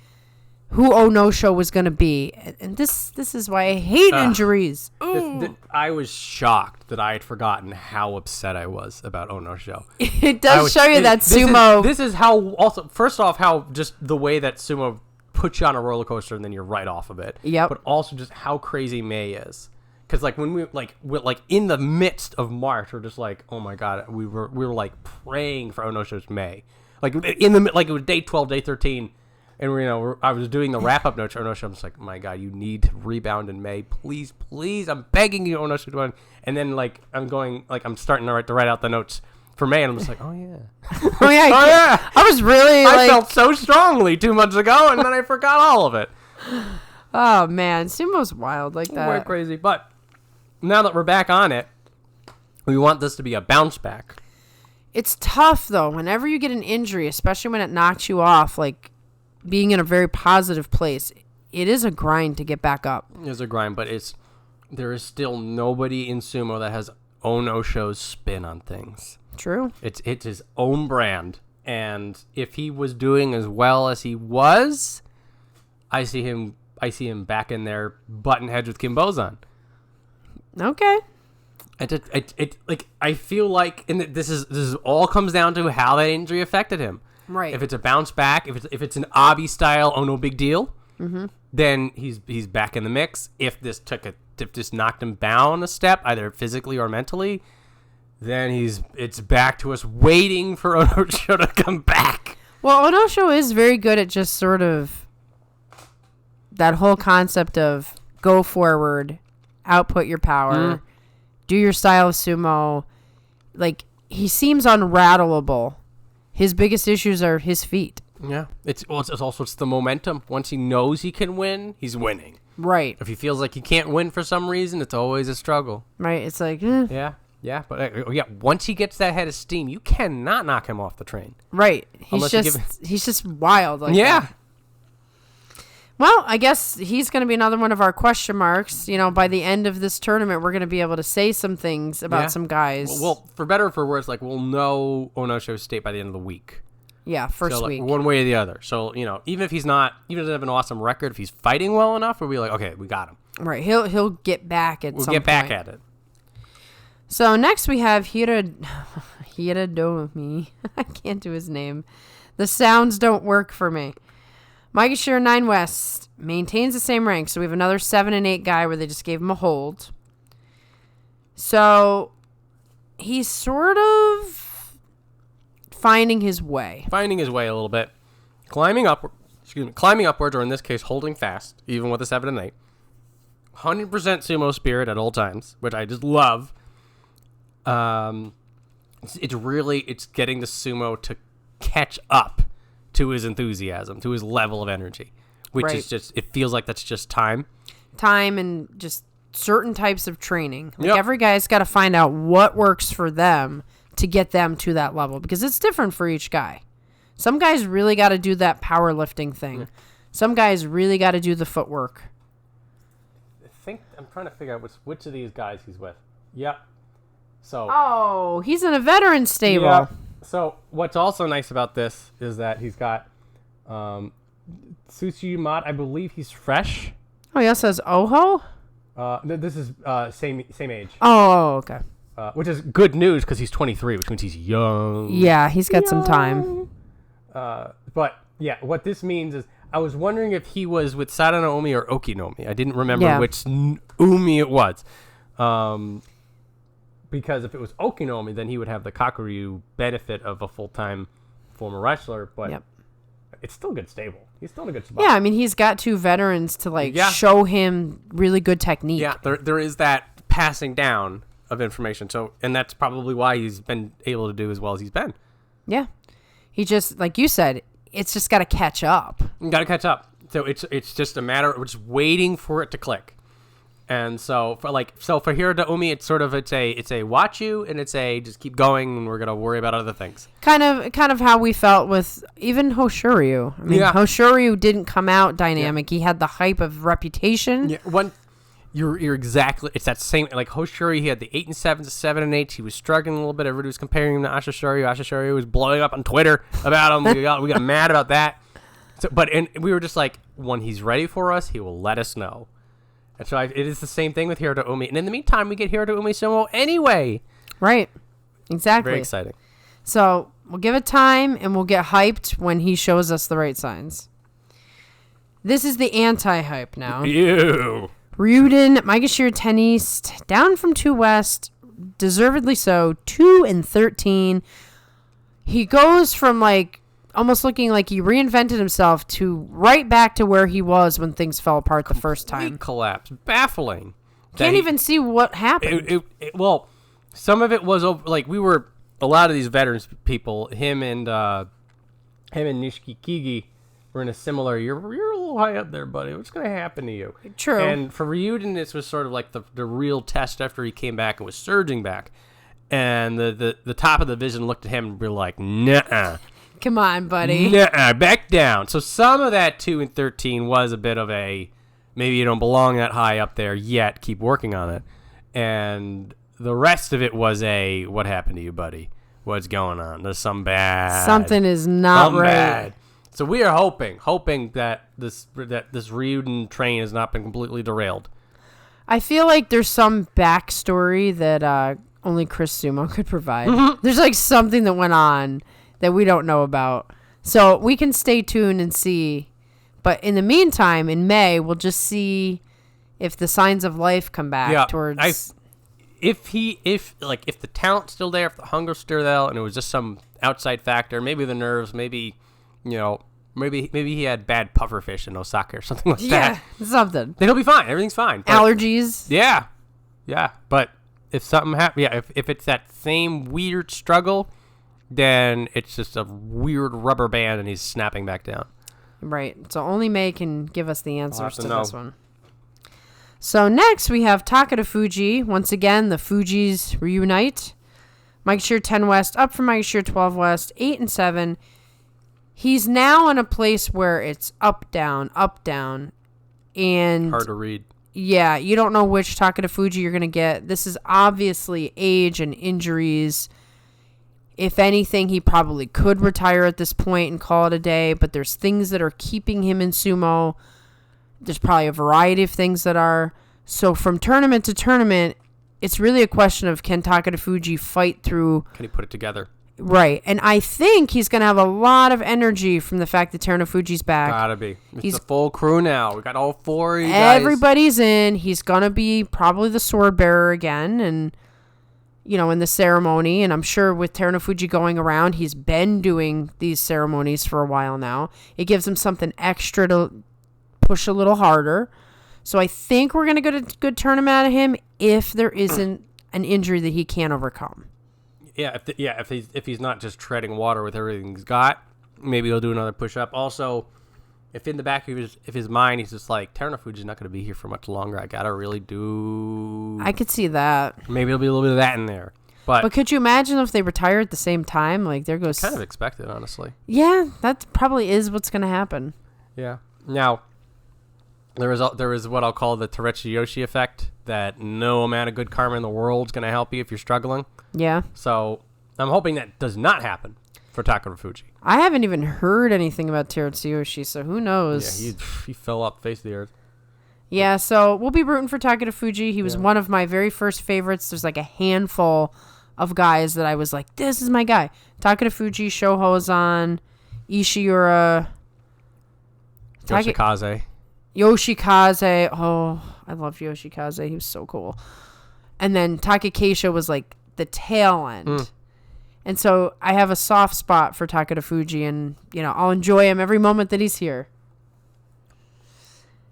who Onosho was going to be. And this is why I hate injuries. I was shocked that I had forgotten how upset I was about Onosho. It does show you that sumo. This is how, also, first off, how just the way that sumo puts you on a roller coaster and then you're right off of it. Yep. But also just how crazy May is. Because like when we're in the midst of March, we're just like, oh my god, we were like praying for Onosho's May, like in the it was day 12, day 13, and I was doing the wrap up notes for Onosho. I'm just like, my god, you need to rebound in May, please, I'm begging you, Onosho, to win. And then I'm starting to write out the notes for May, and I'm just like, oh yeah, oh yeah, I was really I felt so strongly 2 months ago, and then I forgot all of it. Oh man, sumo's wild like that. We're crazy, but. Now that we're back on it, we want this to be a bounce back. It's tough, though, whenever you get an injury, especially when it knocks you off, like being in a very positive place. It is a grind to get back up. It is a grind, but there is still nobody in sumo that has Onosho's spin on things. True. It's his own brand, and if he was doing as well as he was, I see him back in there button heads with Kinbozan. Okay. I feel like, and this is all comes down to how that injury affected him. Right. If it's a bounce back, if it's an Abi style, oh no big deal, then he's back in the mix. If this knocked him down a step, either physically or mentally, then it's back to us waiting for Onosho to come back. Well, Onosho is very good at just sort of that whole concept of go forward, output your power, do your style of sumo. Like, he seems unrattleable. His biggest issues are his feet. Yeah. It's the momentum. Once he knows he can win, he's winning. Right. If he feels like he can't win for some reason, it's always a struggle. Right. It's like, Yeah, but once he gets that head of steam, you cannot knock him off the train. Right. He's just wild like that. Well, I guess he's going to be another one of our question marks. You know, by the end of this tournament, we're going to be able to say some things about some guys. Well, for better or for worse, like, we'll know Onosho's state by the end of the week. Yeah, first week. One way or the other. So, you know, even if he doesn't have an awesome record, if he's fighting well enough, we'll be like, okay, we got him. Right. He'll get back at some point. We'll get back at it. So next we have Hiradoumi. I can't do his name. The sounds don't work for me. Maegashira 9 West maintains the same rank. So we have another 7 and 8 guy where they just gave him a hold. So he's sort of finding his way. Finding his way a little bit. Climbing upwards, or in this case, holding fast, even with a 7 and 8. 100% sumo spirit at all times, which I just love. It's getting the sumo to catch up to his enthusiasm, to his level of energy, which is just, it feels like that's just time and just certain types of training. Like every guy's got to find out what works for them to get them to that level, because it's different for each guy. Some guys really got to do that powerlifting thing. Some guys really got to do the footwork. I'm trying to figure out which of these guys he's with. Yep. So he's in a veteran stable. Yeah. So what's also nice about this is that he's got Tsuchimat. I believe he's fresh. Oh, he also has Oho? This is same age. Oh, okay. Which is good news because he's 23, which means he's young. Yeah, he's got some time. But yeah, what this means is, I was wondering if he was with Sadonoumi or Okinoumi. I didn't remember which Umi it was. Because if it was Okinoumi, then he would have the Kakuryu benefit of a full-time former wrestler, but it's still good stable. He's still in a good spot. Yeah, I mean, he's got 2 veterans to show him really good technique. Yeah, there is that passing down of information. So, and that's probably why he's been able to do as well as he's been. Yeah. He just, like you said, it's just got to catch up. Got to catch up. So it's just a matter of just waiting for it to click. And so for Hiradoumi, it's a watch you, and it's a just keep going, and we're gonna worry about other things. Kind of how we felt with even Hoshoryu. I mean, Hoshoryu didn't come out dynamic. He had the hype of reputation. Yeah, you're exactly. It's that same, like Hoshoryu. He had the 8 and 7s, 7 and 8. He was struggling a little bit. Everybody was comparing him to Ashashoryu. Ashashoryu was blowing up on Twitter about him. we got mad about that. So, and we were just like, when he's ready for us, he will let us know. And so it is the same thing with Hiradoumi. And in the meantime, we get Hiradoumi Sumo anyway. Right. Exactly. Very exciting. So we'll give it time, and we'll get hyped when he shows us the right signs. This is the anti-hype now. Ew. Ryuden, Maegashira 10 East, down from 2 West, deservedly so, 2 and 13. He goes from almost looking like he reinvented himself to right back to where he was when things fell apart the first time. Collapse. Baffling. Can't even see what happened. Well, some of it was we were a lot of these veterans people. Him and Nishikigi were in a similar. You're a little high up there, buddy. What's going to happen to you? True. And for Ryuden, this was sort of like the real test after he came back and was surging back, and the top of the division looked at him and were like, "Nuh-uh. Come on, buddy. Nuh-uh, back down." So some of that 2 and 13 was a bit of a, maybe you don't belong that high up there yet, keep working on it. And the rest of it was a, what happened to you, buddy? What's going on? There's something is not right. Bad. So we are hoping that this Ryuden train has not been completely derailed. I feel like there's some backstory that only Chris Sumo could provide. Mm-hmm. There's something that went on that we don't know about. So we can stay tuned and see. But in the meantime, in May, we'll just see if the signs of life come back towards... If the talent's still there, if the hunger's still there, and it was just some outside factor, maybe the nerves, maybe, maybe he had bad pufferfish in Osaka or something like that. Yeah, something. Then he'll be fine. Everything's fine. But, allergies. Yeah. But if something happens, if it's that same weird struggle, then it's just a weird rubber band and he's snapping back down. Right. So only May can give us the answers to this one. So next we have Takarafuji. Once again, the Fujis reunite. Maegashira 10 West, up from Maegashira 12 West, 8 and 7. He's now in a place where it's up, down, and... hard to read. Yeah, you don't know which Takarafuji you're going to get. This is obviously age and injuries. If anything, he probably could retire at this point and call it a day, but there's things that are keeping him in sumo. There's probably a variety of things that are. So from tournament to tournament, it's really a question of can Takarafuji fight through... Can he put it together? Right. And I think he's going to have a lot of energy from the fact that Terunofuji's back. Gotta be. He's the full crew now. We got all four of you guys. Everybody's in. He's going to be probably the sword bearer again and, in the ceremony. And I'm sure with Terunofuji going around, he's been doing these ceremonies for a while now. It gives him something extra to push a little harder. So I think we're going to get a good tournament out of him if there isn't an injury that he can't overcome. Yeah, if he's not just treading water with everything he's got, maybe he'll do another push-up. Also, if in the back of his mind he's just like, Terunofuji's not going to be here for much longer, I got to really do... I could see that. Maybe there'll be a little bit of that in there. But could you imagine if they retire at the same time? Like, there goes... Kind of expected, honestly. Yeah, that probably is what's going to happen. Yeah. Now... There is what I'll call the Terunofuji effect, that no amount of good karma in the world is going to help you if you're struggling. Yeah. So I'm hoping that does not happen for Takarafuji. I haven't even heard anything about Terunofuji, so who knows? Yeah, he fell off the face of the earth. Yeah, so we'll be rooting for Takarafuji. He was one of my very first favorites. There's like a handful of guys that I was like, this is my guy. Takarafuji, Shohozan, Ishiura. Yoshikaze. Oh, I love Yoshikaze. He was so cool. And then Takakeisho was like the tail end. And so I have a soft spot for Takarafuji, and, I'll enjoy him every moment that he's here.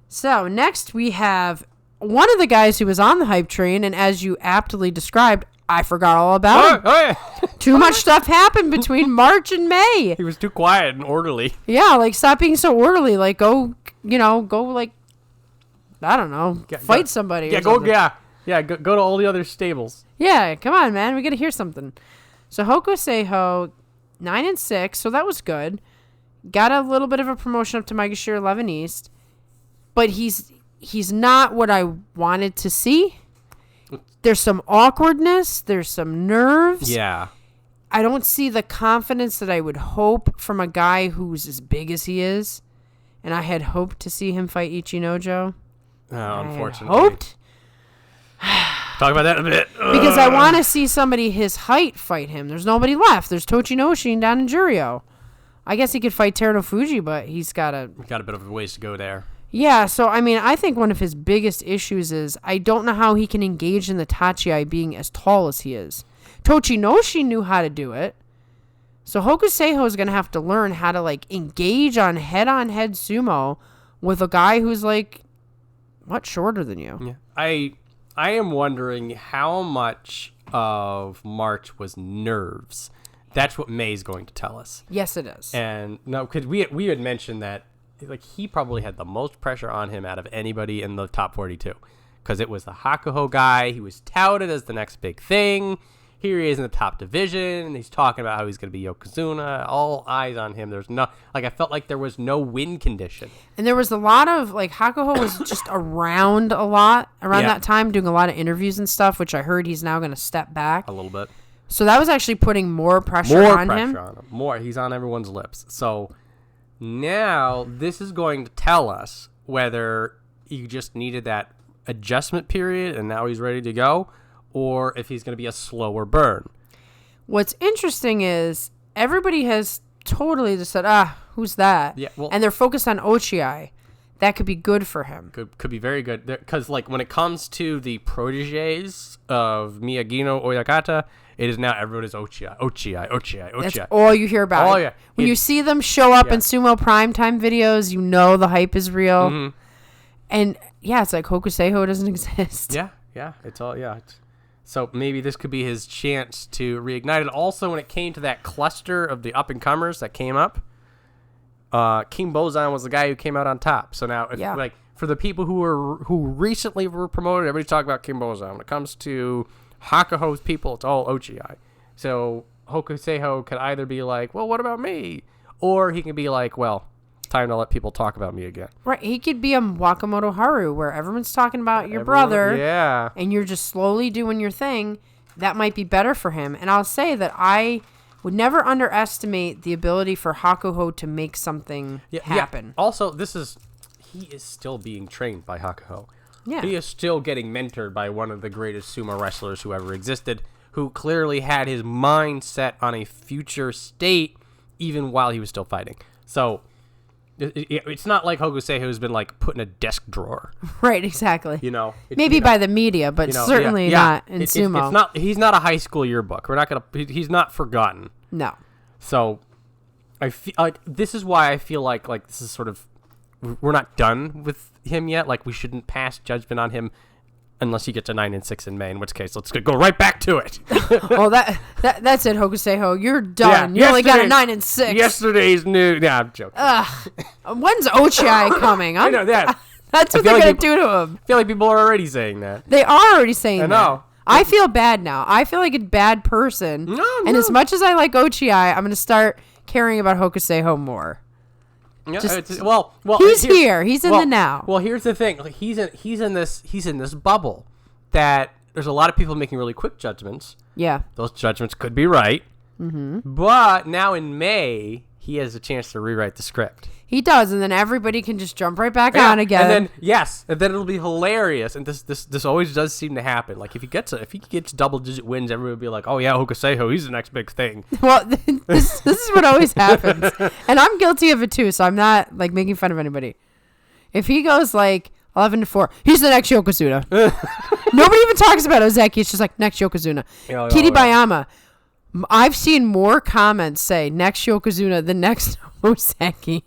So next we have one of the guys who was on the hype train, and as you aptly described, I forgot all about him. Oh, yeah. Too much stuff happened between March and May. He was too quiet and orderly. Yeah, like, stop being so orderly. Like, go, like, I don't know, fight somebody. Yeah, go to all the other stables. Yeah, come on, man. We got to hear something. So Hokuseiho, 9 and 6, so that was good. Got a little bit of a promotion up to Maegashira 11 East, but he's not what I wanted to see. There's some awkwardness. There's some nerves. Yeah. I don't see the confidence that I would hope from a guy who's as big as he is. And I had hoped to see him fight Ichinojo. Oh, unfortunately. Hoped. Talk about that in a bit. Because I want to see somebody his height fight him. There's nobody left. There's Tochinoshin down in Juryo. I guess he could fight Terunofuji, but he's got a bit of a ways to go there. Yeah, so, I think one of his biggest issues is I don't know how he can engage in the Tachiai being as tall as he is. Tochinoshi knew how to do it. So Hokuseiho is going to have to learn how to, like, engage on head-on-head sumo with a guy who's, like, much shorter than you. Yeah. I am wondering how much of March was nerves. That's what May's going to tell us. Yes, it is. And, no, because we had mentioned that, like, he probably had the most pressure on him out of anybody in the top 42, because it was the Hakuho guy. He was touted as the next big thing. Here he is in the top division, and he's talking about how he's going to be Yokozuna. All eyes on him. There's no, like, I felt like there was no win condition. And there was a lot of, like, Hakuho was just around a lot around that time, doing a lot of interviews and stuff, which I heard he's now going to step back a little bit. So that was actually putting more pressure on him. More. He's on everyone's lips. So now this is going to tell us whether he just needed that adjustment period and now he's ready to go, or if he's going to be a slower burn. What's interesting is everybody has totally just said, who's that? Yeah, well, and they're focused on Ochiai. That could be good for him. Could be very good. Because, like, when it comes to the proteges of Miyagino Oyakata, it is now everyone is Ochiai. That's all you hear about. Oh, yeah. When you see them show up in sumo primetime videos, you know the hype is real. Mm-hmm. And, yeah, it's like Hokuseiho doesn't exist. Yeah. It's all, so maybe this could be his chance to reignite it. Also, when it came to that cluster of the up-and-comers that came up, Kinbozan was the guy who came out on top. So now, like, for the people who recently were promoted, everybody's talking about Kinbozan. When it comes to Hakuho's people, it's all Ochiai. So Hokuseiho could either be like, well, what about me? Or he can be like, well, time to let people talk about me again. Right. He could be a Wakamotoharu where everyone's talking about your brother. Yeah. And you're just slowly doing your thing. That might be better for him. And I'll say that I would never underestimate the ability for Hakuho to make something happen. Yeah. Also, he is still being trained by Hakuho. Yeah. He is still getting mentored by one of the greatest sumo wrestlers who ever existed, who clearly had his mind set on a future state even while he was still fighting. So it's not like Hokuseiho has been like put in a desk drawer. Right, exactly. Maybe by the media, but certainly not in sumo. He's not a high school yearbook. He's not forgotten. No. So I feel like this is why I feel like this is sort of, we're not done with him yet. Like, we shouldn't pass judgment on him unless he gets a 9-6 in May, in which case let's go right back to it. Well, that's it, Hokuseiho. You're done. You only got a 9-6. Yesterday's news. Nah, I'm joking. When's Ochiai coming? I know that. That's what they're going to do to him. I feel like people are already saying that. They are already saying that. I know. I feel bad now. I feel like a bad person. No. And as much as I like Ochiai, I'm going to start caring about Hokuseiho more. Yeah, he's here. He's in the now. Well, here's the thing. Like, he's in this bubble that there's a lot of people making really quick judgments. Yeah. Those judgments could be right. Mm-hmm. But now in May, he has a chance to rewrite the script. He does, and then everybody can just jump right back on again. And then it'll be hilarious. And this always does seem to happen. Like, if he gets double-digit wins, everybody will be like, "Oh yeah, Hokuseiho, he's the next big thing." Well, this is what always happens, and I'm guilty of it too. So I'm not like making fun of anybody. If he goes like 11-4, he's the next Yokozuna. Nobody even talks about Ozeki. It's just like next Yokozuna. Kiribayama. I've seen more comments say next Yokozuna than next Ozeki.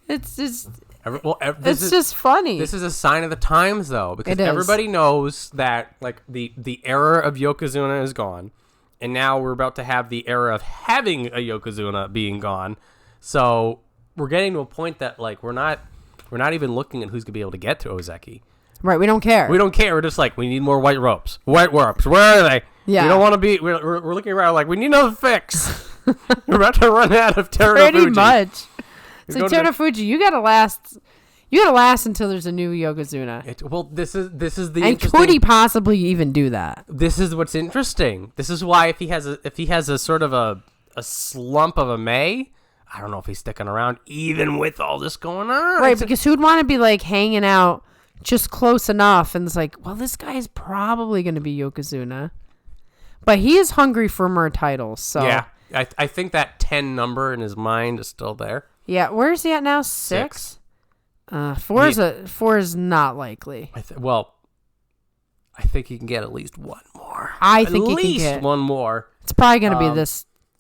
It's just, it's just funny. This is a sign of the times, though, because everybody knows that like the era of Yokozuna is gone, and now we're about to have the era of having a Yokozuna being gone. So we're getting to a point that like we're not even looking at who's gonna be able to get to Ozeki. Right, we don't care. We're just like, we need more white ropes. White ropes, where are they? Yeah. We don't want to be. We're looking around like we need another fix. We're about to run out of Terunofuji. Pretty much. So Terunofuji, you gotta last. You gotta last until there's a new Yokozuna. This is the. And could he possibly even do that? This is what's interesting. This is why if he has a sort of a slump of a May, I don't know if he's sticking around even with all this going on. Right, because who'd want to be like hanging out just close enough, and it's like, well, this guy is probably going to be Yokozuna, but he is hungry for more titles. So yeah, I think that 10 number in his mind is still there. Yeah, where is he at now? 6? 4 is not likely. I think he can get at least one more. I think he can get one more. It's probably going to be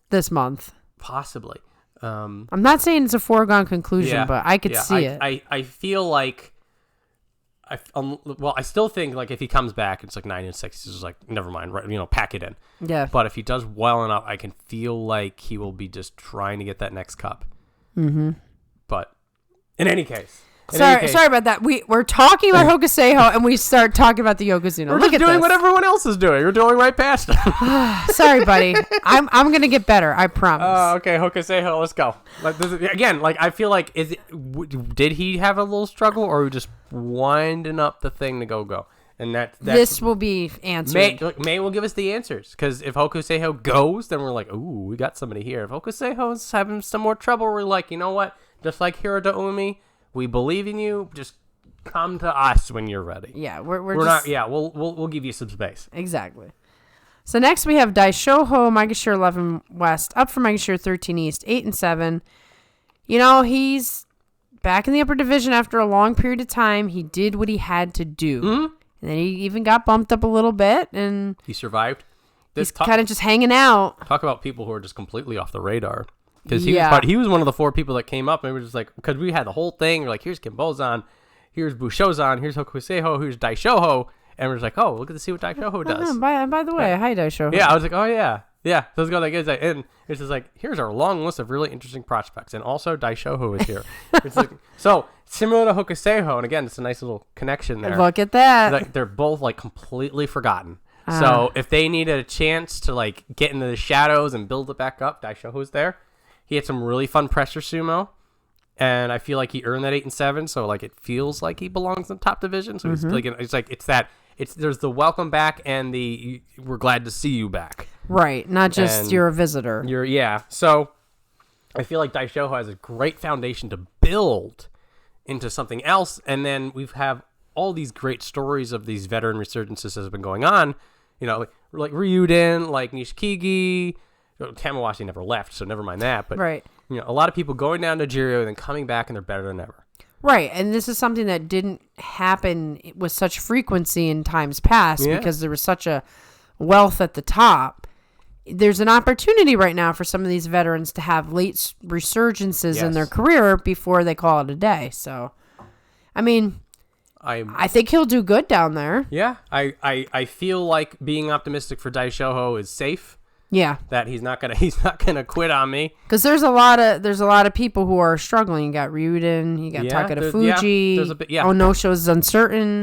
this month. Possibly. I'm not saying it's a foregone conclusion, but I could see it. I feel like I still think like if he comes back, it's like 9-6. He's just like, never mind, right? Pack it in. Yeah. But if he does well enough, I can feel like he will be just trying to get that next cup. Mm-hmm. But in any case. Sorry about that. We're talking about Hokuseiho and we start talking about the Yokozuna. We're just doing what everyone else is doing. We're doing right past it. Sorry, buddy. I'm gonna get better. I promise. Okay, Hokuseiho, let's go. I feel like did he have a little struggle, or are we just winding up the thing to go? And this will be answered. May will give us the answers, because if Hokuseiho goes, then we're like, ooh, we got somebody here. If Hokuseiho's having some more trouble, we're like, you know what? Just like Hiradoumi, we believe in you. Just come to us when you're ready. Yeah, we're not. Yeah, we'll give you some space. Exactly. So next we have Daishoho, Maegashira 11 West, up from Maegashira 13 East, 8 and 7. You know, he's back in the upper division after a long period of time. He did what he had to do. Mm-hmm. And then he even got bumped up a little bit, and he survived. He's kind of just hanging out. Talk about people who are just completely off the radar. Because he was one of the 4 people that came up, and we were just like, because we had the whole thing. We're like, here's Kinbozan, here's Bushozan, here's Hokuseiho, here's Daishoho. And we're just like, oh, look at see what Daishoho does. By the way, hi, Daishoho. Yeah, I was like, oh, yeah. Yeah, so let's go like, and it's just like, here's our long list of really interesting prospects. And also, Daishoho is here. It's like, so, similar to Hokuseiho, and again, it's a nice little connection there. Look at that. Like, they're both, like, completely forgotten. So, if they needed a chance to, like, get into the shadows and build it back up, Daishoho's there. He had some really fun pressure sumo. And I feel like he earned that 8 and 7. So, like, it feels like he belongs in the top division. So, he's like, there's the welcome back and the we're glad to see you back. Right. Not just And you're a visitor. So, I feel like Daishoho has a great foundation to build into something else. And then we have all these great stories of these veteran resurgences that have been going on. You know, like Ryuden, like Nishikigi. Tamawashi never left, so never mind that. But, right. You know, a lot of people going down to Juryo and then coming back, and they're better than ever. Right, and this is something that didn't happen with such frequency in times past because there was such a wealth at the top. There's an opportunity right now for some of these veterans to have late resurgences in their career before they call it a day. So, I mean, I think he'll do good down there. Yeah, I feel like being optimistic for Daishoho is safe. Yeah, that he's not gonna quit on me. Because there's a lot of people who are struggling. You got Ryuden, you got Takarafuji. Onosho is uncertain.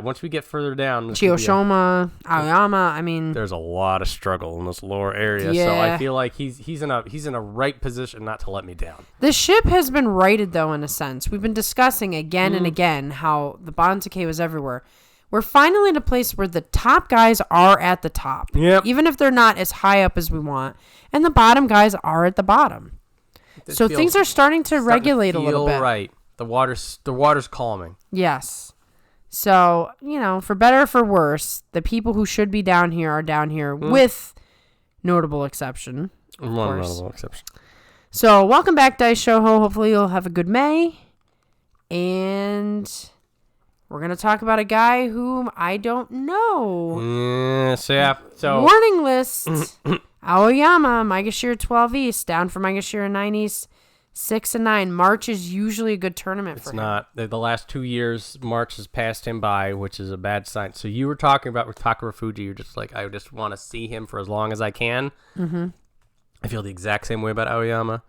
Once we get further down, Chiyoshima, Aoyama. I mean, there's a lot of struggle in this lower area. Yeah. So I feel like he's in a right position not to let me down. The ship has been righted though, in a sense. We've been discussing again and again how the Banzuke was everywhere. We're finally in a place where the top guys are at the top, even if they're not as high up as we want, and the bottom guys are at the bottom. So things are starting to regulate a little bit. Right, the water's calming. Yes. So for better or for worse, the people who should be down here are down here, with notable exception. One notable exception. So welcome back, Daishoho. Hopefully you'll have a good May, and we're going to talk about a guy whom I don't know. So warning list. Aoyama, Maegashira 12 East, down from Maegashira 9 East, 6 and 9. March is usually a good tournament for him. It's not. The last 2 years, March has passed him by, which is a bad sign. So you were talking about with Takarafuji, you're just like, I just want to see him for as long as I can. Mm-hmm. I feel the exact same way about Aoyama.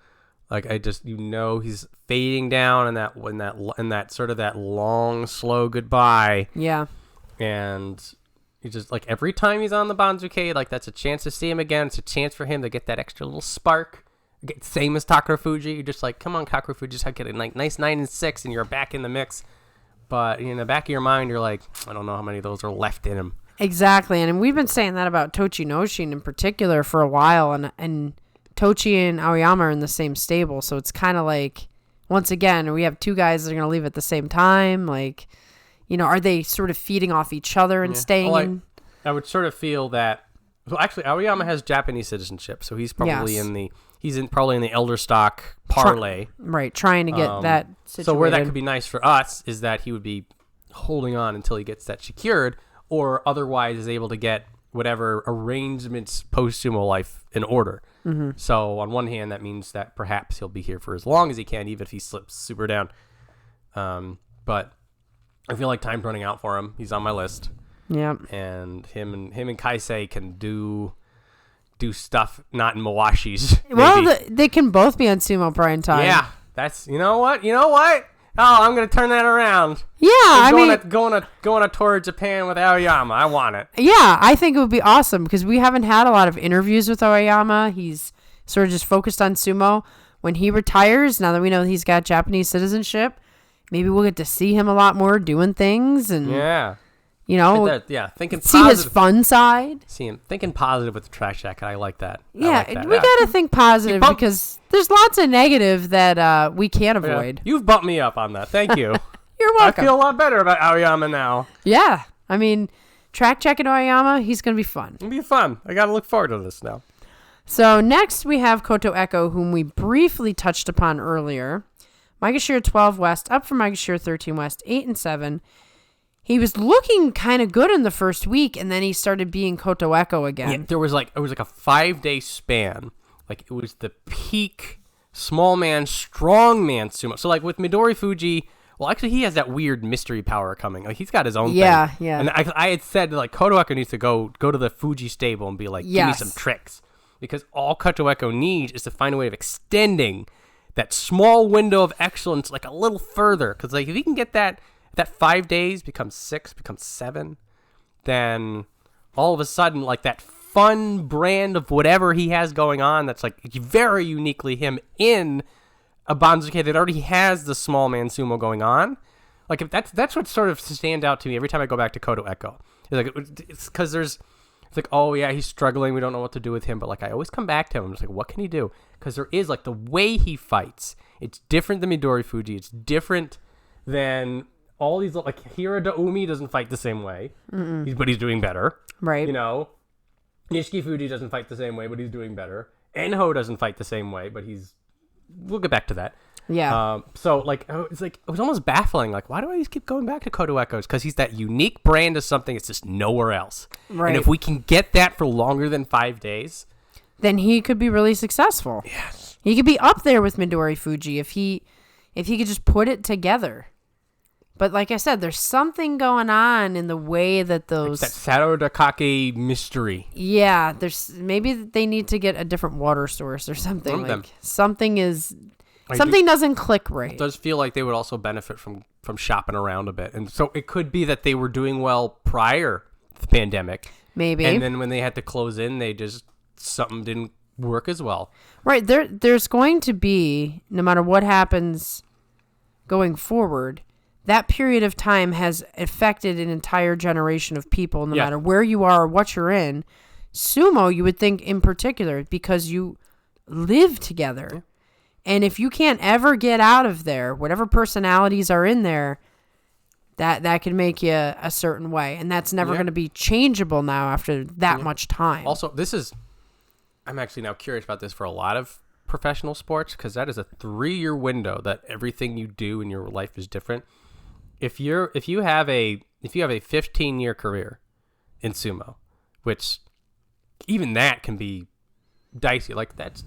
Like he's fading down in that sort of that long, slow goodbye. Yeah. And you just like every time he's on the Banzuke, like that's a chance to see him again. It's a chance for him to get that extra little spark. Same as Takarafuji. You're just like, come on, Takarafuji, just get a nice 9 and 6, and you're back in the mix. But in the back of your mind, you're like, I don't know how many of those are left in him. Exactly, and we've been saying that about Tochinoshin in particular for a while, and Tochi and Aoyama are in the same stable, so it's kind of like, once again, we have 2 guys that are going to leave at the same time. Like, are they sort of feeding off each other and staying in? I would sort of feel that. Well, actually, Aoyama has Japanese citizenship, so he's probably probably in the elder stock parlay. Trying to get that situated. So where that could be nice for us is that he would be holding on until he gets that secured, or otherwise is able to get whatever arrangements post-sumo life in order. Mm-hmm. So on one hand, that means that perhaps he'll be here for as long as he can, even if he slips super down. But I feel like time's running out for him. He's on my list. Yeah. And him and Kaisei can do stuff not in Mawashi's. Well, they can both be on Sumo Prime Time. Yeah. That's you know what? Oh, I'm gonna turn that around. Yeah, going on a tour of Japan with Aoyama. I want it. Yeah, I think it would be awesome because we haven't had a lot of interviews with Aoyama. He's sort of just focused on sumo. When he retires, now that we know he's got Japanese citizenship, maybe we'll get to see him a lot more doing things and thinking see positive. His fun side. See him thinking positive with the trash jacket. I like that. Yeah, we gotta think positive because there's lots of negative that we can't avoid. Yeah. You've bumped me up on that. Thank you. You're welcome. I feel a lot better about Aoyama now. Yeah, I mean, Track Jacket Aoyama, he's going to be fun. It'll be fun. I got to look forward to this now. So next we have Koto Eko, whom we briefly touched upon earlier. Maegashira 12 West, up from Maegashira 13 West, 8 and 7. He was looking kind of good in the first week, and then he started being Koto Eko again. Yeah, it was like a 5-day span. Like, it was the peak small man, strong man sumo. So, like, with Midorifuji, well, actually, he has that weird mystery power coming. Like, he's got his own thing. Yeah. And I had said, like, Koto Eko needs to go to the Fuji stable and be like, give me some tricks. Because all Koto Eko needs is to find a way of extending that small window of excellence, like, a little further. Because, like, if he can get that 5 days becomes 6, becomes 7, then all of a sudden, like, that fun brand of whatever he has going on that's, like, very uniquely him in a Banzuke that already has the small man sumo going on. Like, if that's what sort of stands out to me every time I go back to Koto Eko. It's because it's like, oh, yeah, he's struggling. We don't know what to do with him. But, like, I always come back to him. I'm just like, what can he do? Because there is, like, the way he fights. It's different than Midorifuji. It's different than all these, like, Hiradoumi doesn't fight the same way, but he's doing better. Right. You know, Nishikifuji doesn't fight the same way, but he's doing better. Enho doesn't fight the same way, but we'll get back to that. Yeah. So, like, it was almost baffling. Like, why do I always keep going back to Koto Eko? Because he's that unique brand of something that's just nowhere else. Right. And if we can get that for longer than 5 days, then he could be really successful. Yes. He could be up there with Midorifuji if he could just put it together. But like I said, there's something going on in the way that those... Like that Sadonoumi mystery. Yeah, maybe they need to get a different water source or something. Like, something doesn't click right. It does feel like they would also benefit from shopping around a bit. And so it could be that they were doing well prior to the pandemic. Maybe. And then when they had to close in, something didn't work as well. Right. There's going to be, no matter what happens going forward, that period of time has affected an entire generation of people, no matter where you are or what you're in. Sumo, you would think in particular, because you live together. Yeah. And if you can't ever get out of there, whatever personalities are in there, that can make you a certain way. And that's never going to be changeable now after that much time. Also, I'm actually now curious about this for a lot of professional sports, because that is a 3-year window that everything you do in your life is different. If you have a 15-year career in sumo, which even that can be dicey, like that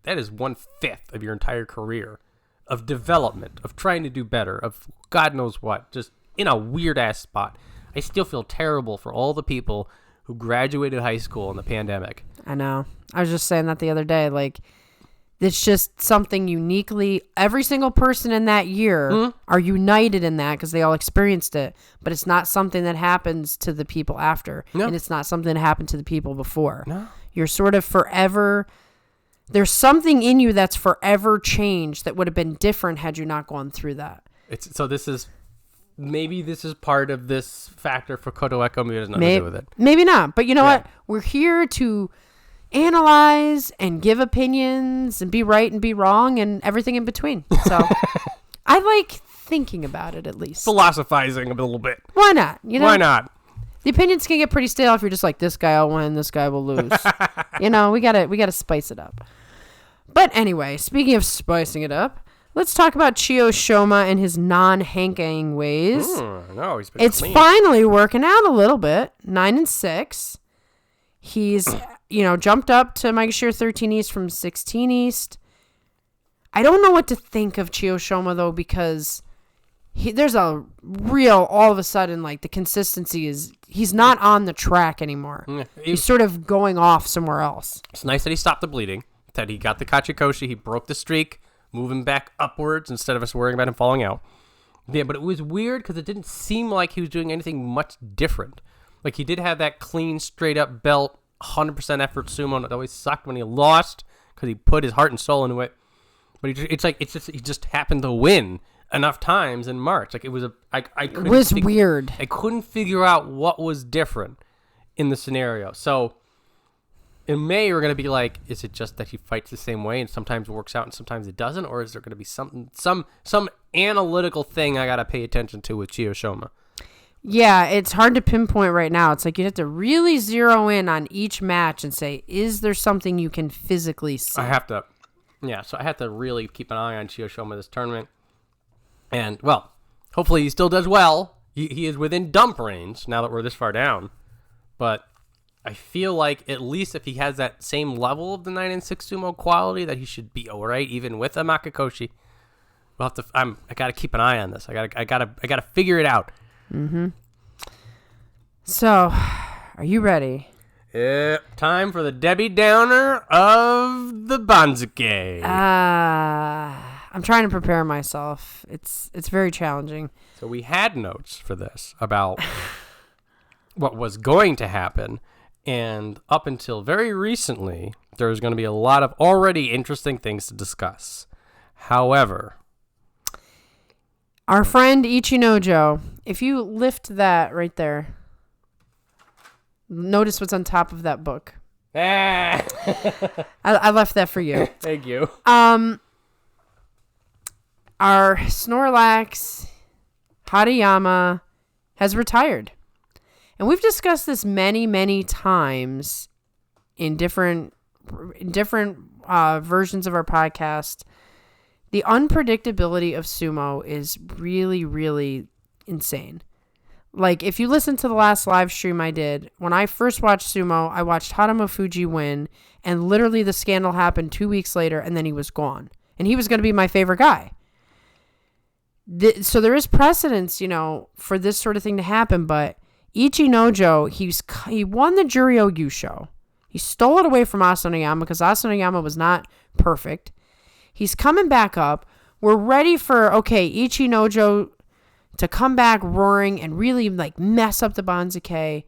is 1/5 of your entire career of development, of trying to do better, of God knows what, just in a weird ass spot. I still feel terrible for all the people who graduated high school in the pandemic. I know. I was just saying that the other day, like, it's just something uniquely, every single person in that year are united in that because they all experienced it, but it's not something that happens to the people after. No. And it's not something that happened to the people before. No. You're sort of forever, there's something in you that's forever changed that would have been different had you not gone through that. Maybe this is part of this factor for Koto Eko. Maybe it has nothing to do with it. Maybe not, but you know what? We're here to analyze and give opinions and be right and be wrong and everything in between. So I like thinking about it, at least philosophizing a little bit. Why not? Why not? The opinions can get pretty stale if you're just like, this guy will win, this guy will lose. We gotta spice it up. But anyway, speaking of spicing it up, let's talk about Chiyo Shoma and his non-hanking ways. It's clean. Finally working out a little bit. 9 and 6. He's jumped up to Maegashira 13 East from 16 East. I don't know what to think of Chiyo Shoma, though, because there's a real, all of a sudden, like, the consistency is, he's not on the track anymore. He's sort of going off somewhere else. It's nice that he stopped the bleeding, that he got the Kachikoshi, he broke the streak, moving back upwards instead of us worrying about him falling out. Yeah, but it was weird because it didn't seem like he was doing anything much different. Like, he did have that clean, straight-up belt, 100% effort sumo, and it always sucked when he lost because he put his heart and soul into it. But he just happened to win enough times in March. Like, it was weird. I couldn't figure out what was different in the scenario. So in May, we're going to be like, is it just that he fights the same way and sometimes it works out and sometimes it doesn't? Or is there going to be some analytical thing I got to pay attention to with Chiyo Shoma? Yeah, it's hard to pinpoint right now. It's like you have to really zero in on each match and say, is there something you can physically see? So I have to really keep an eye on Chiyoshima this tournament. And, well, hopefully he still does well. He is within dump range now that we're this far down. But I feel like at least if he has that same level of the 9-6 sumo quality, that he should be all right, even with a Makakoshi. We'll have to. I got to keep an eye on this. I got to figure it out. Mm-hmm. So, are you ready? Time for the Debbie Downer of the Banzuke. I'm trying to prepare myself. It's very challenging. So we had notes for this about what was going to happen, and up until very recently, there was going to be a lot of already interesting things to discuss. However, our friend Ichinojo, if you lift that right there, notice what's on top of that book. I left that for you. Thank you. Our Snorlax Hariyama has retired. And we've discussed this many, many times in different versions of our podcast. The unpredictability of sumo is really, really insane. Like, if you listen to the last live stream I did, when I first watched sumo, I watched Terunofuji win, and literally the scandal happened 2 weeks later, and then he was gone. And he was going to be my favorite guy. So there is precedence, for this sort of thing to happen, but Ichinojo, he won the Juryo Yusho. He stole it away from Asanoyama because Asanoyama was not perfect. He's coming back up. We're ready for, Ichinojo to come back roaring and really mess up the Banzuke.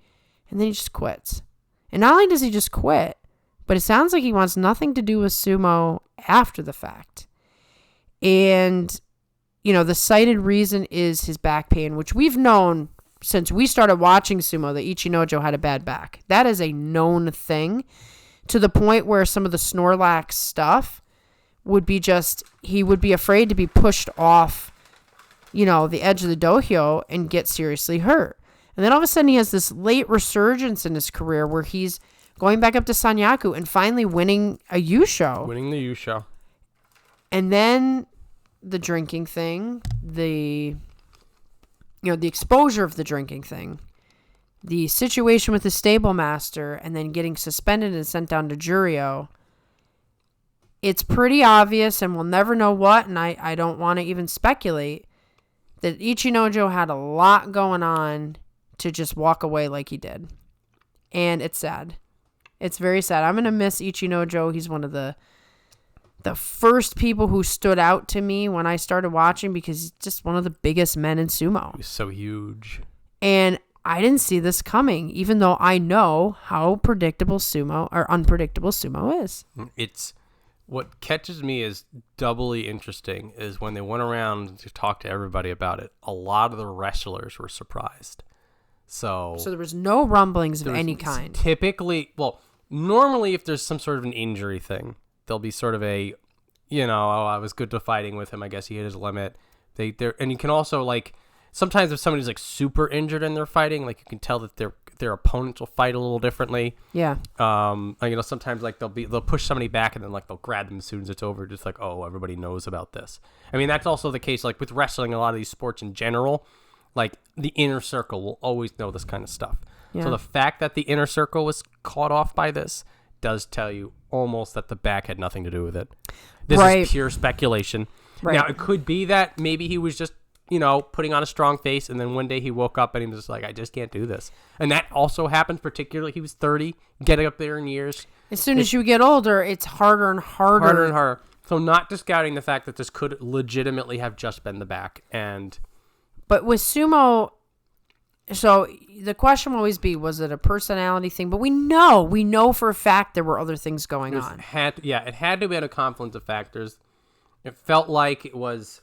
And then he just quits. And not only does he just quit, but it sounds like he wants nothing to do with sumo after the fact. And, the cited reason is his back pain, which we've known since we started watching sumo that Ichinojo had a bad back. That is a known thing, to the point where some of the Snorlax stuff would be he would be afraid to be pushed off, the edge of the dohyo and get seriously hurt. And then all of a sudden he has this late resurgence in his career where he's going back up to Sanyaku and finally winning a Yusho. Winning the Yusho. And then the drinking thing, the exposure of the drinking thing, the situation with the stable master, and then getting suspended and sent down to Juryo. It's pretty obvious, and we'll never know what, and I don't want to even speculate, that Ichinojo had a lot going on to just walk away like he did. And it's sad. It's very sad. I'm going to miss Ichinojo. He's one of the first people who stood out to me when I started watching, because he's just one of the biggest men in sumo. He's so huge. And I didn't see this coming, even though I know how unpredictable sumo is. What catches me as doubly interesting is when they went around to talk to everybody about it, a lot of the wrestlers were surprised. So there was no rumblings of any kind. Typically, normally if there's some sort of an injury thing, there'll be sort of a, I was good to fighting with him. I guess he hit his limit. And you can also sometimes if somebody's super injured and they're fighting, you can tell that their opponents will fight a little differently. Yeah. Sometimes they'll push somebody back and then they'll grab them as soon as it's over. Just everybody knows about this. I mean, that's also the case with wrestling. A lot of these sports in general, the inner circle will always know this kind of stuff. Yeah. So the fact that the inner circle was caught off by this does tell you almost that the back had nothing to do with it. This is pure speculation. Right. Now, it could be that maybe he was just, putting on a strong face, and then one day he woke up and he was just I just can't do this. And that also happened, particularly he was 30, getting up there in years. As soon as you get older, it's harder and harder. Harder and harder. So not discounting the fact that this could legitimately have just been the back. But with sumo, so the question will always be, was it a personality thing? But we know for a fact there were other things going on. It had to have been a confluence of factors. It felt like it was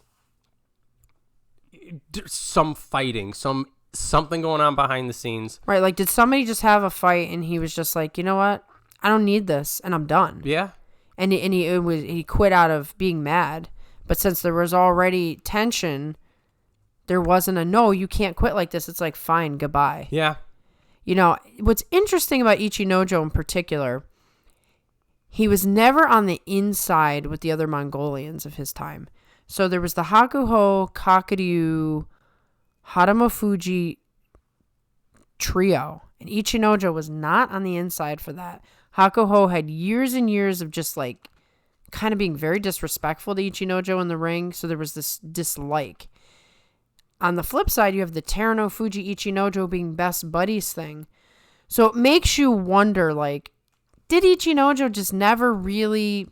some fighting, something going on behind the scenes. Right, did somebody just have a fight and he was just you know what? I don't need this and I'm done. Yeah. And he quit out of being mad. But since there was already tension, there wasn't a no, you can't quit like this. It's like, fine, goodbye. Yeah. You know, what's interesting about Ichinojo in particular, he was never on the inside with the other Mongolians of his time. So there was the Hakuho, Kakuryu, Hiradoumi trio. And Ichinojo was not on the inside for that. Hakuho had years and years of just like kind of being very disrespectful to Ichinojo in the ring. So there was this dislike. On the flip side, you have the Terunofuji Ichinojo being best buddies thing. So it makes you wonder, like, did Ichinojo just never really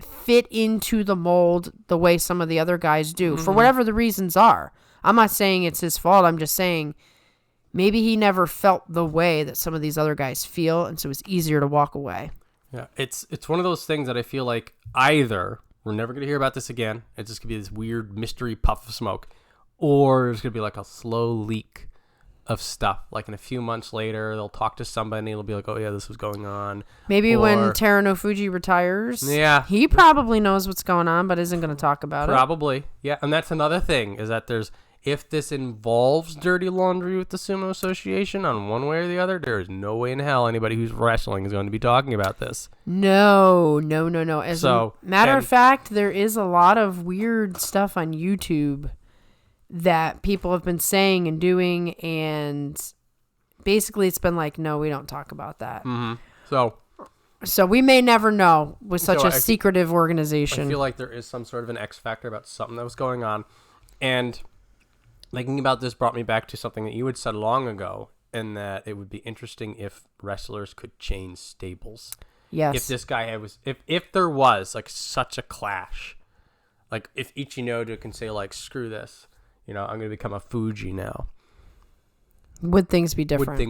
fit into the mold the way some of the other guys do, for whatever the reasons are? I'm not saying it's his fault. I'm just saying maybe he never felt the way that some of these other guys feel, and so it was easier to walk away. Yeah, it's one of those things that I feel like either we're never going to hear about this again, it's just going to be this weird mystery puff of smoke, or there's going to be like a slow leak of stuff. Like in a few months later, they'll talk to somebody and it'll be like, oh yeah, this was going on. Maybe when Terunofuji retires, yeah, he probably knows what's going on, but isn't going to talk about it. Probably, yeah. And that's another thing, is that if this involves dirty laundry with the Sumo Association on one way or the other, there is no way in hell anybody who's wrestling is going to be talking about this. No. As a matter of fact, there is a lot of weird stuff on YouTube that people have been saying and doing, and basically it's been like, no, we don't talk about that. So we may never know with such a secretive organization. I feel like there is some sort of an X factor about something that was going on. And thinking about this brought me back to something that you had said long ago, in that it would be interesting if wrestlers could change stables. Yes. If this guy if there was like such a clash, like if Ichinojo can say like, screw this, I'm going to become a Fuji now. Would things be different?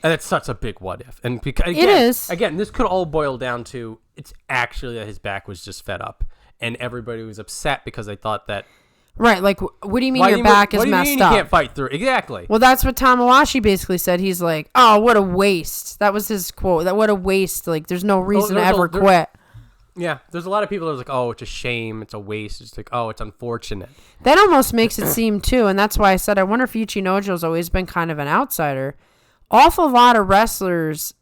And it's such a big what if. And because it is. Again, this could all boil down to, it's actually that his back was just fed up. And everybody was upset because they thought that. Right, like, what do you mean your back is messed up? What do you mean you can't fight through? Exactly. Well, that's what Tamawashi basically said. He's like, oh, what a waste. That was his quote. What a waste. Like, there's no reason to ever quit. Yeah, there's a lot of people that are like, oh, it's a shame, it's a waste. It's like, oh, it's unfortunate. That almost makes it seem, too, and that's why I said I wonder if Ichinojo's always been kind of an outsider. Awful lot of wrestlers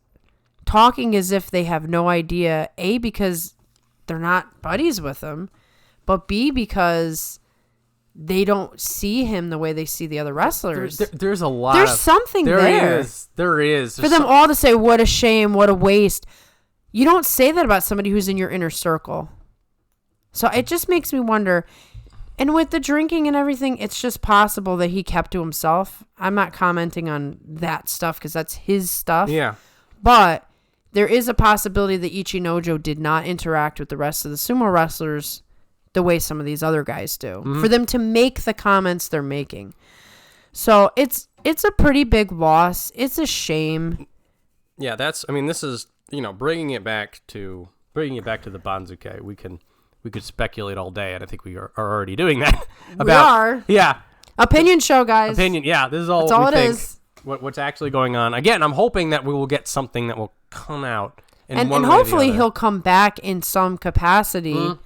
talking as if they have no idea, A, because they're not buddies with him, but B, because they don't see him the way they see the other wrestlers. There's a lot. There's something there. There is. For them all to say, what a shame, what a waste. You don't say that about somebody who's in your inner circle. So it just makes me wonder. And with the drinking and everything, it's just possible that he kept to himself. I'm not commenting on that stuff because that's his stuff. Yeah. But there is a possibility that Ichinojo did not interact with the rest of the sumo wrestlers the way some of these other guys do. Mm-hmm. For them to make the comments they're making. So it's a pretty big loss. It's a shame. Yeah, this is, bringing it back to the Banzuke. We could speculate all day, and I think we are already doing that. We are. Yeah. Opinion show, guys. Yeah, this is all That's all we it think. is. What's actually going on. Again, I'm hoping that we will get something that will come out and hopefully he'll come back in some capacity. Mm-hmm.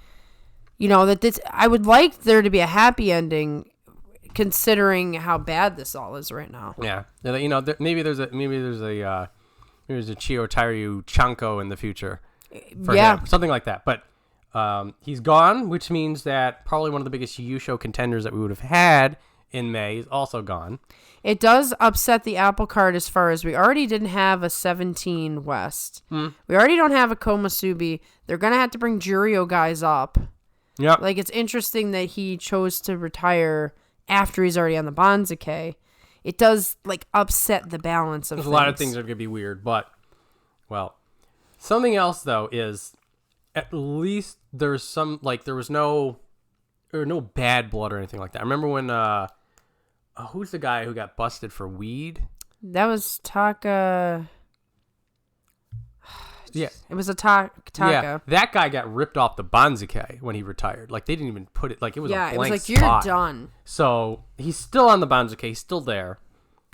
I would like there to be a happy ending, considering how bad this all is right now. Yeah. Maybe there's a Chiyotairyu Chanko in the future. For him. Something like that. But he's gone, which means that probably one of the biggest Yusho contenders that we would have had in May is also gone. It does upset the apple cart as far as we already didn't have a 17 West. We already don't have a Komusubi. They're going to have to bring Juryo guys up. Yeah. Like, it's interesting that he chose to retire after he's already on the Banzuke. It does, upset the balance of things. A lot of things are going to be weird, but, something else, though, is at least there's some, there was no bad blood or anything like that. I remember when, who's the guy who got busted for weed? That was Taka. Yeah. It was a Taka. Yeah, that guy got ripped off the Banzuke when he retired. They didn't even put it, it was a blank spot. Yeah, it was you're done. So, he's still on the Banzuke, he's still there.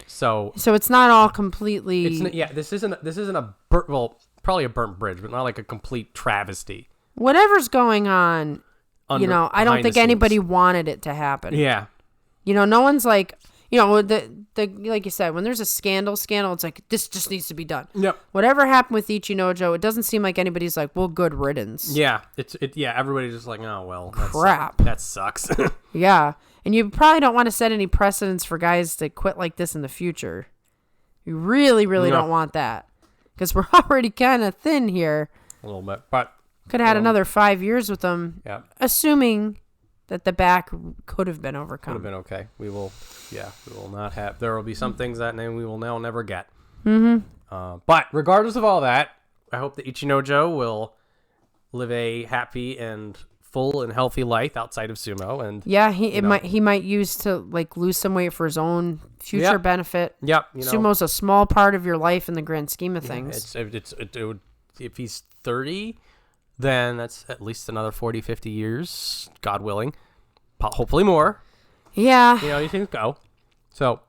So it's not all completely... this isn't a probably a burnt bridge, but not a complete travesty. Whatever's going on, I don't think anybody wanted it to happen. Yeah. No one's like, the like you said, when there's a scandal, it's like, this just needs to be done. Yep. Whatever happened with Ichinojo, it doesn't seem like anybody's like, well, good riddance. Yeah. Everybody's just like, oh, well. Crap. That sucks. Yeah. And you probably don't want to set any precedents for guys to quit like this in the future. You really, really don't want that. Because we're already kind of thin here. A little bit. But could have had another 5 years with them. Yeah. Assuming that the back could have been overcome. Could have been okay. We will not have. There will be some things that we will now never get. Mm-hmm. But regardless of all that, I hope that Ichinojo will live a happy and full and healthy life outside of sumo. And yeah, he might use to like lose some weight for his own future benefit. Yep. Sumo's a small part of your life in the grand scheme of things. If he's 30. Then that's at least another 40, 50 years, God willing. Hopefully more. Yeah. These things go. So,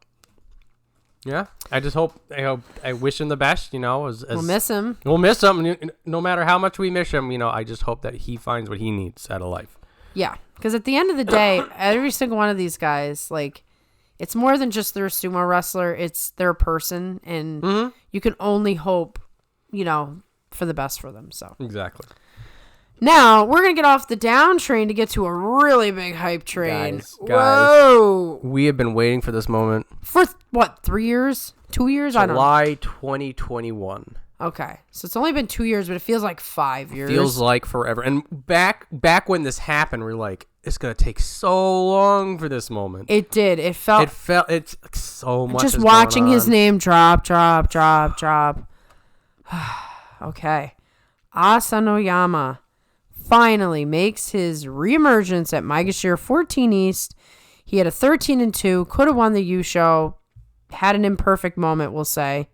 yeah. I wish him the best, we'll miss him. We'll miss him. No matter how much we miss him, I just hope that he finds what he needs out of life. Yeah. Because at the end of the day, every single one of these guys, like, it's more than just they're a sumo wrestler. It's their person. And you can only hope, for the best for them. So exactly. Now, we're going to get off the down train to get to a really big hype train. Guys, whoa! We have been waiting for this moment. For, 3 years? 2 years? I don't know. July 2021. Okay. So it's only been 2 years, but it feels like 5 years. Feels like forever. And back when this happened, we were like, it's going to take so long for this moment. It did. It's so much. Just watching his name drop. Okay. Asanoyama finally makes his reemergence at Maegashira 14 East. He had a 13-2, could have won the Yusho, had an imperfect moment, we'll say.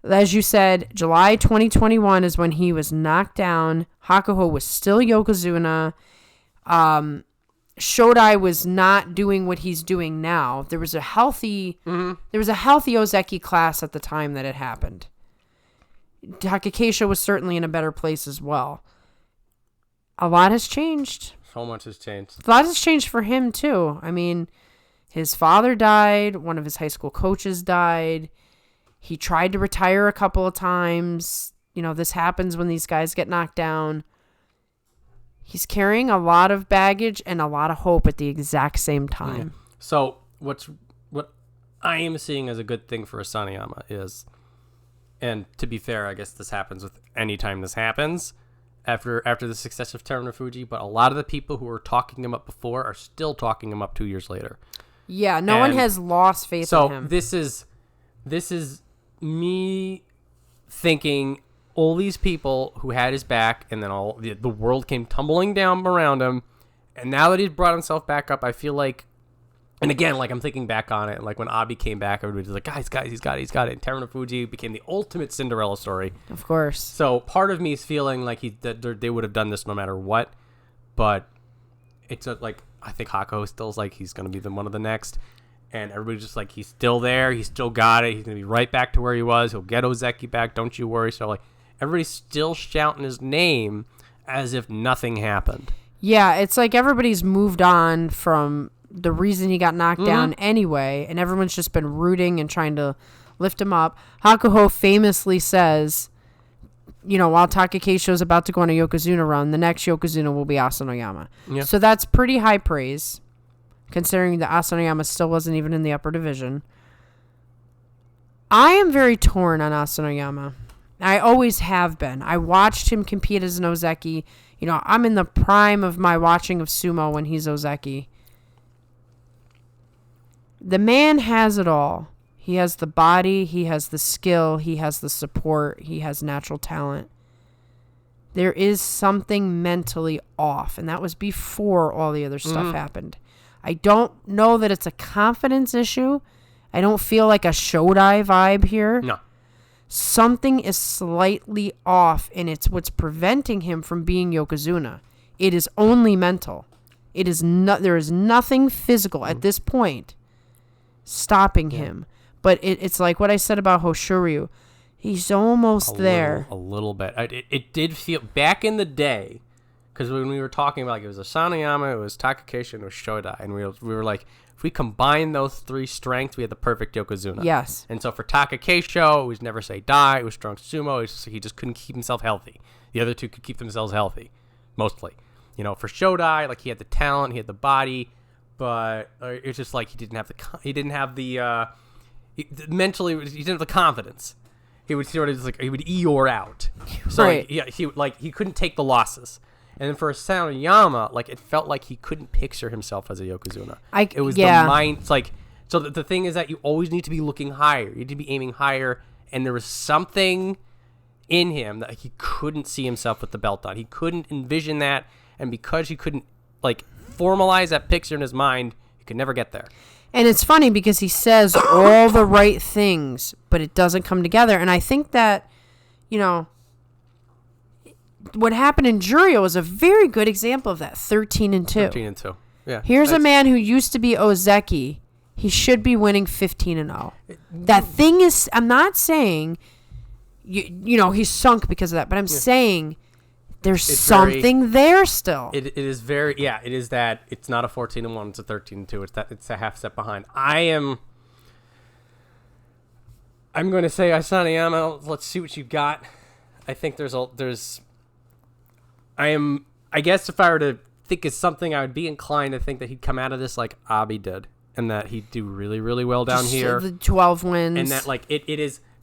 As you said, July 2021 is when he was knocked down. Hakuho was still Yokozuna. Shodai was not doing what he's doing now. There was a healthy Ozeki class at the time that it happened. Takakeisho was certainly in a better place as well. A lot has changed. So much has changed. A lot has changed for him, too. I mean, his father died. One of his high school coaches died. He tried to retire a couple of times. This happens when these guys get knocked down. He's carrying a lot of baggage and a lot of hope at the exact same time. Yeah. So, what I am seeing as a good thing for Asanoyama is, and to be fair, I guess this happens with any time this happens, after the success of Terunofuji, but a lot of the people who were talking him up before are still talking him up 2 years later. Yeah, no one has lost faith in him. So this is me thinking all these people who had his back, and then all the world came tumbling down around him, and now that he's brought himself back up, I feel like, and again, like I'm thinking back on it, like when Abi came back, everybody's like, guys, he's got it. And Terunofuji became the ultimate Cinderella story. Of course. So part of me is feeling like that they would have done this no matter what, but it's like I think Hakuho still is like he's going to be one of the next, and everybody's just like he's still there, he's still got it, he's going to be right back to where he was, he'll get Ozeki back, don't you worry. So like everybody's still shouting his name as if nothing happened. Yeah, it's like everybody's moved on from the reason he got knocked down anyway, and everyone's just been rooting and trying to lift him up. Hakuho famously says, while Takakeisho is about to go on a Yokozuna run, the next Yokozuna will be Asanoyama. Yeah. So that's pretty high praise, considering that Asanoyama still wasn't even in the upper division. I am very torn on Asanoyama. I always have been. I watched him compete as an Ozeki. I'm in the prime of my watching of sumo when he's Ozeki. The man has it all. He has the body, he has the skill, he has the support, he has natural talent. There is something mentally off, and that was before all the other stuff happened. I don't know that it's a confidence issue. I don't feel like a Shodai vibe here. No. Something is slightly off, and it's what's preventing him from being Yokozuna. It is only mental. There is nothing physical at this point stopping him. But it's like what I said about Hoshoryu. He's almost there. A little bit. It did feel back in the day, because when we were talking about, like, it was Asanoyama, it was Takakeisho, and it was Shodai, and we were like, If we combine those three strengths, we have the perfect Yokozuna. Yes. And so for Takakeisho, it was never say die. It was strong sumo. He just couldn't keep himself healthy. The other two could keep themselves healthy, mostly. You know, for Shodai, like he had the talent, he had the body, but it's just like he didn't have the mentally, he didn't have the confidence. He would sort of just like, he would Eeyore out. So right. He couldn't take the losses. And then for Asanoyama, like it felt like he couldn't picture himself as a Yokozuna. It was the mind. It's like, so the thing is that you always need to be looking higher. You need to be aiming higher. And there was something in him that he couldn't see himself with the belt on. He couldn't envision that. And because he couldn't like formalize that picture in his mind, he could never get there. And it's funny because he says all the right things, but it doesn't come together. And I think that, you know, what happened in Juryo is a very good example of that. 13-2. 13-2. Yeah. Here's a man who used to be Ozeki. He should be winning 15-0. That thing is, I'm not saying, you know, he's sunk because of that, but I'm saying there's something there still. It is very, it is that it's not a 14-1, it's a 13-2. It's a half step behind. I'm going to say Asanoyama, let's see what you got. I think I guess if I were to think of something, I would be inclined to think that he'd come out of this like Abi did, and that he'd do really, really well down here. The 12 wins. And that like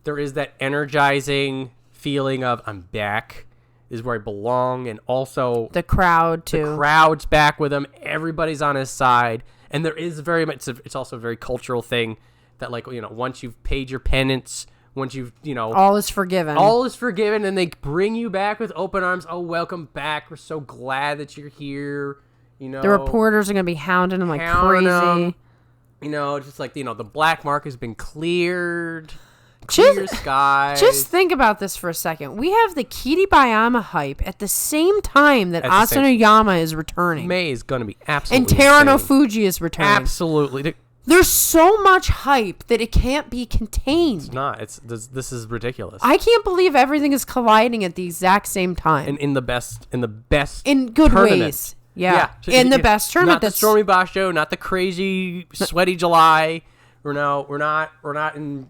there is that energizing feeling of I'm back, is where I belong, and also the crowd too. The crowd's back with him. Everybody's on his side, and there is very much. It's also a very cultural thing that like, you know, once you've paid your penance. Once you've, you know... All is forgiven. All is forgiven, and they bring you back with open arms. Oh, welcome back. We're so glad that you're here. You know... The reporters are going to be hounding him like crazy. You know, just like, you know, the black mark has been cleared. Clear skies. Just think about this for a second. We have the Kiribayama hype at the same time that Asanoyama is returning. May is going to be absolutely And Terunofuji is returning. Absolutely. There's so much hype that it can't be contained. It's not. This is ridiculous. I can't believe everything is colliding at the exact same time. And in good tournament. Ways. Yeah. In the best tournament. Not the stormy Basho, not the crazy sweaty July. We're not in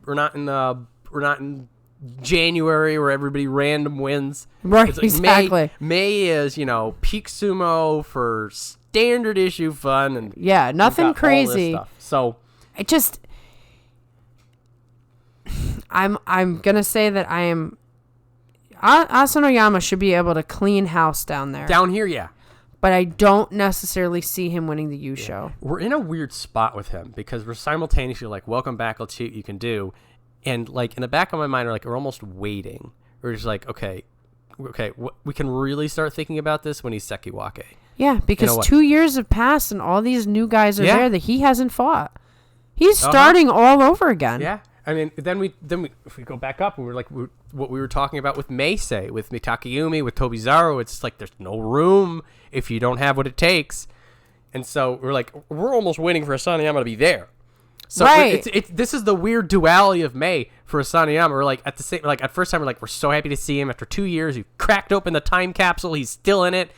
January where everybody random wins. Right. Like exactly. May is, you know, peak sumo for standard issue fun, and nothing crazy. So it just, I'm gonna say that Asanoyama should be able to clean house down there. Down here, yeah. But I don't necessarily see him winning the U show. We're in a weird spot with him because we're simultaneously like, welcome back, let's see what you can do. And like in the back of my mind, we're almost waiting. We're just like, okay, we can really start thinking about this when he's Sekiwake. Yeah, because 2 years have passed and all these new guys are there that he hasn't fought. He's starting all over again. Yeah, I mean, then we if we go back up, and we're like what we were talking about with Meisei, with Mitakeumi, with Tobizaru. It's like there's no room if you don't have what it takes, and so we're almost waiting for Asanoyama to be there. So this is the weird duality of May for Asanoyama. We're like at first time we're so happy to see him after 2 years. We've cracked open the time capsule. He's still in it.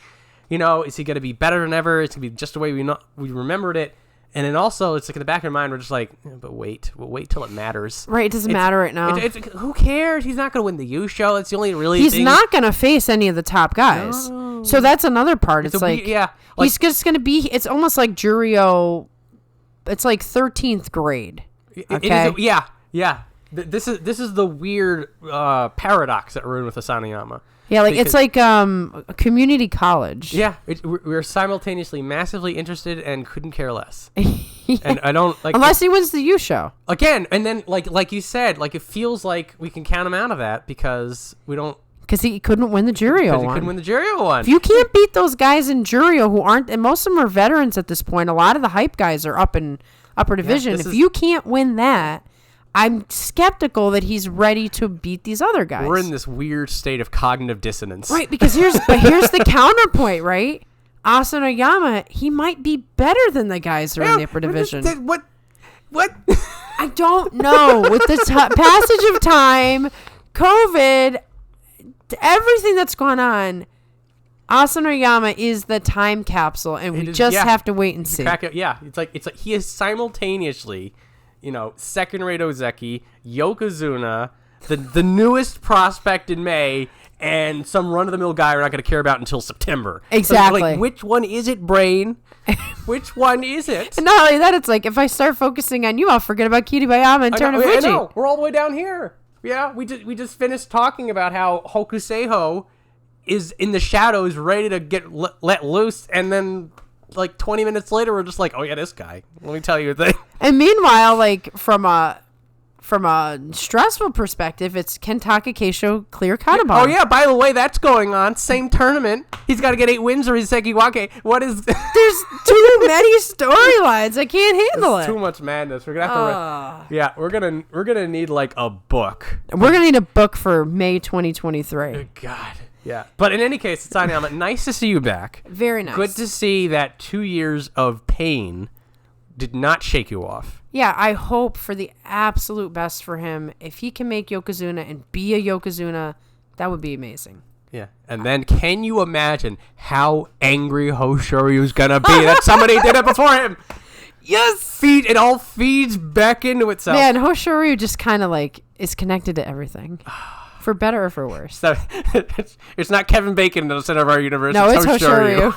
You know, is he going to be better than ever? It's going to be just the way we remembered it. And then also, it's like in the back of our mind, we're just like, but we'll wait till it matters. Right, it doesn't matter right now. Who cares? He's not going to win the U show. It's the only really He's not going to face any of the top guys. No. So that's another part. It's he's just going to be, it's almost like Juryo. It's like 13th grade. Okay? Yeah. This is the weird paradox that we're in with Asanoyama. Yeah, it's like a community college. Yeah, we're simultaneously massively interested and couldn't care less. Yeah. And I don't like unless he wins the U show again. And then like you said, it feels like we can count him out of that because we don't. Because he couldn't win the Juryo one. He couldn't win the Juryo one. If you can't beat those guys in Juryo who aren't, and most of them are veterans at this point. A lot of the hype guys are up in upper division. If you can't win that, I'm skeptical that he's ready to beat these other guys. We're in this weird state of cognitive dissonance. Right, because here's the counterpoint, right? Asanoyama, he might be better than the guys who are in the upper division. What? I don't know. With the passage of time, COVID, everything that's gone on, Asanoyama is the time capsule, and we just have to wait and see. It's like he is simultaneously, second-rate Ozeki, Yokozuna, the newest prospect in May, and some run-of-the-mill guy we're not going to care about until September. Exactly. So, like, which one is it, brain? Which one is it? And not only that, it's like, if I start focusing on you, I'll forget about Kiribayama and Terunofuji. I know. We're all the way down here. Yeah, we just finished talking about how Hokuseiho is in the shadows ready to get let loose, and then, like, 20 minutes later, we're just like, oh, yeah, this guy. Let me tell you a thing. And meanwhile, like, from a stressful perspective, it's can Takakeisho clear Kadoban? Oh, yeah, by the way, that's going on. Same tournament. He's got to get 8 wins or he's Sekiwake. What is... There's too many storylines. I can't handle it. Too much madness. We're going to have to... Yeah, we're gonna need, like, a book. We're going to need a book for May 2023. God. Yeah. But in any case, Sanayama, nice to see you back. Very nice. Good to see that 2 years of pain did not shake you off. Yeah, I hope for the absolute best for him. If he can make Yokozuna and be a Yokozuna, that would be amazing. Yeah. And then can you imagine how angry Hoshoryu's going to be that somebody did it before him? Yes! It all feeds back into itself. Man, Hoshoryu just kind of like is connected to everything. For better or for worse. So it's not Kevin Bacon in the center of our universe. No, it's Hoshoryu.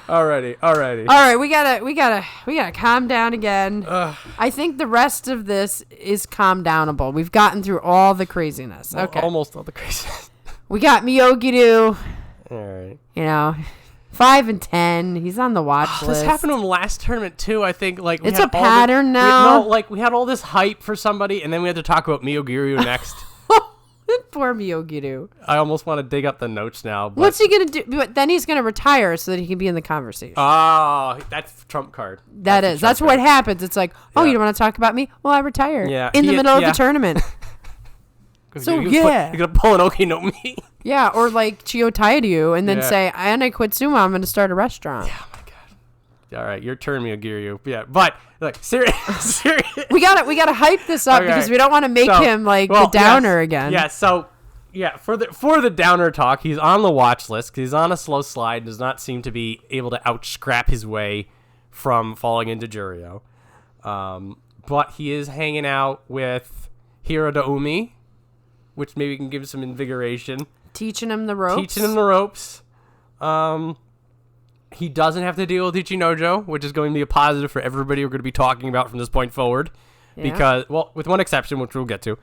Alrighty. All right, we gotta calm down again. I think the rest of this is calm downable. We've gotten through all the craziness. Okay, almost all the craziness. We got Miyogiru. All right. 5 and 10. He's on the watch list. This happened to him last tournament too. I think like it's a pattern now. We had all this hype for somebody, and then we had to talk about Miyogiru next. Poor Miyogiru. I almost want to dig up the notes now. But... What's he gonna do? But then he's gonna retire so that he can be in the conversation. Oh, that's trump card. That's what happens. It's like, you don't want to talk about me? Well, I retire. Yeah, in the middle of the tournament. So you're gonna pull an Okinomi. Yeah, or like Chiyotai to you, and then say, "And I quit sumo. I'm gonna start a restaurant." Yeah, oh my god. All right, your turn, Miyogiru. Yeah, but like serious. we gotta hype this up because we don't want to make him like the downer again. Yeah. So for the downer talk, he's on the watch list because he's on a slow slide. Does not seem to be able to out-scrap his way from falling into Juryo. But he is hanging out with Hiradoumi, which maybe can give him some invigoration. Teaching him the ropes. He doesn't have to deal with Ichinojo, which is going to be a positive for everybody we're going to be talking about from this point forward. Yeah. Because, with one exception, which we'll get to.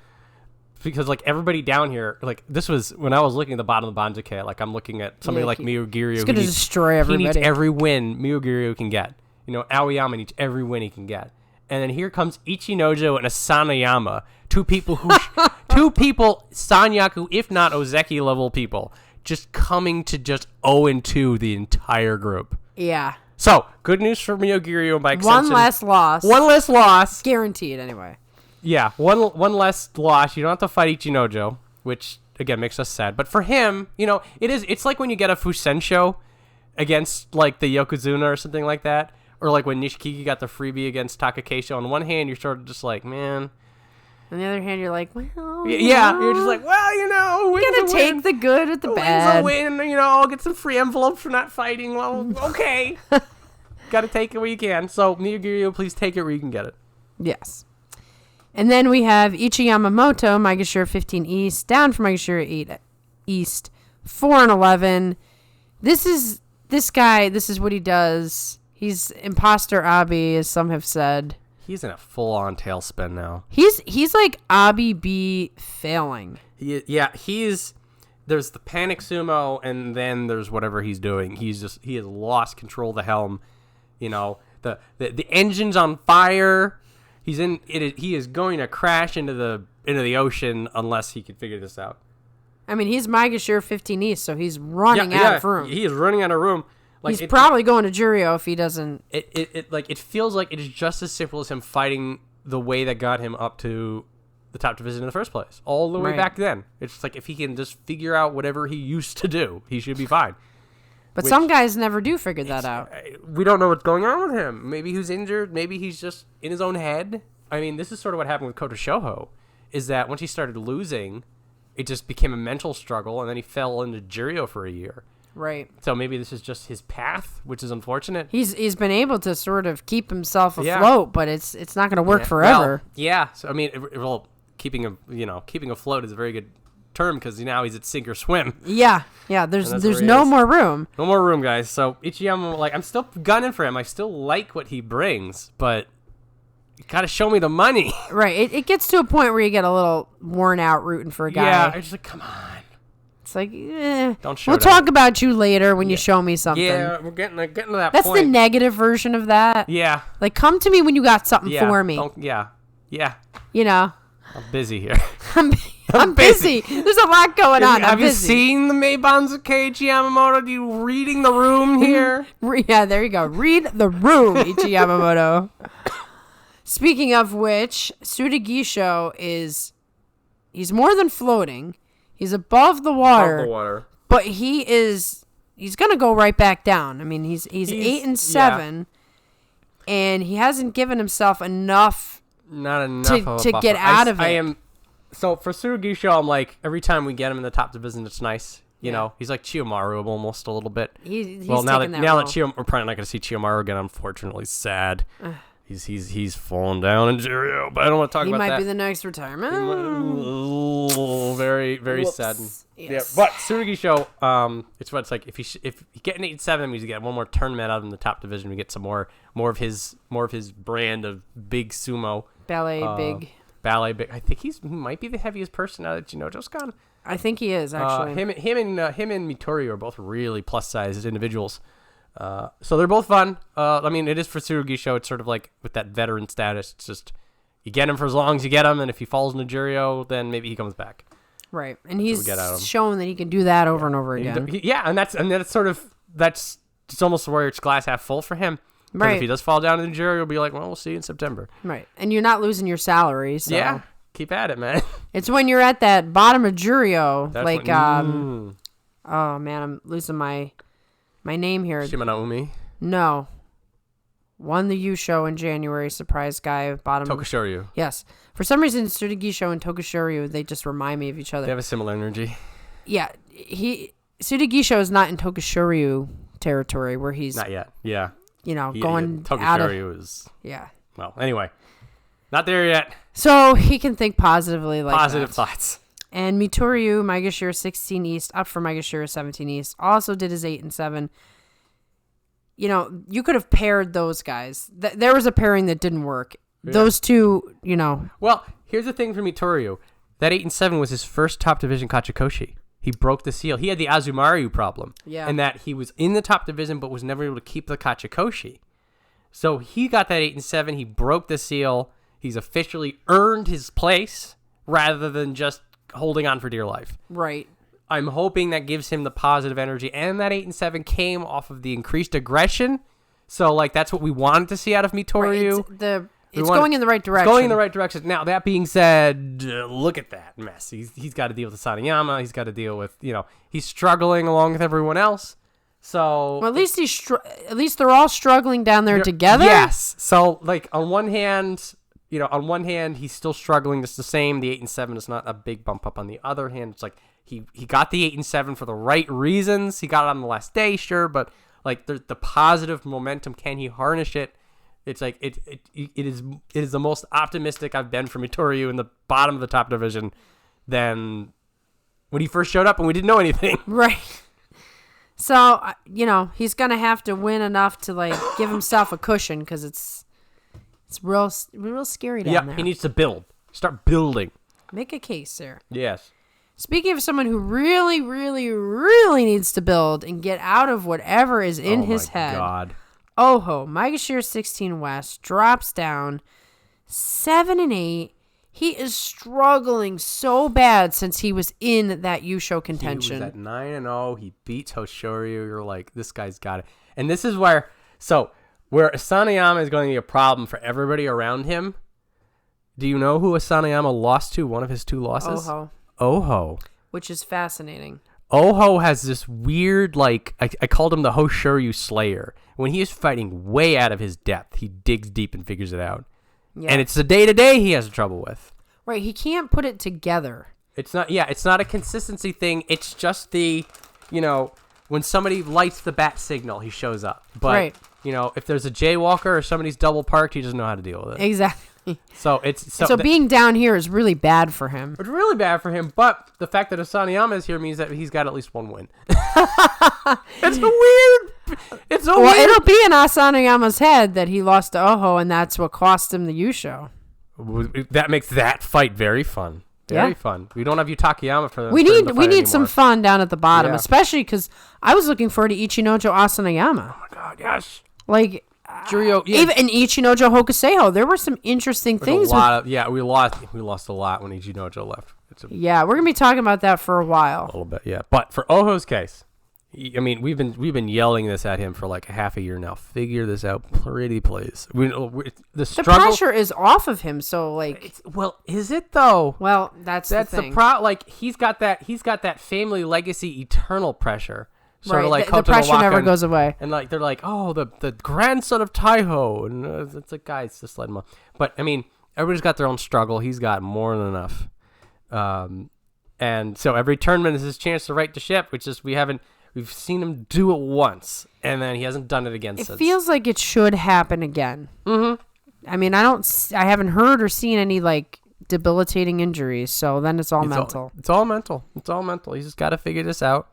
Because, like, everybody down here, like, this was, when I was looking at the bottom of the Banzuke, like, I'm looking at somebody like Miyogiru. He's going to destroy everybody. He needs every win Miyogiru can get. Aoyama needs every win he can get. And then here comes Ichinojo and Asanoyama, two people, Sanyaku, if not Ozeki level people, just coming to just 0-2 the entire group. Yeah. So, good news for Miyogiru and by extension. One less loss. Guaranteed, anyway. Yeah, one less loss. You don't have to fight Ichinojo, which, again, makes us sad. But for him, it's like when you get a Fusensho against, like, the Yokozuna or something like that. Or like when Nishikigi got the freebie against Takakeisho. On one hand, you're sort of just like, man. On the other hand, you're like, well. Yeah, you're just like, well, we gotta take the good with the bad. Win's a win, I'll get some free envelopes for not fighting. Well, okay. Gotta take it where you can. So, Miyogiru, please take it where you can get it. Yes. And then we have Ichi Yamamoto, Maegashira 15 East, down from Maegashira 8 East, 4 and 11. This is what he does. He's imposter Abi, as some have said. He's in a full-on tailspin now. He's like Abi B failing. There's the panic sumo, and then there's whatever he's doing. He has lost control of the helm. The engine's on fire. He is going to crash into the ocean unless he can figure this out. I mean, he's Maegashira 15 East, so he's running out of room. He is running out of room. Like, he's probably going to Juryo if he doesn't. It feels like it is just as simple as him fighting the way that got him up to the top division in the first place. All the way back then. It's just like if he can just figure out whatever he used to do, he should be fine. But some guys never do figure that out. We don't know what's going on with him. Maybe he's injured. Maybe he's just in his own head. I mean, this is sort of what happened with Kotoshoho, is that once he started losing, it just became a mental struggle, and then he fell into Juryo for a year. Right. So maybe this is just his path, which is unfortunate. He's been able to sort of keep himself afloat, but it's not going to work forever. Well, yeah. So I mean, keeping afloat is a very good term because now he's at sink or swim. Yeah. There's no more room. No more room, guys. So Ichiyama, I'm still gunning for him. I still like what he brings, but you gotta show me the money. Right. It gets to a point where you get a little worn out rooting for a guy. Yeah. I'm just like, come on. It's like, Don't show we'll that. Talk about you later when you show me something. Yeah, we're getting to that point. That's the negative version of that. Yeah. Like, come to me when you got something for me. Yeah. You know. I'm busy here. I'm busy. There's a lot going on. Have you seen the Meibanza Keiichi Yamamoto? You reading the room here? Yeah, there you go. Read the room, Ichi Yamamoto. Speaking of which, Tsurugisho he's more than floating. He's above the water. But he's going to go right back down. I mean, he's 8-7, and he hasn't given himself enough. Not enough to get out of it. So for Tsurugisho, I'm like, every time we get him in the top division, it's nice. You know, he's like Chiyomaru almost a little bit. He's now that role. we're probably not going to see Chiyomaru again, unfortunately, sad. He's fallen down in Juryo, but I don't want to talk about that. He might be the next retirement. Very, very sad. Yes. Yeah, but Tsurugisho, it's like if he get an 8-7, we get one more tournament out of him in the top division. We get some more of his brand of big sumo. Ballet big. I think he might be the heaviest person now that Ichinojo's gone. I think he is actually. Him and Midorifuji are both really plus sized individuals. So they're both fun. I mean, it is for Tsurugisho. It's sort of like with that veteran status. It's just you get him for as long as you get him, and if he falls into Juryo, then maybe he comes back. Right, and he's shown that he can do that over and over again. And that's it's almost where it's glass half full for him. Right. If he does fall down into Juryo, he'll be like, well, we'll see you in September. Right, and you're not losing your salary. So. Yeah, keep at it, man. It's when you're at that bottom of Juryo, oh man, I'm losing my name here. Shimanaumi? No. Won the U show in January. Surprise guy. Bottom. Tokushoryu. Yes. For some reason, Tsurugisho and Tokushoryu, they just remind me of each other. They have a similar energy. Yeah. Tsurugisho is not in Tokushoryu territory where he's... Not yet. Yeah. Going out of... Tokushoryu is... Yeah. Well, anyway. Not there yet. So he can think positively like Positive that. thoughts. And Mitoryu, Maegashira 16 East, up from Maegashira 17 East, also did his 8-7. You could have paired those guys. There was a pairing that didn't work. Yeah. Those two, Well, here's the thing for Mitoryu. That 8-7 was his first top division Kachikoshi. He broke the seal. He had the Azumaru problem. Yeah. And that he was in the top division but was never able to keep the Kachikoshi. So he got that 8-7. He broke the seal. He's officially earned his place rather than just holding on for dear life. Right. I'm hoping that gives him the positive energy, and that 8-7 came off of the increased aggression. So, that's what we wanted to see out of Mitoryu. Right. It's going in the right direction. It's going in the right direction. Now, that being said, look at that mess. He's got to deal with the Sanayama. He's got to deal with, he's struggling along with everyone else. So, well, at least they're all struggling down there together. Yes. So, on one hand, he's still struggling. It's the same. The 8-7 is not a big bump up. On the other hand, it's like he got the 8-7 for the right reasons. He got it on the last day, sure, but the positive momentum, can he harness it? It's like it is the most optimistic I've been for Mitoryu in the bottom of the top division than when he first showed up and we didn't know anything. Right. So, he's going to have to win enough to give himself a cushion because it's real scary down there. Yeah, he needs to build. Start building. Make a case there. Yes. Speaking of someone who really, really, really needs to build and get out of whatever is in his head. Oh, my God. Oho, Maegashira 16 West drops down 7-8. He is struggling so bad since he was in that Yusho contention. He was at 9-0. He beats Hoshoryu. You're like, this guy's got it. And this is where Asanayama is going to be a problem for everybody around him. Do you know who Asanayama lost to? One of his two losses? Oho. Which is fascinating. Oho has this weird, I called him the Hoshoryu Slayer. When he is fighting way out of his depth, he digs deep and figures it out. Yeah. And it's the day-to-day he has trouble with. Right, he can't put it together. It's not. Yeah, it's not a consistency thing. It's just the, when somebody lights the bat signal, he shows up. But if there's a jaywalker or somebody's double parked, he doesn't know how to deal with it. Exactly. So being down here is really bad for him. It's really bad for him, but the fact that Asaniyama is here means that he's got at least one win. It's weird. It'll be in Asaniyama's head that he lost to Oho, and that's what cost him the Yusho. That makes that fight very fun. Very fun. We don't have Takayama for the We need anymore. some fun down at the bottom, especially because I was looking forward to Ichinojo Asaniyama. Oh my god, yes. Like Juryo, even in Ichinojo Hokuseiho, there were some interesting things. We lost a lot when Ichinojo left. We're gonna be talking about that for a while. A little bit, yeah. But for Oho's case, we've been yelling this at him for like a half a year now. Figure this out, pretty please. The pressure is off of him, so like. Is it though? Well, that's the thing. Like he's got that family legacy eternal pressure. Sort of like the pressure never goes away. And like they're like, oh, the grandson of Taiho, and it's like, guys, just let him up. But everybody's got their own struggle. He's got more than enough. And so every tournament is his chance to right the ship, which is we've seen him do it once, and then he hasn't done it again since. It feels like it should happen again. Mm-hmm. I haven't heard or seen any like debilitating injuries, so then it's all mental. It's all mental. He's just got to figure this out.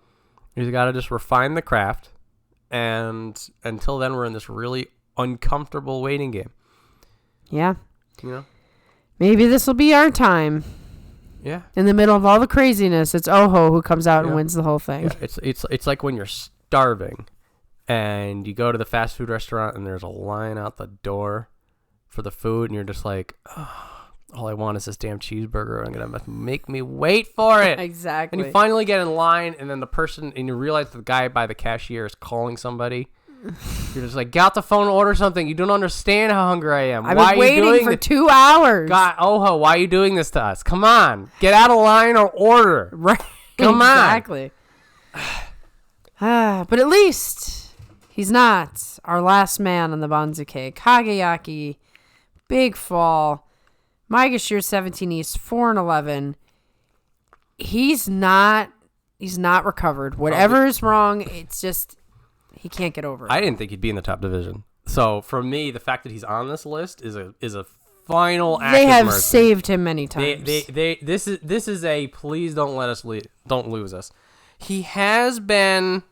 He's got to just refine the craft, and until then, we're in this really uncomfortable waiting game. Yeah. Maybe this will be our time. Yeah. In the middle of all the craziness, it's Oho who comes out and wins the whole thing. Yeah. It's like when you're starving, and you go to the fast food restaurant, and there's a line out the door for the food, and you're just like, oh, all I want is this damn cheeseburger. I'm going to make me wait for it. Exactly. And you finally get in line, and then you realize the guy by the cashier is calling somebody. You're just like, get out the phone and order something. You don't understand how hungry I am. I've been waiting for 2 hours. God, Oho, why are you doing this to us? Come on. Get out of line or order. Right. Come on. Exactly. But at least he's not our last man on the Banzuke. Kageyaki, big fall. Maegashira 17 East, 4-11. He's not recovered. Whatever is wrong, it's just he can't get over it. I didn't think he'd be in the top division. So for me, the fact that he's on this list is a final act. They have mercy. saved him many times. This is a please don't lose us. He has been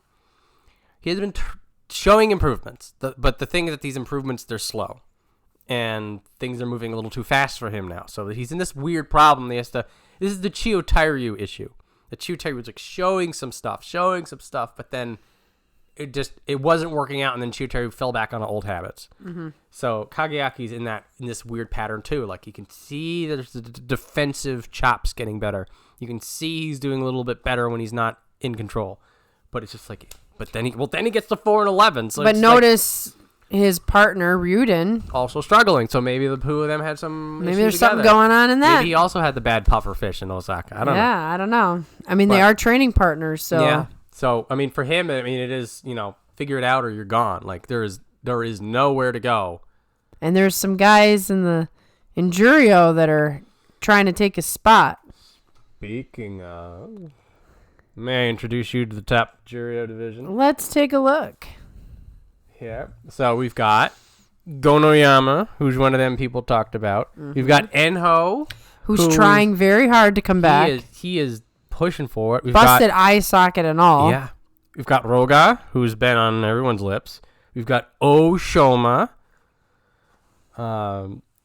showing improvements. But the thing is that these improvements, they're slow. And things are moving a little too fast for him now. So he's in this weird problem. This is the Chiyotairyu issue. The Chiyotairyu was like showing some stuff, but then it wasn't working out, and then Chiyotairyu fell back on old habits. Mm-hmm. So Kageyaki's in this weird pattern too. Like you can see there's the defensive chops getting better. You can see he's doing a little bit better when he's not in control. But it's just like, then he gets to 4-11. So but notice. His partner, Ryuden, also struggling. So maybe the two of them had some maybe there's something going on in that. Maybe he also had the bad puffer fish in Osaka. I don't know. Yeah, I don't know. I mean, they are training partners, so. Yeah. So, I mean, for him, it is, figure it out or you're gone. Like, there is nowhere to go. And there's some guys in Juryo that are trying to take his spot. Speaking of, may I introduce you to the top Juryo division? Let's take a look. Yeah. So we've got Gonoyama, who's one of them people talked about. Mm-hmm. We've got Enho, who's trying very hard to come back. He is pushing for it. We've busted eye socket and all. Yeah. We've got Roga, who's been on everyone's lips. We've got Oshoma.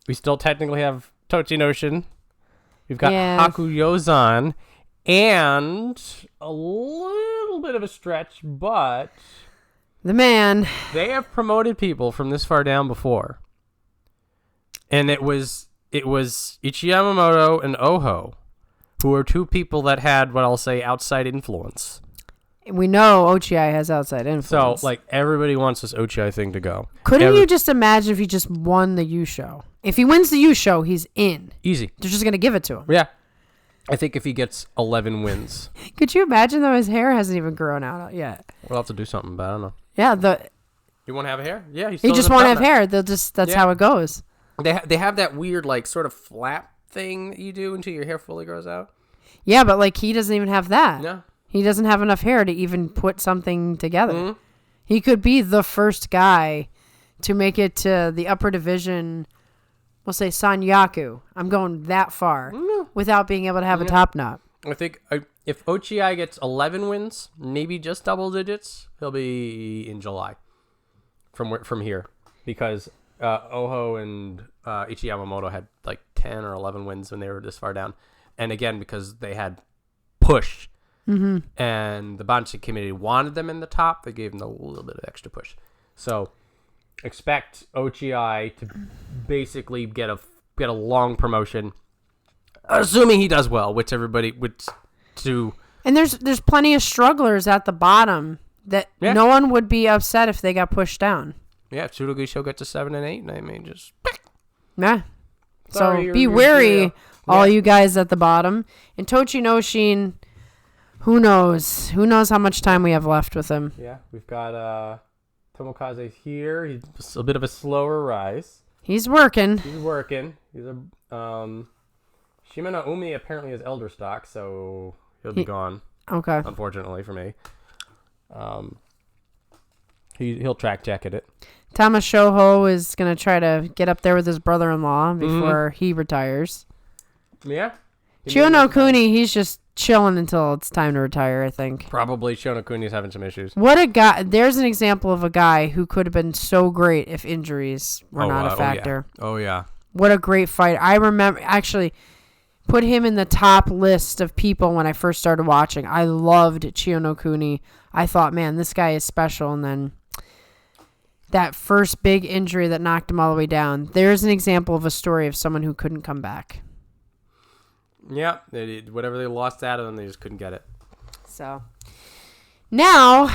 We still technically have Tochinoshin. We've got Hakuyozan, and a little bit of a stretch, but the man. They have promoted people from this far down before. And it was Ichiyamamoto and Oho, who are two people that had what I'll say outside influence. We know Ochiai has outside influence. So, like, everybody wants this Ochiai thing to go. Couldn't you just imagine if he just won the Yusho? If he wins the Yusho, he's in. Easy. They're just going to give it to him. Yeah. I think if he gets 11 wins. Could you imagine, though, his hair hasn't even grown out yet? We'll have to do something, but I don't know. Yeah, You won't have hair? Yeah, he just won't have hair. That's how it goes. They have that weird, like, sort of flap thing that you do until your hair fully grows out. Yeah, but like he doesn't even have that. No. He doesn't have enough hair to even put something together. He could be the first guy to make it to the upper division. We'll say Sanyaku. I'm going that far without being able to have a top knot. I think if Ochi gets 11 wins, maybe just double digits, he'll be in July from here. Because Oho and Ichi Yamamoto had like 10 or 11 wins when they were this far down. And again, because they had push and the Banshee committee wanted them in the top, they gave them a little bit of extra push. So expect Ochi to basically get a long promotion, assuming he does well, which everybody would do. And there's plenty of strugglers at the bottom that no one would be upset if they got pushed down. Yeah, if Tsurugisho gets to 7 and 8, they may just... Yeah. Sorry, so be wary, all you guys at the bottom. And Tochinoshin, who knows? Who knows how much time we have left with him? Yeah, we've got Tomokaze here. He's a bit of a slower rise. He's working. He's a Shimanoumi apparently is elder stock, so he'll be gone. Okay. Unfortunately for me. He'll track check at it. Tamashoho is going to try to get up there with his brother-in-law before he retires. Yeah. Shionokuni, he's just chilling until it's time to retire, I think. Probably Shionokuni's having some issues. What a guy. There's an example of a guy who could have been so great if injuries were not a factor. Oh, yeah. What a great fight. I remember, actually, put him in the top list of people when I first started watching. I loved Shionokuni. I thought, man, this guy is special, and then... that first big injury that knocked him all the way down. There's an example of a story of someone who couldn't come back. Yeah, whatever they lost out of them, they just couldn't get it. So, now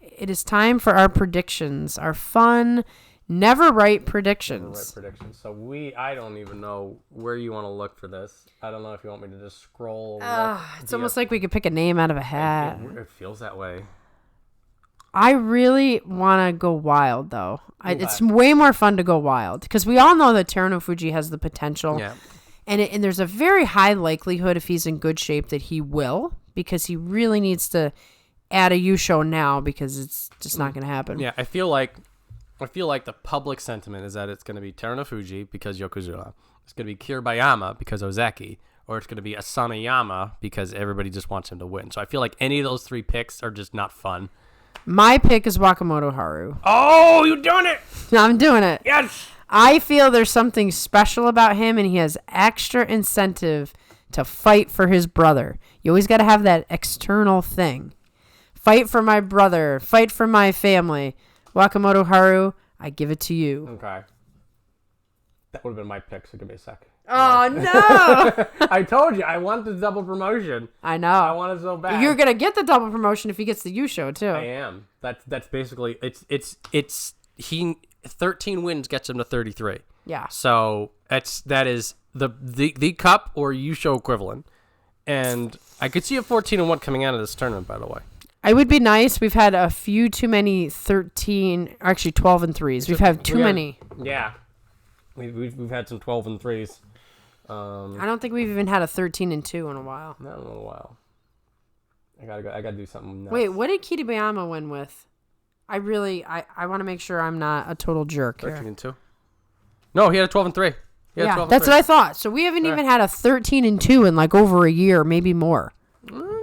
it is time for our predictions. Our fun, never right predictions. So I don't even know where you want to look for this. I don't know if you want me to just scroll. It's almost like we could pick a name out of a hat. It feels that way. I really want to go wild, though. It's way more fun to go wild because we all know that Terunofuji has the potential. Yeah. And there's a very high likelihood if he's in good shape that he will, because he really needs to add a Yusho now because it's just not going to happen. Yeah, I feel like the public sentiment is that it's going to be Terunofuji because Yokozuna. It's going to be Kiribayama because Ozeki. Or it's going to be Asanayama because everybody just wants him to win. So I feel like any of those three picks are just not fun. My pick is Wakamotoharu. Oh, you're doing it! I'm doing it. Yes! I feel there's something special about him, and he has extra incentive to fight for his brother. You always got to have that external thing. Fight for my brother. Fight for my family. Wakamotoharu, I give it to you. Okay. That would have been my pick, so give me a sec. Oh, no! I told you, I want the double promotion. I know. I want it so bad. You're going to get the double promotion if he gets the Yusho, too. I am. That's basically, it's 13 wins gets him to 33. Yeah. So that is the cup or Yusho equivalent. And I could see a 14-1 coming out of this tournament, by the way. It would be nice. We've had a few too many 13, actually 12 and 3s. We've had too many. Yeah. We've had some 12 and 3s. I don't think we've even had a 13 and 2 in a while. Not in a while. I gotta do something nuts. Wait, what did Kiribayama win with? I want to make sure I'm not a total jerk 13 here. and 2. No, he had a 12 and 3. Yeah, that's what I thought. So we haven't even had a 13 and 2 in like over a year, maybe more.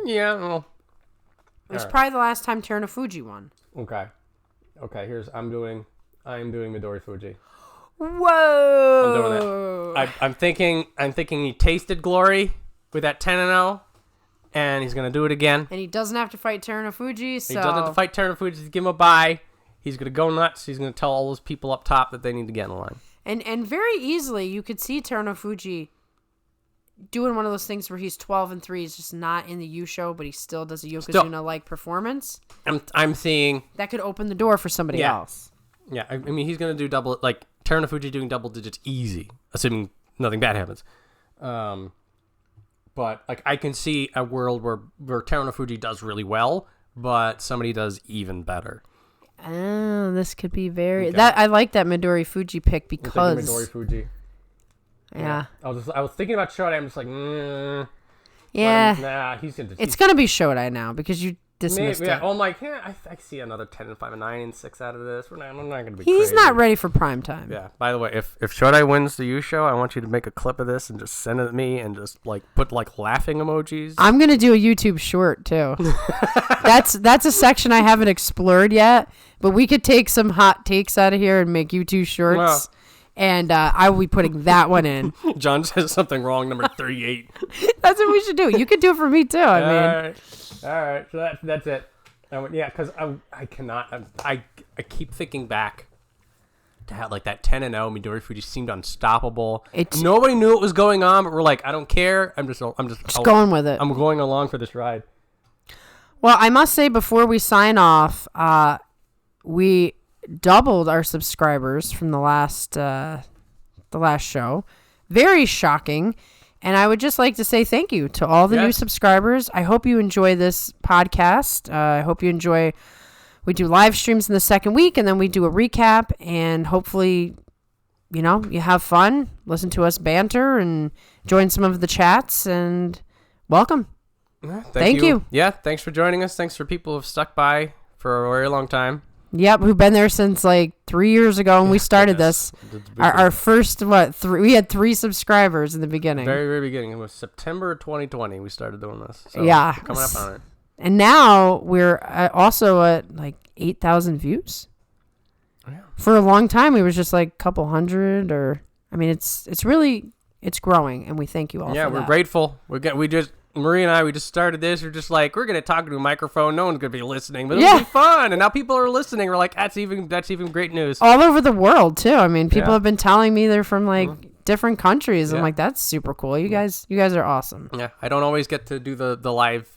Yeah, well. It was probably the last time Terunofuji won. Okay. I'm doing Midorifuji. Whoa! I'm doing it. I'm thinking he tasted glory with that 10-0, and he's gonna do it again. And he doesn't have to fight Terunofuji, so he doesn't have to fight Terunofuji to give him a bye. He's gonna go nuts. He's gonna tell all those people up top that they need to get in line. And very easily you could see Terunofuji doing one of those things where he's 12 and 3, he's just not in the Yusho, but he still does a Yokozuna-like performance. I'm seeing that could open the door for somebody else. Yeah, I mean he's gonna do double, like Terunofuji doing double digits easy, assuming nothing bad happens. But like I can see a world where Terunofuji does really well, but somebody does even better. Oh, this could be very I like that Midorifuji pick because Midorifuji. Yeah. I was thinking about Shodai. I'm just like, Yeah. Nah, he's gonna. It's going to be Shodai now because you dismissed yeah. it. Oh my, I see another 10 and 5 and 9 and 6 out of this. I'm not gonna be. He's crazy. not ready for prime time. Yeah. By the way, if Shodai wins the U show, I want you to make a clip of this and just send it to me and just like put like laughing emojis. I'm gonna do a YouTube short too. That's a section I haven't explored yet, but we could take some hot takes out of here and make YouTube shorts. Well, and I will be putting that one in. John says something wrong. Number 38. That's what we should do. You could do it for me too. I mean, all right. So that's it. Yeah, because I cannot. I keep thinking back to how like that 10-0 Midorifuji seemed unstoppable. Nobody knew what was going on, but we're like, I don't care. I'm just going with it. I'm going along for this ride. Well, I must say before we sign off, we doubled our subscribers from the last show. Very shocking. And I would just like to say thank you to all the new subscribers. I hope you enjoy this podcast. I hope you enjoy. We do live streams in the second week, and then we do a recap. And hopefully, you have fun. Listen to us banter and join some of the chats. And welcome. Thank you. Yeah, thanks for joining us. Thanks for people who've stuck by for a very long time. Yep, we've been there since like 3 years ago when we started this. Our first, we had 3 subscribers in the beginning. Very, very beginning. It was September 2020 we started doing this. So yeah. Coming up on it. And now we're also at like 8,000 views. Yeah. For a long time, we was just like a couple hundred it's really growing, and we thank you all for that. Yeah, we're grateful. Marie and I, we just started this. We're just like, we're going to talk to a microphone. No one's going to be listening, but it'll be fun. And now people are listening. We're like, that's even great news. All over the world, too. I mean, people have been telling me they're from like different countries. I'm like, that's super cool. You guys are awesome. Yeah, I don't always get to do the live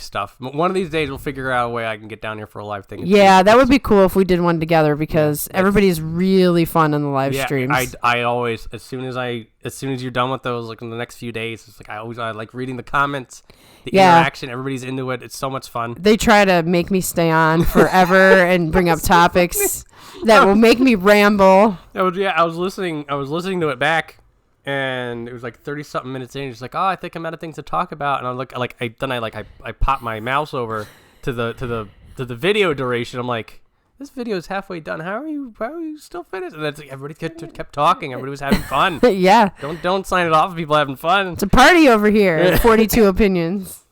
stuff. One of these days, we'll figure out a way I can get down here for a live thing. Yeah, that would be cool if we did one together because everybody's really fun on the live streams. I always, as soon as you're done with those, like in the next few days, it's like I like reading the comments, the interaction. Everybody's into it. It's so much fun. They try to make me stay on forever and bring up topics that will make me ramble. I was listening to it back. And it was like 30-something minutes in. He's like, "Oh, I think I'm out of things to talk about." And I look like I pop my mouse over to the video duration. I'm like, "This video is halfway done. How are you still finished?" And then like, everybody kept talking. Everybody was having fun. Yeah. Don't sign it off if people are having fun. It's a party over here at 42 Opinions.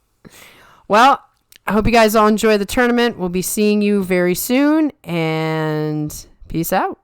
Well, I hope you guys all enjoy the tournament. We'll be seeing you very soon, and peace out.